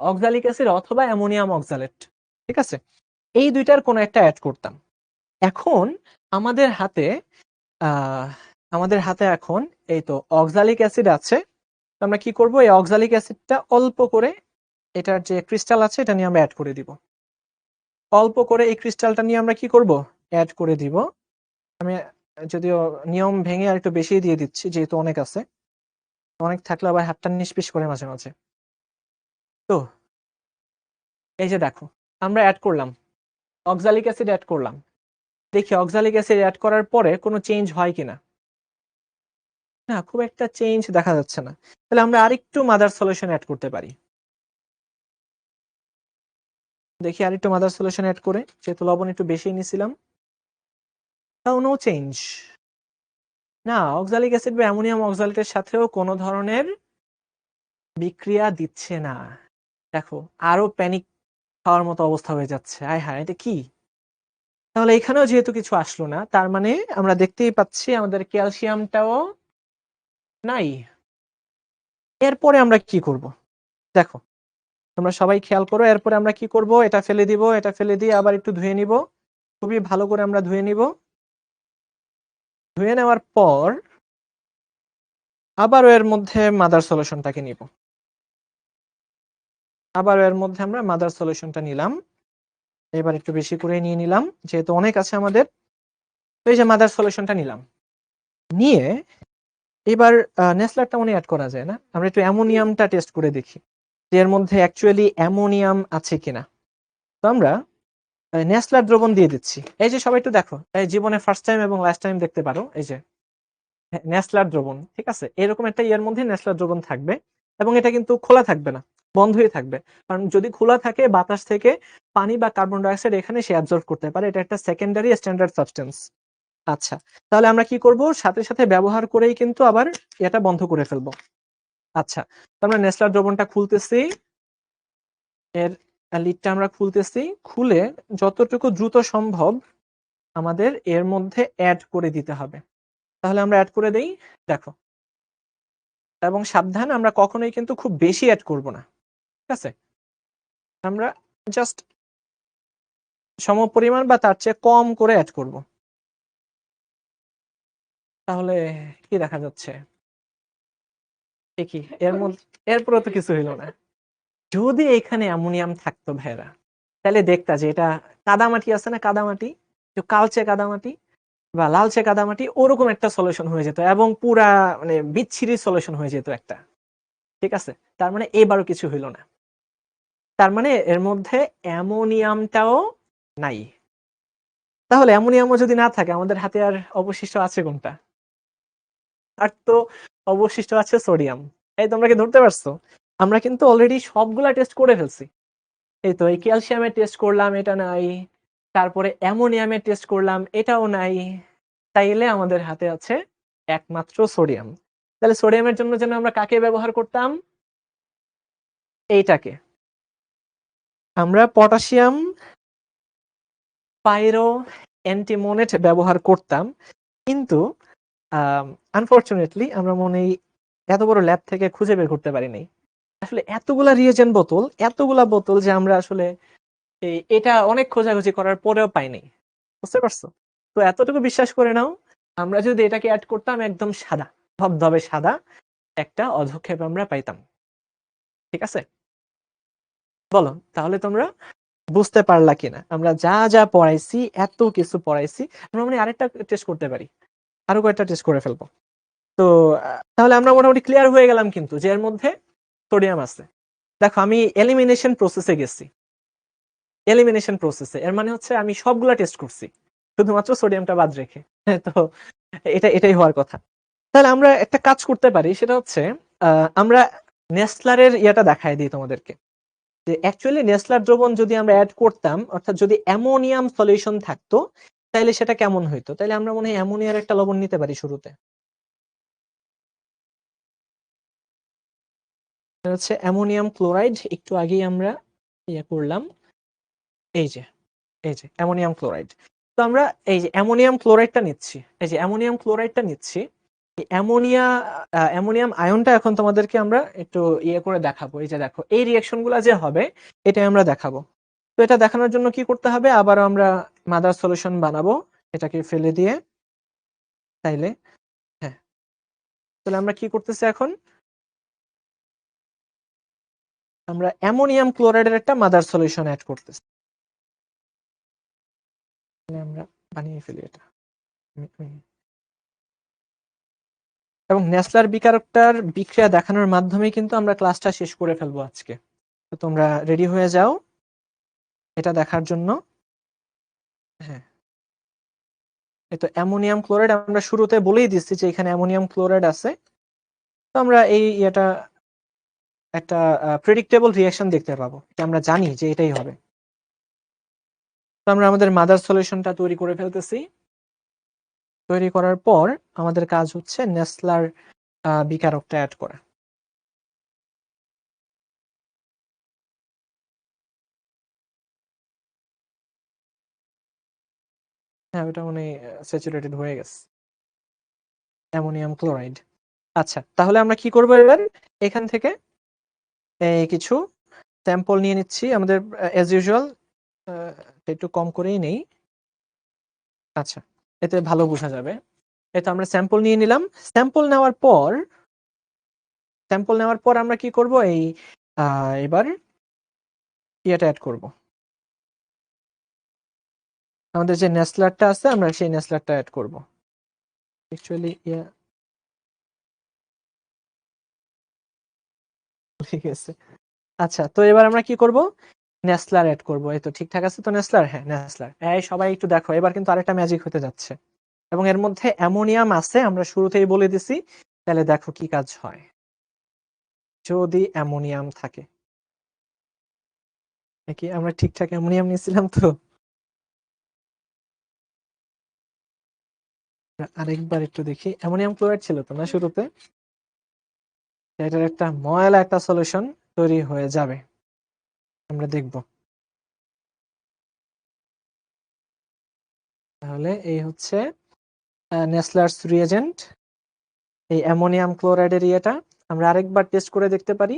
অক্সালিক অ্যাসিড অথবা অ্যামোনিয়াম অক্সালেট। ঠিক আছে, এই দুইটার কোনো একটা অ্যাড করতাম। এখন আমাদের হাতে আহ আমাদের হাতে এখন এই তো অক্সালিক অ্যাসিড আছে। আমরা কি করব, এই অক্সালিক অ্যাসিডটা অল্প করে, এটার যে ক্রিস্টাল আছে এটা নিয়ে আমরা অ্যাড করে দিব। অল্প করে এই ক্রিস্টালটা নিয়ে আমরা কি করব, অ্যাড করে দিব। আমি যদিও নিয়ম ভেঙে আর একটু বেশি দিয়ে দিচ্ছি, যেহেতু অনেক আছে। অনেক থাকলে আবার হাতটা নিষ্পিস করে মাঝে মাঝে। তো এই যে দেখো, আমরা অ্যাড করলাম, অক্সালিক অ্যাসিড অ্যাড করলাম। দেখি অক্সালিক অ্যাসিড অ্যাড করার পরে কোনো চেঞ্জ হয় কিনা। না, খুব একটা চেঞ্জ দেখা যাচ্ছে না। তাহলে আমরা আরেকটু মাদার সলিউশন অ্যাড করতে পারি। দেখি আরেকটু মাদার সলিউশন অ্যাড করে, যেহেতু লবণ একটু বেশি নিছিলাম। তাও নো চেঞ্জ। না, অক্সালিক অ্যাসিড বা অ্যামোনিয়াম অক্সালেটের সাথেও কোনো ধরনের বিক্রিয়া দিচ্ছে না। দেখো, আরো প্যানিক খাওয়ার মতো অবস্থা হয়ে যাচ্ছে। আয় হায়, এটা কি? তাহলে এখানেও যেহেতু কিছু আসলো না, তার মানে আমরা দেখতেই পাচ্ছি আমাদের ক্যালসিয়ামটাও নাই। এরপরে আমরা কি করব? দেখো, তোমরা সবাই খেয়াল করো, এরপরে আমরা কি করব, এটা ফেলে দিব, এটা ফেলে দিয়ে আবার একটু ধুয়ে নিব। খুবই ভালো করে আমরা ধুয়ে নিব। ধুয়ে নেওয়ার পর আবারও এর মধ্যে মাদার সলিউশনটাকে নিব। আবারও এর মধ্যে আমরা মাদার সলিউশনটা নিলাম। এবার একটু বেশি করে নিয়ে নিলাম, যেহেতু অনেক আছে আমাদের। এই যে মাদার সলিউশনটা নিলাম, নিয়ে এবার নেসলারটা মনে অ্যাড করা যায় না, আমরা একটু অ্যামোনিয়ামটা টেস্ট করে দেখি যে এর মধ্যে অ্যাকচুয়ালি অ্যামোনিয়াম আছে কিনা। তো আমরা নেসলার দ্রবণ দিয়ে দিচ্ছি। এই যে সবাই একটু দেখো, এই জীবনে ফার্স্ট টাইম এবং লাস্ট টাইম দেখতে পারো, এই যে নেসলার দ্রবণ। ঠিক আছে, এরকম একটা ইয়ের মধ্যে নেসলার দ্রবণ থাকবে, এবং এটা কিন্তু খোলা থাকবে না, বন্ধই থাকবে। কারণ যদি খোলা থাকে, বাতাস থেকে পানি বা কার্বন ডাইঅক্সাইড এখানে সে অ্যাবজর্ব করতে পারে, এটা একটা সেকেন্ডারি স্ট্যান্ডার্ড সাবস্টেন্স। আচ্ছা, তাহলে আমরা কি করব, সাথে সাথে ব্যবহার করেই কিন্তু আবার এটা বন্ধ করে ফেলবো। আচ্ছা, তো আমরা নেসলার দ্রবণটা খুলতেছি, এর লিডটা আমরা খুলতেছি। খুলে যতটুকু দ্রুত সম্ভব আমাদের এর মধ্যে অ্যাড করে দিতে হবে। তাহলে আমরা অ্যাড করে দেই। দেখো, এবং সাবধান, আমরা কখনোই কিন্তু খুব বেশি অ্যাড করব না। ঠিক আছে, আমরা জাস্ট সমপরিমাণ বা তার চেয়ে কম করে অ্যাড করব। তাহলে কি দেখা যাচ্ছে? কি এর মধ্যে, এরপরে তো কিছু হইল না। যদি এখানে অ্যামোনিয়াম থাকতো ভাইরা, তাহলে দেখতা যে এটা কাদামাটি আছে না, কাদামাটি, কালচে কাদামাটি বা লালচে কাদামাটি, ওরকম একটা সলিউশন হয়ে যেত, এবং পুরা মানে বিচ্ছিরি সলিউশন হয়ে যেত একটা। ঠিক আছে, তার মানে এবারও কিছু হইল না। তার মানে এর মধ্যে অ্যামোনিয়ামটাও নাই। তাহলে অ্যামোনিয়ামও যদি না থাকে, আমাদের হাতে আর অবশিষ্ট আছে কোনটা? আর তো অবশিষ্ট আছে সোডিয়াম। এই তোমরা কি ধরতে পারছো? আমরা কিন্তু অলরেডি সবগুলা টেস্ট করে ফেলছি। এই তো এই ক্যালসিয়ামের টেস্ট করলাম, এটা নাই। তারপরে অ্যামোনিয়ামের টেস্ট করলাম, এটাও নাই। তাইলে আমাদের হাতে আছে একমাত্র সোডিয়াম। তাহলে সোডিয়ামের জন্য যেন আমরা কাকে ব্যবহার করতাম? এইটাকে। আমরা পটাশিয়াম পাইরো অ্যান্টিমোনেট ব্যবহার করতাম। কিন্তু আনফরচুনেটলি আমরা মনে হয় এত বড় ল্যাব থেকে খুঁজে বের করতে পারি নাই। আসলে এতগুলা রিয়েজেন্ট বোতল, এতগুলা বোতল যে আমরা আসলে এটা অনেক খোঁজাখুঁজি করার পরেও পাই নাই। বুঝতে পারছো? তো এতটুকু বিশ্বাস করে নাও, আমরা যদি এটাকে এড করতাম একদম সাদা, ধবধবে সাদা একটা অধঃক্ষেপ আমরা পাইতাম। ঠিক আছে? বলো তাহলে তোমরা বুঝতে পারলা কিনা? আমরা যা যা পড়াইছি, এত কিছু পড়াইছি, আমরা মানে আরেকটা টেস্ট করতে পারি। আরো কয়েকটা টেস্ট করে ফেলবো। তো তাহলে আমরা মোটামুটি ক্লিয়ার হয়ে গেলাম কিন্তু যে এর মধ্যে সোডিয়াম আছে। দেখো আমি এলিমিনেশন প্রসেসে গেছি। এলিমিনেশন প্রসেসে এর মানে হচ্ছে আমি সবগুলা টেস্ট করছি, শুধুমাত্র সোডিয়ামটা বাদ রেখে। তো এটাই হওয়ার কথা। তাহলে আমরা একটা কাজ করতে পারি, সেটা হচ্ছে আমরা নেসলারের ইয়েটা দেখায় দিই তোমাদেরকে, যে অ্যাকচুয়ালি নেসলার দ্রবণ যদি আমরা অ্যাড করতাম, অর্থাৎ যদি অ্যামোনিয়াম সলিউশন থাকতো, তাহলে সেটা কেমন হইতো? তাহলে আমরা মনে হয় অ্যামোনিয়ার একটা লবণ নিতে পারি শুরুতে। হচ্ছে অ্যামোনিয়াম ক্লোরাইড, একটু আগেই আমরা ইয়ে করলাম। এই যে অ্যামোনিয়াম ক্লোরাইড। তো আমরা এই যে অ্যামোনিয়াম ক্লোরাইডটা নিচ্ছি, এই যে অ্যামোনিয়াম ক্লোরাইডটা নিচ্ছি। অ্যামোনিয়াম আয়নটা এখন তোমাদেরকে আমরা একটু ইয়ে করে দেখাবো। এই যে দেখো এই রিঅ্যাকশন গুলা যে হবে, এটাই আমরা দেখাবো। তো এটা দেখানোর জন্য কি করতে হবে? আবার আমরা মাদার সলিউশন বানাবো এটাকে ফেলে দিয়ে। তাইলে হ্যাঁ, তাহলে আমরা কি করতেছি এখন? আমরা অ্যামোনিয়াম ক্লোরাইডের একটা মাদার সলিউশন অ্যাড করতেছি। আমরা বানিয়ে ফেলি এটা। এবং নেসলার বিকারকটার বিক্রিয়া দেখানোর মাধ্যমে কিন্তু আমরা ক্লাসটা শেষ করে ফেলবো আজকে। তো তোমরা রেডি হয়ে যাও এটা দেখার জন্য। হ্যাঁ, এই তো অ্যামোনিয়াম ক্লোরাইড আমরা শুরুতে বলেই দিচ্ছি যে এখানে অ্যামোনিয়াম ক্লোরাইড আছে। তো আমরা এটা একটা প্রেডিক্টেবল রিঅ্যাকশন দেখতে পাবো, এটা আমরা জানি যে এটাই হবে। তো আমরা আমাদের মাদার সলিউশনটা তৈরি করে ফেলতেছি। তৈরি করার পর আমাদের কাজ হচ্ছে নেসলার বিকারকটা অ্যাড করা। হ্যাঁ, ওটা মানে স্যাচুরেটেড হয়ে গেছে অ্যামোনিয়াম ক্লোরাইড। আচ্ছা, তাহলে আমরা কি করবো এবার? এখান থেকে কিছু স্যাম্পল নিয়ে নিচ্ছি। আমাদের অ্যাজ ইউজুয়াল একটু কম করেই নেই। আচ্ছা, এতে ভালো বোঝা যাবে। এই তো আমরা স্যাম্পল নিয়ে নিলাম। স্যাম্পল নেওয়ার পর আমরা কি করব? এবার ইয়েটা অ্যাড করব। আমাদের যে নেসলারটা আছে, আমরা সেই নেসলারটা অ্যাড করব। অ্যাকচুয়ালি ঠিক আছে। আচ্ছা, তো এবার আমরা কি করব? নেসলার অ্যাড করব। এই তো ঠিকঠাক আছে তো নেসলার? হ্যাঁ, নেসলার। এই সবাই একটু দেখো, এবার কিন্তু আরেকটা ম্যাজিক হতে যাচ্ছে। এবং এর মধ্যে অ্যামোনিয়াম আছে, আমরা শুরুতেই বলে দিছি। তাহলে দেখো কি কাজ হয় যদি অ্যামোনিয়াম থাকে। কি আমরা ঠিকঠাক অ্যামোনিয়াম নিয়েছিলাম তো? আরেকবার একটু দেখি। অ্যামোনিয়াম ক্লোরাইড ছিল তো না শুরুতে? এটার একটা ময়লা একটা সলিউশন তৈরি হয়ে যাবে, আমরা দেখব। তাহলে এই হচ্ছে নেসলারস রিএজেন্ট, এই অ্যামোনিয়াম ক্লোরাইডের ইয়েটা আমরা আরেকবার টেস্ট করে দেখতে পারি।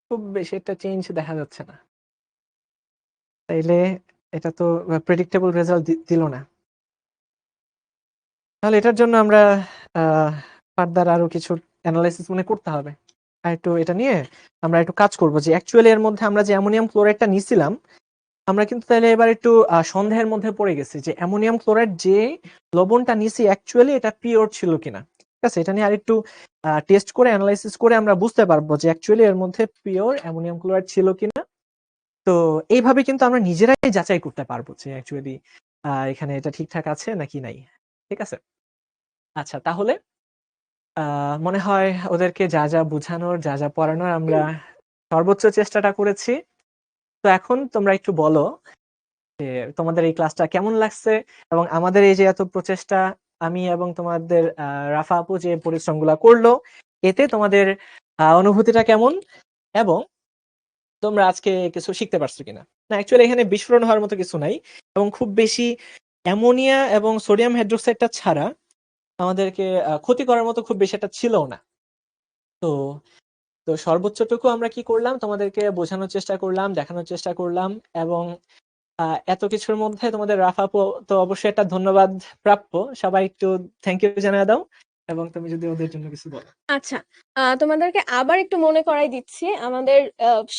খুব বেশি একটা চেঞ্জ দেখা যাচ্ছে না। তাইলে এটা তো প্রেডিক্টেবল রেজাল্ট দিল না। তাহলে এটার জন্য আমরা ফার্দার আরো কিছু অ্যানালাইসিস মনে করতে হবে। আর একটু এটা নিয়ে আমরা একটু কাজ করব যে অ্যাকচুয়ালি এর মধ্যে আমরা যে অ্যামোনিয়াম ক্লোরাইডটা নিছিলাম, আমরা কিন্তু তাহলে এবার একটু সন্দেহের মধ্যে পড়ে গেছি যে অ্যামোনিয়াম ক্লোরাইড যে লবণটা নিছি অ্যাকচুয়ালি এটা পিওর ছিল কিনা। ঠিক আছে, এটা নিয়ে আরেকটু টেস্ট করে অ্যানালাইসিস করে আমরা বুঝতে পারবো যে অ্যাকচুয়ালি এর মধ্যে পিওর অ্যামোনিয়াম ক্লোরাইড ছিল কিনা। তো এইভাবে কিন্তু আমরা নিজেরাই যাচাই করতে পারবো যে অ্যাকচুয়ালি এখানে এটা ঠিকঠাক আছে নাকি নাই। ঠিক আছে। আচ্ছা, তাহলে মনে হয় ওদেরকে যা যা বোঝানোর, যা যা পড়ানোর আমরা সর্বোচ্চ চেষ্টাটা করেছি। তো এখন তোমরা একটু বলো যে তোমাদের এই ক্লাসটা কেমন লাগছে, এবং আমাদের এই যে এত প্রচেষ্টা, আমি এবং তোমাদের রাফা আপু যে পরিশ্রমগুলা করলো, এতে তোমাদের অনুভূতিটা কেমন, এবং তোমরা আজকে কিছু শিখতে পারছো কিনা। না, অ্যাকচুয়ালি এখানে বিস্ফোরণ হওয়ার মতো কিছু নাই, এবং খুব বেশি অ্যামোনিয়া এবং সোডিয়াম হাইড্রোক্সাইডটা ছাড়া আমাদেরকে ক্ষতি করার মতো খুব বেশি একটা ছিল না। তো তো সর্বোচ্চটুকু আমরা কি করলাম, তোমাদেরকে বোঝানোর চেষ্টা করলাম, দেখানোর চেষ্টা করলাম, এবং এত কিছুর মধ্যে তোমাদের রাফা আপু তো অবশ্যই একটা ধন্যবাদ প্রাপ্য। সবাই একটু থ্যাংক ইউ জানিয়ে দাও, এবং তুমি যদি ওদের জন্য কিছু বলো। আচ্ছা, তোমাদেরকে আবার একটু মনে করাই দিচ্ছি, আমাদের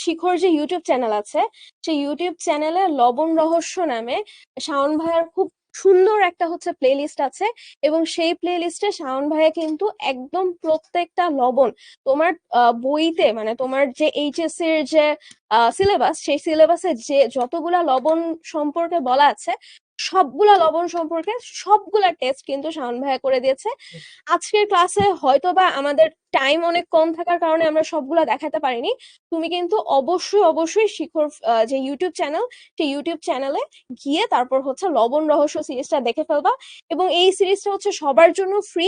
শিখর যে ইউটিউব চ্যানেল আছে, সেই ইউটিউব চ্যানেলে লবণ রহস্য নামে শাওন ভাইয়ার খুব সুন্দর একটা হচ্ছে প্লে লিস্ট আছে, এবং সেই প্লে লিস্টে শাওন ভাইয়া কিন্তু একদম প্রত্যেকটা লবণ তোমার বইতে, মানে তোমার যে এইচএসসি এর যে সিলেবাস, সেই সিলেবাসে যে যতগুলা লবণ সম্পর্কে বলা আছে, সবগুলা লবণ সম্পর্কে সবগুলা টেস্ট কিন্তু শাওন ভাইয়া করে দিয়েছে। আজকের ক্লাসে হয়তোবা আমাদের টাইম অনেক কম থাকার কারণে আমরা সবগুলা দেখাতে পারিনি। তুমি কিন্তু অবশ্যই অবশ্যই শিখর যে ইউটিউব চ্যানেল, সেই ইউটিউব চ্যানেলে গিয়ে তারপর হচ্ছে লবণ রহস্য সিরিজটা দেখে ফেলবা, এবং এই সিরিজটা হচ্ছে সবার জন্য ফ্রি।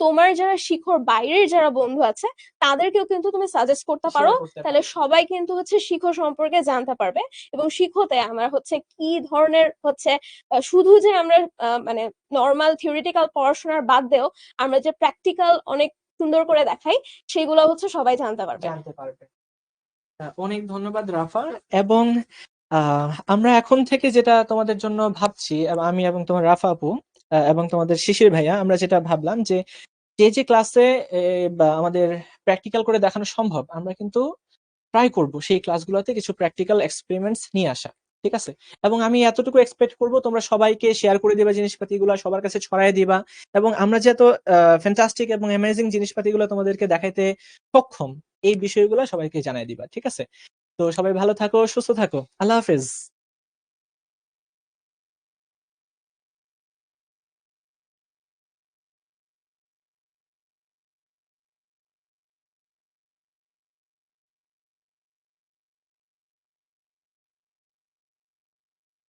তোমার যারা শিখর বাইরের যারা বন্ধু আছে তাদেরকেও কিন্তু তুমি সাজেস্ট করতে পারো, তাহলে সবাই কিন্তু হচ্ছে শিখর সম্পর্কে জানতে পারবে। এবং শিখতে আমরা হচ্ছে কি ধরনের হচ্ছে শুধু যে আমরা মানে নর্মাল থিওরিটিক্যাল পড়াশোনার বাদ দিয়েও আমরা যে প্র্যাকটিক্যাল অনেক সুন্দর করে দেখাই, সেগুলো হচ্ছে সবাই জানতে পারবে। অনেক ধন্যবাদ রাফা। এবং আমরা এখন থেকে যেটা তোমাদের জন্য ভাবছি, আমি এবং তোমার রাফা আপু এবং তোমাদের শিশির ভাইয়া, আমরা যেটা ভাবলাম যে যে যে ক্লাসে বা আমাদের প্র্যাকটিক্যাল করে দেখানো সম্ভব, আমরা কিন্তু ট্রাই করব সেই ক্লাসগুলোতে কিছু প্র্যাকটিক্যাল এক্সপেরিমেন্টস নিয়ে আসা। ঠিক আছে? এবং আমি এতটুকু এক্সপেক্ট করব, তোমরা সবাইকে শেয়ার করে দিবা জিনিসপাতিগুলো, সবার কাছে ছড়াই দিবা, এবং আমরা যে এত ফ্যান্টাস্টিক এবং অ্যামেজিং জিনিসপাতিগুলো তোমাদেরকে দেখাইতে সক্ষম, এই বিষয়গুলো সবাইকে জানাই দিবা। ঠিক আছে? তো সবাই ভালো থাকো, সুস্থ থাকো। আল্লাহ হাফেজ।